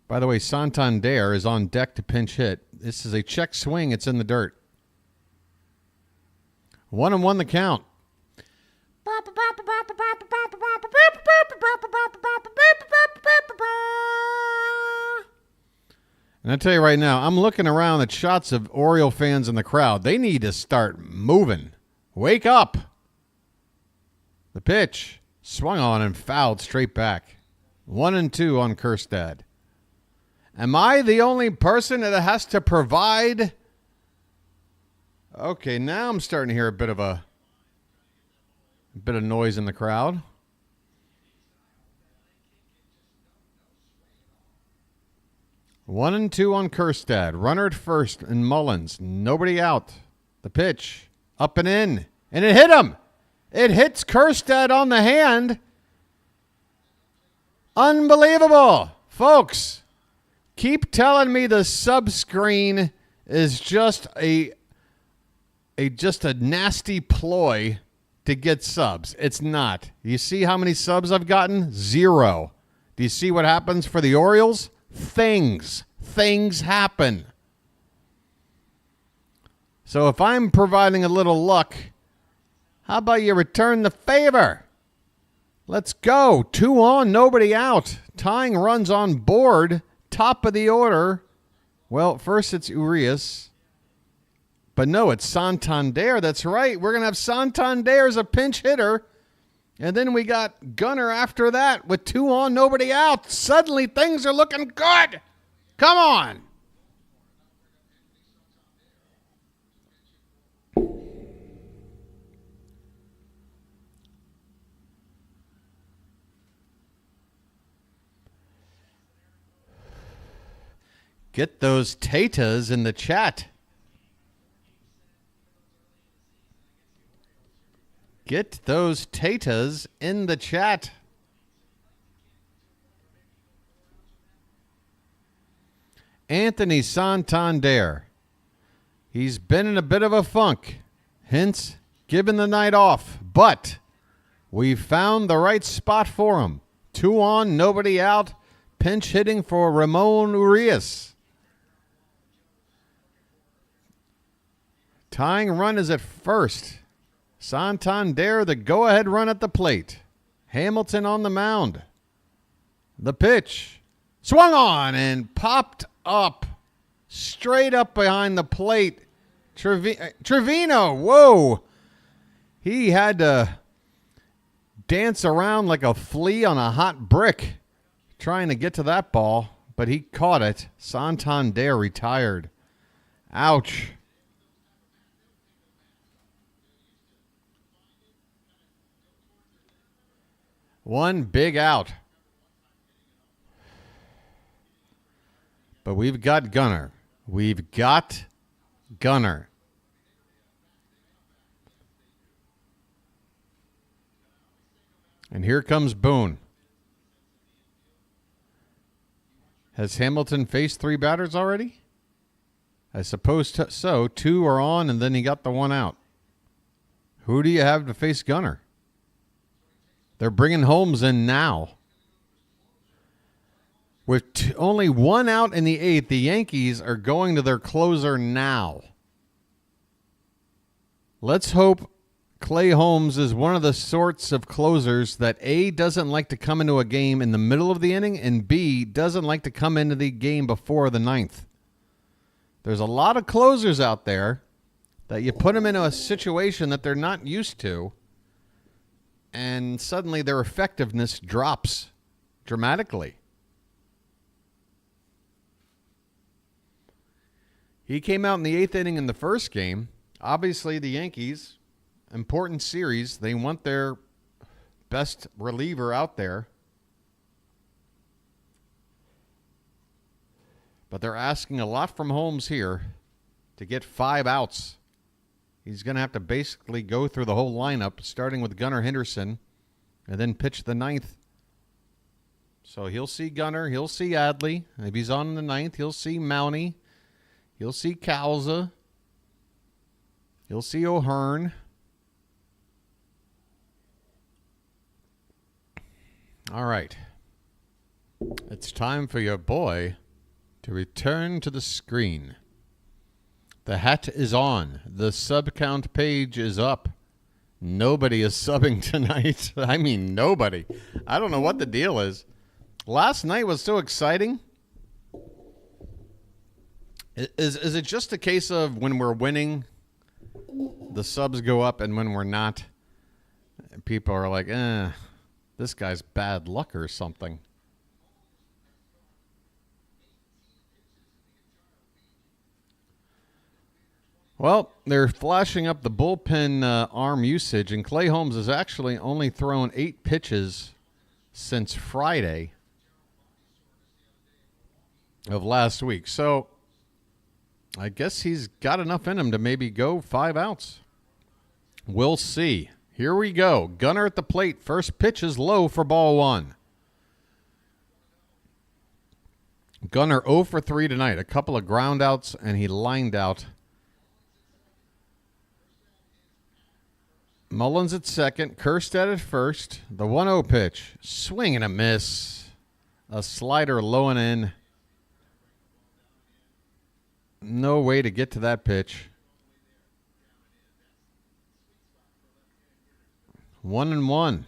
A: By the way, Santander is on deck to pinch hit. This is a check swing. It's in the dirt. 1-1 the count. And I tell you right now, I'm looking around at shots of Oriole fans in the crowd. They need to start moving. Wake up. The pitch swung on and fouled straight back. 1-2 on Kjerstad. Am I the only person that has to provide? Okay, now I'm starting to hear a bit of noise in the crowd. One and two on Kjerstad. Runner at first and Mullins. Nobody out. The pitch. Up and in. And it hit him. It hits Kjerstad on the hand. Unbelievable. Folks, keep telling me the sub screen is just a nasty ploy to get subs. It's not. You see how many subs I've gotten? 0. Do you see what happens for the Orioles? Things happen. So if I'm providing a little luck, how about you return the favor? Let's go. 2 on, nobody out. Tying runs on board. Top of the order. Well, first it's Urias. But no, it's Santander. That's right. We're going to have Santander as a pinch hitter. And then we got Gunnar after that with 2 on, nobody out. Suddenly things are looking good. Come on. Get those tatas in the chat. Get those tatas in the chat. Anthony Santander. He's been in a bit of a funk, hence given the night off. But we found the right spot for him. 2 on, nobody out. Pinch hitting for Ramon Urias. Tying run is at first. Santander, the go-ahead run at the plate. Hamilton on the mound. The pitch. Swung on and popped up. straight up behind the plate. Trevino, whoa. He had to dance around like a flea on a hot brick trying to get to that ball, but he caught it. Santander retired. Ouch. One big out. But we've got Gunnar. We've got Gunnar. And here comes Boone. Has Hamilton faced 3 batters already? I suppose so. 2 are on, and then he got the 1 out. Who do you have to face Gunnar? They're bringing Holmes in now. With only 1 out in the 8th, the Yankees are going to their closer now. Let's hope Clay Holmes is one of the sorts of closers that A, doesn't like to come into a game in the middle of the inning, and B, doesn't like to come into the game before the 9th. There's a lot of closers out there that you put them into a situation that they're not used to, and suddenly their effectiveness drops dramatically. He came out in the 8th inning in the first game. Obviously, the Yankees, important series, they want their best reliever out there. But they're asking a lot from Holmes here to get 5 outs. He's going to have to basically go through the whole lineup, starting with Gunnar Henderson, and then pitch the 9th. So he'll see Gunnar, he'll see Adley. If he's on the 9th, he'll see Mountie. He'll see Calza. He'll see O'Hearn. All right. It's time for your boy to return to the screen. The hat is on. The sub count page is up. Nobody is subbing tonight. I mean, nobody. I don't know what the deal is. Last night was so exciting. Is it just a case of when we're winning, the subs go up, and when we're not, people are like, this guy's bad luck or something? Well, they're flashing up the bullpen arm usage, and Clay Holmes has actually only thrown 8 pitches since Friday of last week. So I guess he's got enough in him to maybe go 5 outs. We'll see. Here we go. Gunnar at the plate. First pitch is low for ball 1. Gunnar 0 for 3 tonight. A couple of ground outs, and he lined out. Mullins at second. Kjerstad at first. The 1-0 pitch. Swing and a miss. A slider low and in. No way to get to that pitch. 1-1.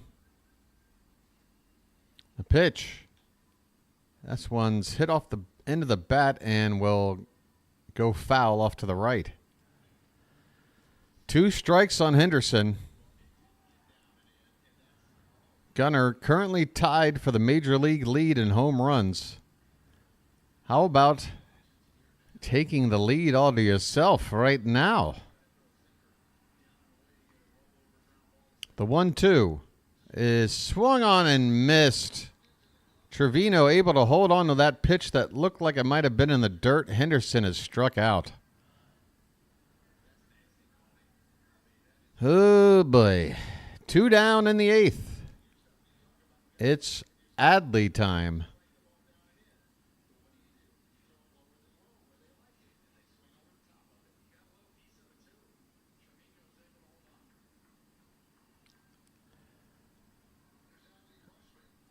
A: The pitch. This one's hit off the end of the bat and will go foul off to the right. 2 strikes on Henderson. Gunnar currently tied for the major league lead in home runs. How about taking the lead all to yourself right now? The 1-2 is swung on and missed. Trevino able to hold on to that pitch that looked like it might have been in the dirt. Henderson is struck out. Oh boy. 2 down in the 8th. It's Adley time.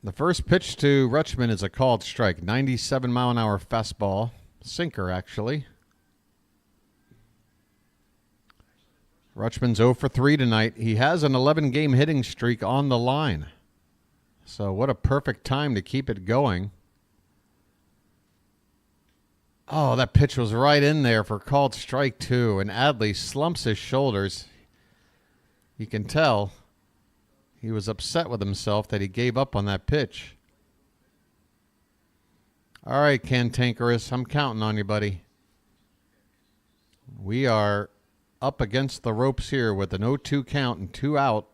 A: The first pitch to Rutschman is a called strike. 97-mile-an-hour fastball. Sinker, actually. Rutschman's 0 for 3 tonight. He has an 11-game hitting streak on the line. So what a perfect time to keep it going. Oh, that pitch was right in there for called strike two, and Adley slumps his shoulders. You can tell he was upset with himself that he gave up on that pitch. All right, Cantankerous, I'm counting on you, buddy. We are up against the ropes here with an 0-2 count and 2 out.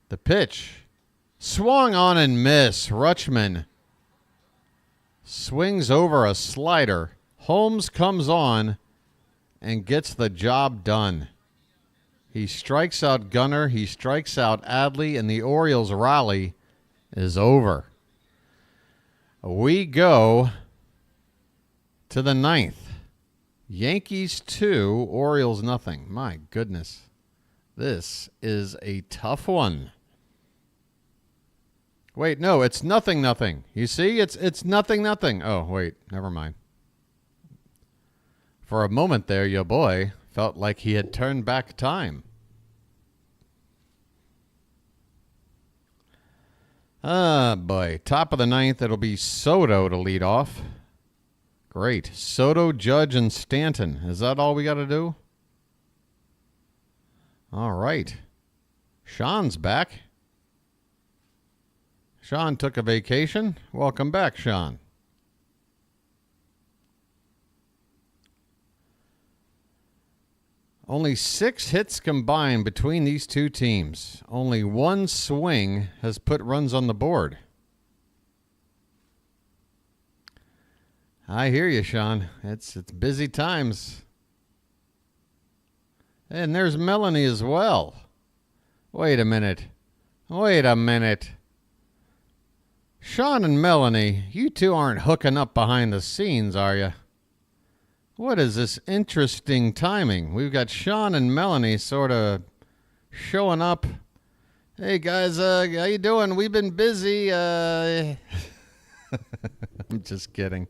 A: The pitch swung on and miss. Rutschman swings over a slider. Holmes comes on and gets the job done. He strikes out Gunnar. He strikes out Adley, and the Orioles' rally is over. We go to the ninth. Yankees 2, Orioles nothing. My goodness. This is a tough one. Wait, no, it's nothing. You see, it's nothing. Oh, wait, never mind. For a moment there, your boy felt like he had turned back time. Ah, boy. Top of the ninth, it'll be Soto to lead off. Great. Soto, Judge, and Stanton. Is that all we got to do? All right. Sean's back. Sean took a vacation. Welcome back, Sean. Only 6 hits combined between these two teams. Only one swing has put runs on the board. I hear you, Sean. It's busy times. And there's Melanie as well. Wait a minute. Sean and Melanie, you two aren't hooking up behind the scenes, are you? What is this interesting timing? We've got Sean and Melanie sort of showing up. Hey, guys, how you doing? We've been busy. I'm just kidding.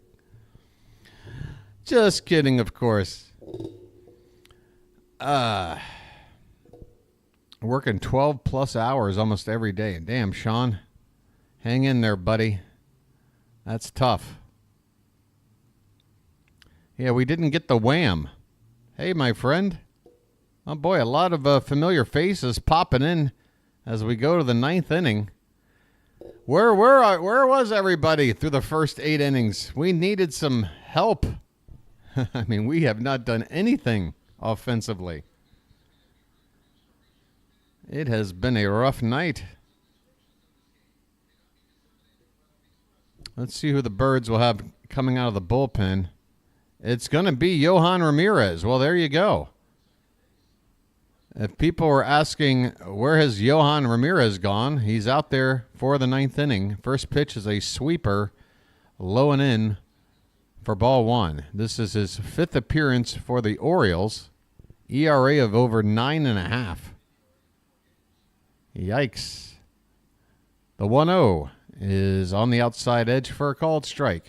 A: Just kidding, of course. Working 12 plus hours almost every day. Damn, Sean. Hang in there, buddy. That's tough. Yeah, we didn't get the wham. Hey, my friend. Oh, boy, a lot of familiar faces popping in as we go to the ninth inning. Where was everybody through the first 8 innings? We needed some help. I mean, we have not done anything offensively. It has been a rough night. Let's see who the Birds will have coming out of the bullpen. It's going to be Johan Ramirez. Well, there you go. If people were asking, where has Johan Ramirez gone? He's out there for the ninth inning. First pitch is a sweeper, low and in for ball 1. This is his 5th appearance for the Orioles. ERA of over 9.5. Yikes. The 1-0 is on the outside edge for a called strike.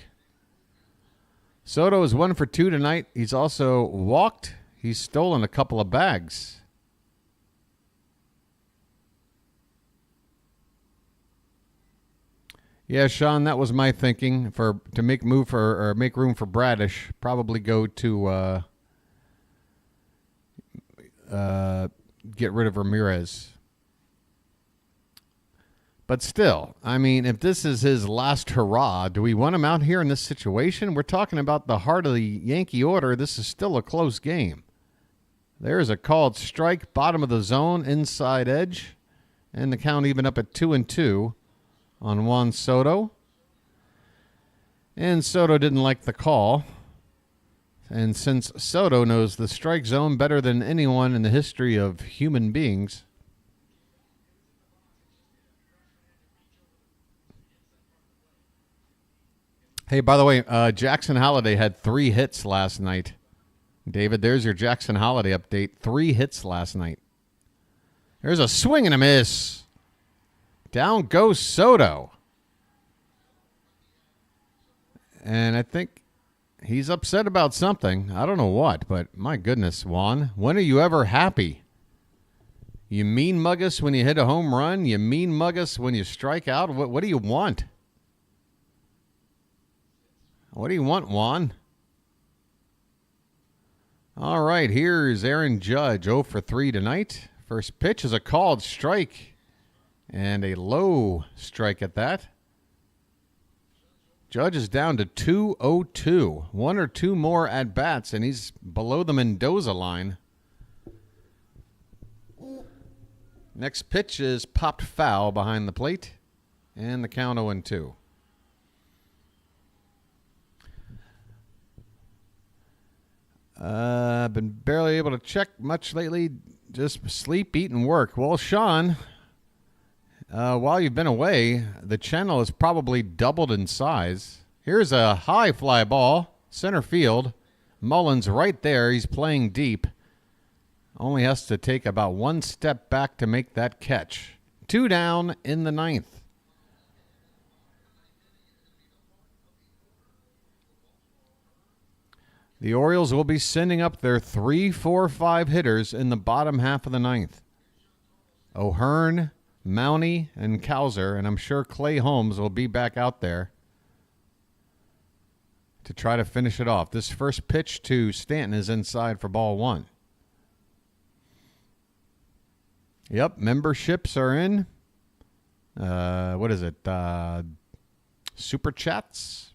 A: Soto is 1 for 2 tonight. He's also walked. He's stolen a couple of bags. Yeah, Sean, that was my thinking to make room for Bradish. Probably go to get rid of Ramirez. But still, I mean, if this is his last hurrah, do we want him out here in this situation? We're talking about the heart of the Yankee order. This is still a close game. There's a called strike, bottom of the zone, inside edge, and the count even up at 2-2 on Juan Soto. And Soto didn't like the call. And since Soto knows the strike zone better than anyone in the history of human beings, hey, by the way, Jackson Holliday had 3 hits last night. David, there's your Jackson Holliday update. 3 hits last night. There's a swing and a miss. Down goes Soto. And I think he's upset about something. I don't know what, but my goodness, Juan, when are you ever happy? You mean mug us when you hit a home run? You mean mug us when you strike out? What do you want? What do you want, Juan? All right, here's Aaron Judge, 0 for 3 tonight. First pitch is a called strike, and a low strike at that. Judge is down to 202. One or two more at-bats, and he's below the Mendoza line. Next pitch is popped foul behind the plate, and the count 0-2. I've been barely able to check much lately. Just sleep, eat, and work. Well, Sean, while you've been away, the channel has probably doubled in size. Here's a high fly ball, center field. Mullins right there. He's playing deep. Only has to take about one step back to make that catch. 2 down in the 9th. The Orioles will be sending up their 3, 4, 5 hitters in the bottom half of the 9th. O'Hearn, Mountie, and Cowser, and I'm sure Clay Holmes will be back out there to try to finish it off. This first pitch to Stanton is inside for ball 1. Yep, memberships are in. What is it? Super Chats.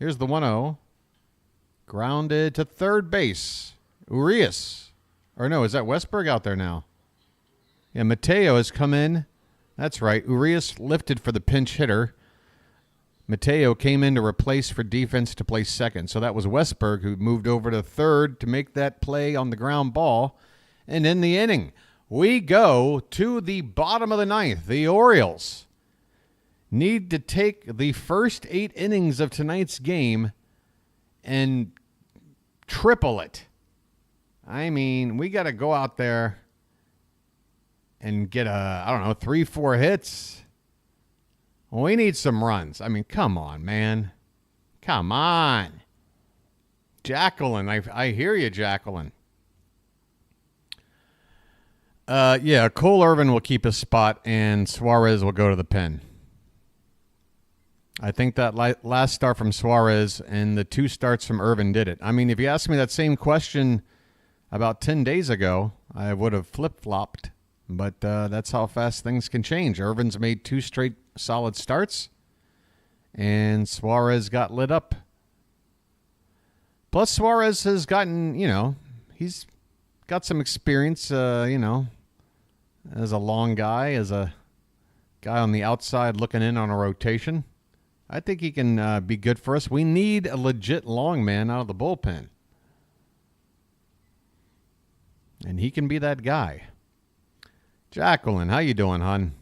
A: Here's the 1-0. Grounded to third base. Urias. Or no, is that Westberg out there now? Yeah, Mateo has come in. That's right. Urias lifted for the pinch hitter. Mateo came in to replace for defense to play second. So that was Westberg who moved over to third to make that play on the ground ball. And in the inning, we go to the bottom of the 9th. The Orioles need to take the first 8 innings of tonight's game and triple it. I mean, we got to go out there and get 3, 4 hits. We need some runs. I mean, come on, man. Come on. Jacqueline, I hear you, Jacqueline. Yeah, Cole Irvin will keep his spot, and Suarez will go to the pen. I think that last start from Suarez and the 2 starts from Irvin did it. I mean, if you asked me that same question about 10 days ago, I would have flip-flopped. But that's how fast things can change. Irvin's made 2 straight solid starts, and Suarez got lit up. Plus, Suarez has gotten, he's got some experience, as a long guy, as a guy on the outside looking in on a rotation. I think he can be good for us. We need a legit long man out of the bullpen. And he can be that guy. Jacqueline, how you doing, hon?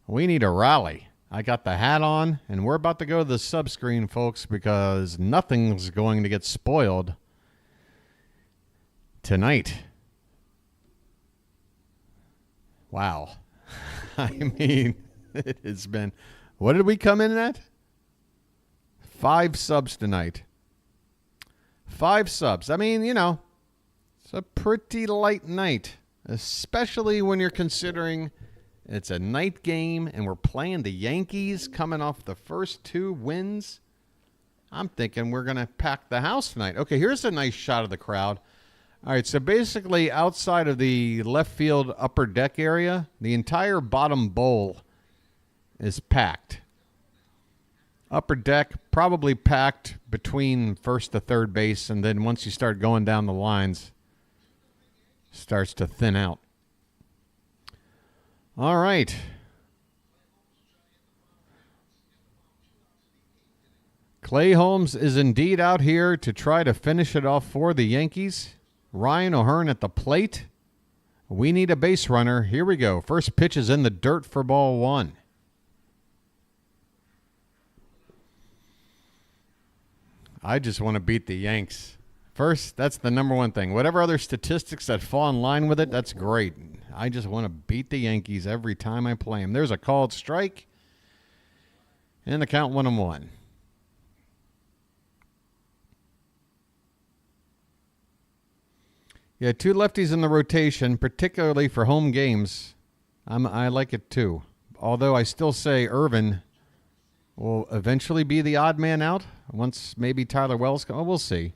A: We need a rally. I got the hat on, and we're about to go to the subscreen, folks, because nothing's going to get spoiled tonight. Wow. I mean, it has been... What did we come in at? 5 subs tonight. 5 subs. I mean, it's a pretty light night, especially when you're considering it's a night game and we're playing the Yankees coming off the first 2 wins. I'm thinking we're going to pack the house tonight. Okay, here's a nice shot of the crowd. All right, so basically outside of the left field upper deck area, the entire bottom bowl is packed. Upper deck probably packed between first to third base, and then once you start going down the lines, starts to thin out. All right. Clay Holmes is indeed out here to try to finish it off for the Yankees. Ryan O'Hearn at the plate. We need a base runner. Here we go. First pitch is in the dirt for ball 1. I just want to beat the Yanks. First, that's the number one thing. Whatever other statistics that fall in line with it, that's great. I just want to beat the Yankees every time I play them. There's a called strike. And the count 1-1. Yeah, 2 lefties in the rotation, particularly for home games. I like it too. Although I still say Irvin will eventually be the odd man out once maybe Tyler Wells comes. Oh, we'll see.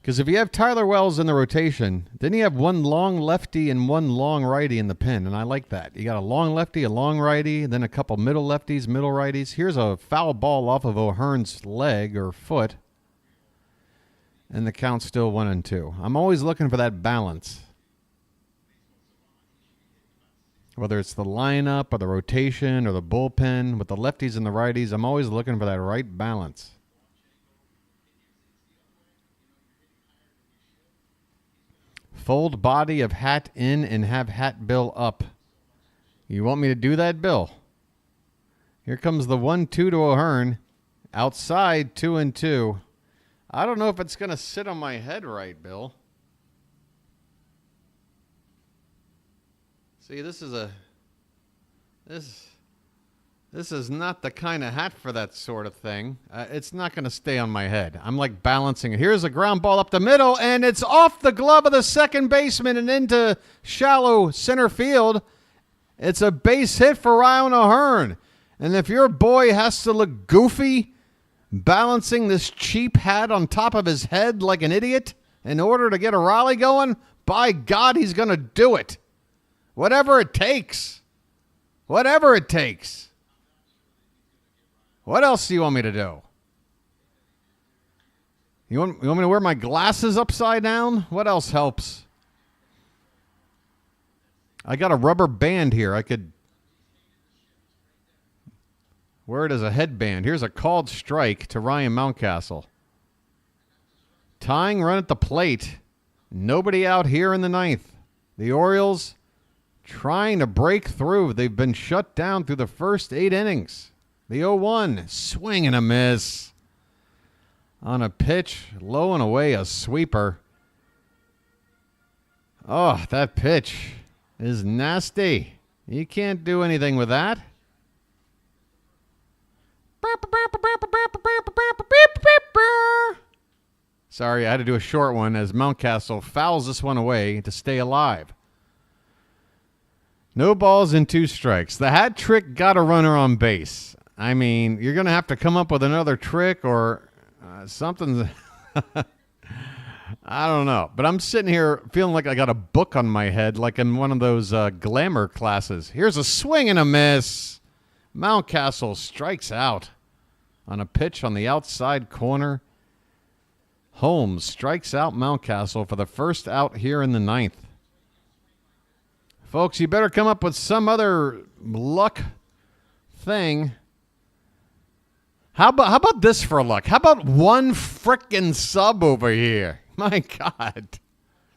A: Because if you have Tyler Wells in the rotation, then you have one long lefty and one long righty in the pen, and I like that. You got a long lefty, a long righty, then a couple middle lefties, middle righties. Here's a foul ball off of O'Hearn's leg or foot, and the count's still 1-2. I'm always looking for that balance. Whether it's the lineup or the rotation or the bullpen, with the lefties and the righties, I'm always looking for that right balance. Fold body of hat in and have hat bill up. You want me to do that, Bill? Here comes the 1-2 to O'Hearn. Outside, 2-2. I don't know if it's going to sit on my head right, Bill. See, this is not the kind of hat for that sort of thing. It's not going to stay on my head. I'm like balancing it. Here's a ground ball up the middle, and it's off the glove of the second baseman and into shallow center field. It's a base hit for Ryan O'Hearn. And if your boy has to look goofy balancing this cheap hat on top of his head like an idiot in order to get a rally going, by God, he's going to do it. Whatever it takes. Whatever it takes. What else do you want me to do? You want me to wear my glasses upside down? What else helps? I got a rubber band here. I could wear it as a headband. Here's a called strike to Ryan Mountcastle. Tying run at the plate. Nobody out here in the ninth. The Orioles trying to break through. They've been shut down through the first 8 innings. The 0-1, swing and a miss. On a pitch, low and away, a sweeper. Oh, that pitch is nasty. You can't do anything with that. Sorry, I had to do a short one as Mountcastle fouls this one away to stay alive. No balls and 2 strikes. The hat trick got a runner on base. I mean, you're going to have to come up with another trick or something. I don't know. But I'm sitting here feeling like I got a book on my head, like in one of those glamour classes. Here's a swing and a miss. Mountcastle strikes out on a pitch on the outside corner. Holmes strikes out Mountcastle for the first out here in the ninth. Folks, you better come up with some other luck thing. How about this for luck? How about one frickin' sub over here? My God.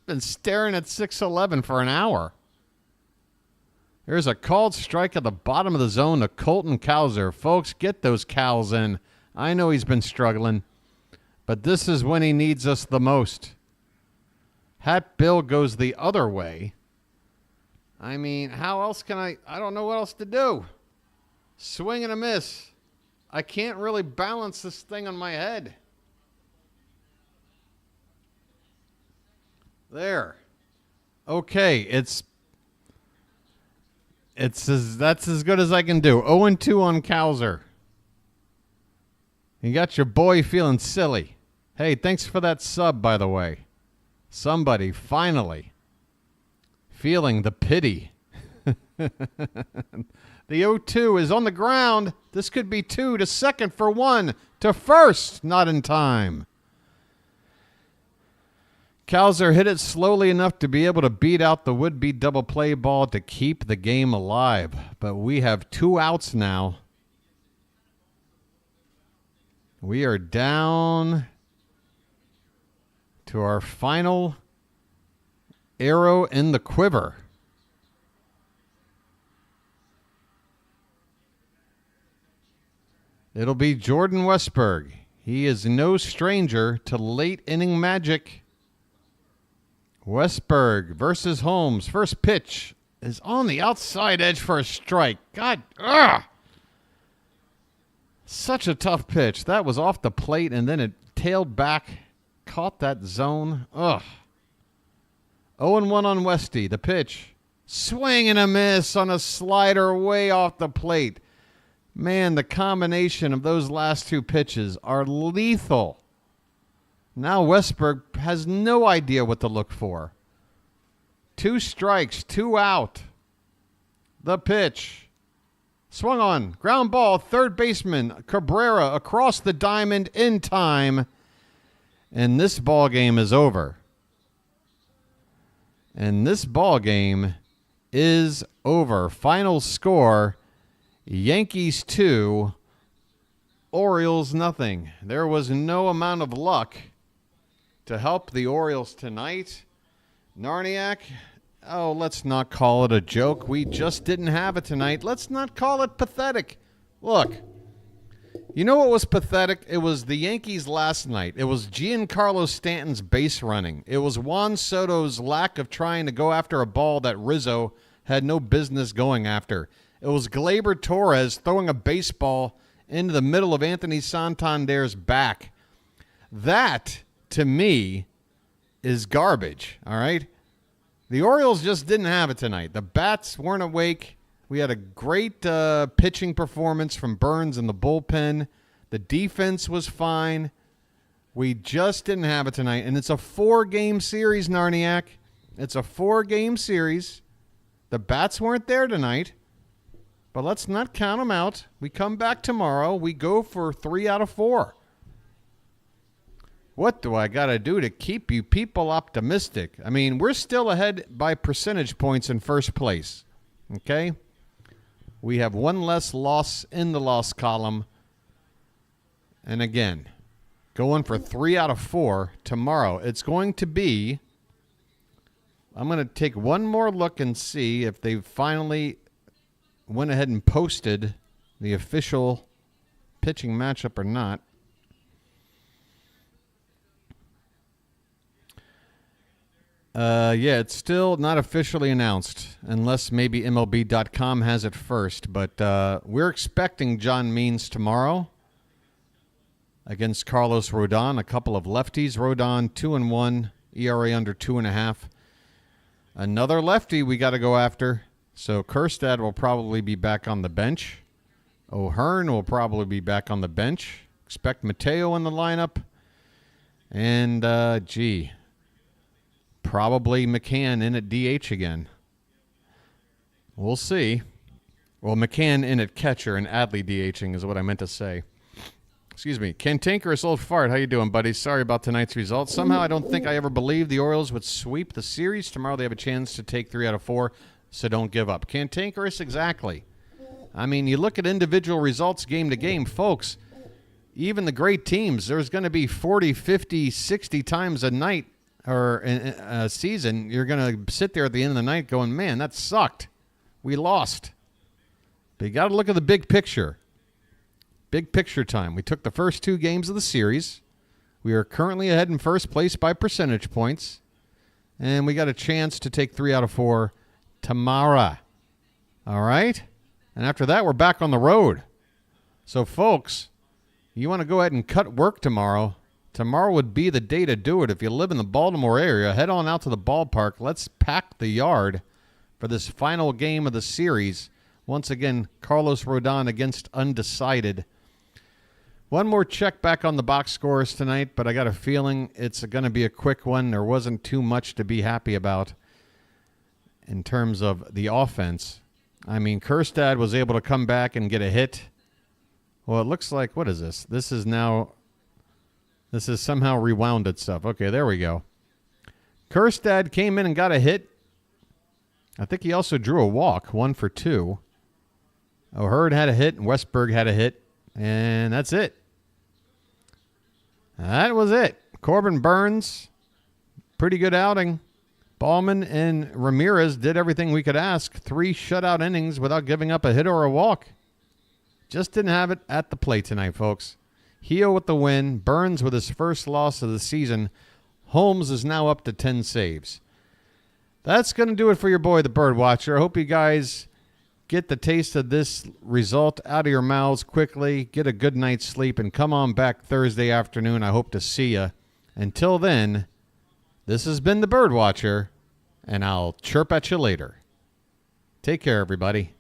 A: Been staring at 6-11 for an hour. There's a called strike at the bottom of the zone to Colton Cowser. Folks, get those cows in. I know he's been struggling, but this is when he needs us the most. Hat Bill goes the other way. I mean, how else can I don't know what else to do. Swing and a miss. I can't really balance this thing on my head. There. Okay, that's as good as I can do. 0-2 on Cowser. You got your boy feeling silly. Hey, thanks for that sub, by the way. Somebody finally feeling the pity. The 0-2 is on the ground. This could be 2 to second for 1 to first. Not in time. Cowser hit it slowly enough to be able to beat out the would-be double play ball to keep the game alive. But we have 2 outs now. We are down to our final arrow in the quiver. It'll be Jordan Westburg. He is no stranger to late inning magic. Westburg versus Holmes. First pitch is on the outside edge for a strike. God, such a tough pitch. That was off the plate, and then it tailed back, caught that zone. 0-1 on Westy. The pitch, swing and a miss on a slider way off the plate. Man, the combination of those last two pitches are lethal. Now Westberg has no idea what to look for. 2 strikes, 2 out. The pitch. Swung on. Ground ball. Third baseman Cabrera across the diamond in time. And this ball game is over. And this ball game is over. Final score, Yankees 2, Orioles nothing. There was no amount of luck to help the Orioles tonight. Narniak, oh, let's not call it a joke. We just didn't have it tonight. Let's not call it pathetic. Look, you know what was pathetic? It was the Yankees last night. It was Giancarlo Stanton's base running. It was Juan Soto's lack of trying to go after a ball that Rizzo had no business going after. It was Gleyber Torres throwing a baseball into the middle of Anthony Santander's back. That, to me, is garbage, all right? The Orioles just didn't have it tonight. The bats weren't awake. We had a great pitching performance from Burnes in the bullpen. The defense was fine. We just didn't have it tonight. And it's a 4-game series, Narniak. It's a 4-game series. The bats weren't there tonight. But let's not count them out. We come back tomorrow. We go for 3 out of 4. What do I got to do to keep you people optimistic? I mean, we're still ahead by percentage points in first place. Okay? We have 1 less loss in the loss column. And again, going for 3 out of 4 tomorrow. It's going to be, I'm going to take one more look and see if they finally went ahead and posted the official pitching matchup or not. Yeah, it's still not officially announced, unless maybe MLB.com has it first. But we're expecting John Means tomorrow against Carlos Rodon. A couple of lefties. Rodon 2-1, ERA under 2.5. Another lefty we got to go after. So Kjerstad will probably be back on the bench. O'Hearn will probably be back on the bench. Expect Mateo in the lineup. And, probably McCann in at DH again. We'll see. Well, McCann in at catcher and Adley DHing is what I meant to say. Excuse me. Cantankerous Old Fart, how you doing, buddy? Sorry about tonight's results. Somehow I don't think I ever believed the Orioles would sweep the series. Tomorrow they have a chance to take 3 out of 4, so don't give up. Cantankerous, exactly. I mean, you look at individual results game to game, folks, even the great teams, there's going to be 40, 50, 60 times a night or a season, you're going to sit there at the end of the night going, man, that sucked. We lost. But you got to look at the big picture. Big picture time. We took the first 2 games of the series. We are currently ahead in first place by percentage points. And we got a chance to take 3 out of 4 tomorrow. All right? And after that, we're back on the road. So, folks, you want to go ahead and cut work tomorrow. Tomorrow would be the day to do it. If you live in the Baltimore area, head on out to the ballpark. Let's pack the yard for this final game of the series. Once again, Carlos Rodon against undecided. One more check back on the box scores tonight, but I got a feeling it's going to be a quick one. There wasn't too much to be happy about in terms of the offense. I mean, Kjerstad was able to come back and get a hit. Well, it looks like, what is this? This is somehow rewound itself. Okay, there we go. Kjerstad came in and got a hit. I think he also drew a walk, 1 for 2. O'Hearn had a hit, and Westberg had a hit, and that's it. That was it. Corbin Burnes, pretty good outing. Ballman and Ramirez did everything we could ask. 3 shutout innings without giving up a hit or a walk. Just didn't have it at the plate tonight, folks. Gil with the win. Burnes with his first loss of the season. Holmes is now up to 10 saves. That's going to do it for your boy, the Bird Watcher. I hope you guys get the taste of this result out of your mouths quickly. Get a good night's sleep and come on back Thursday afternoon. I hope to see you. Until then, this has been the Bird Watcher, and I'll chirp at you later. Take care, everybody.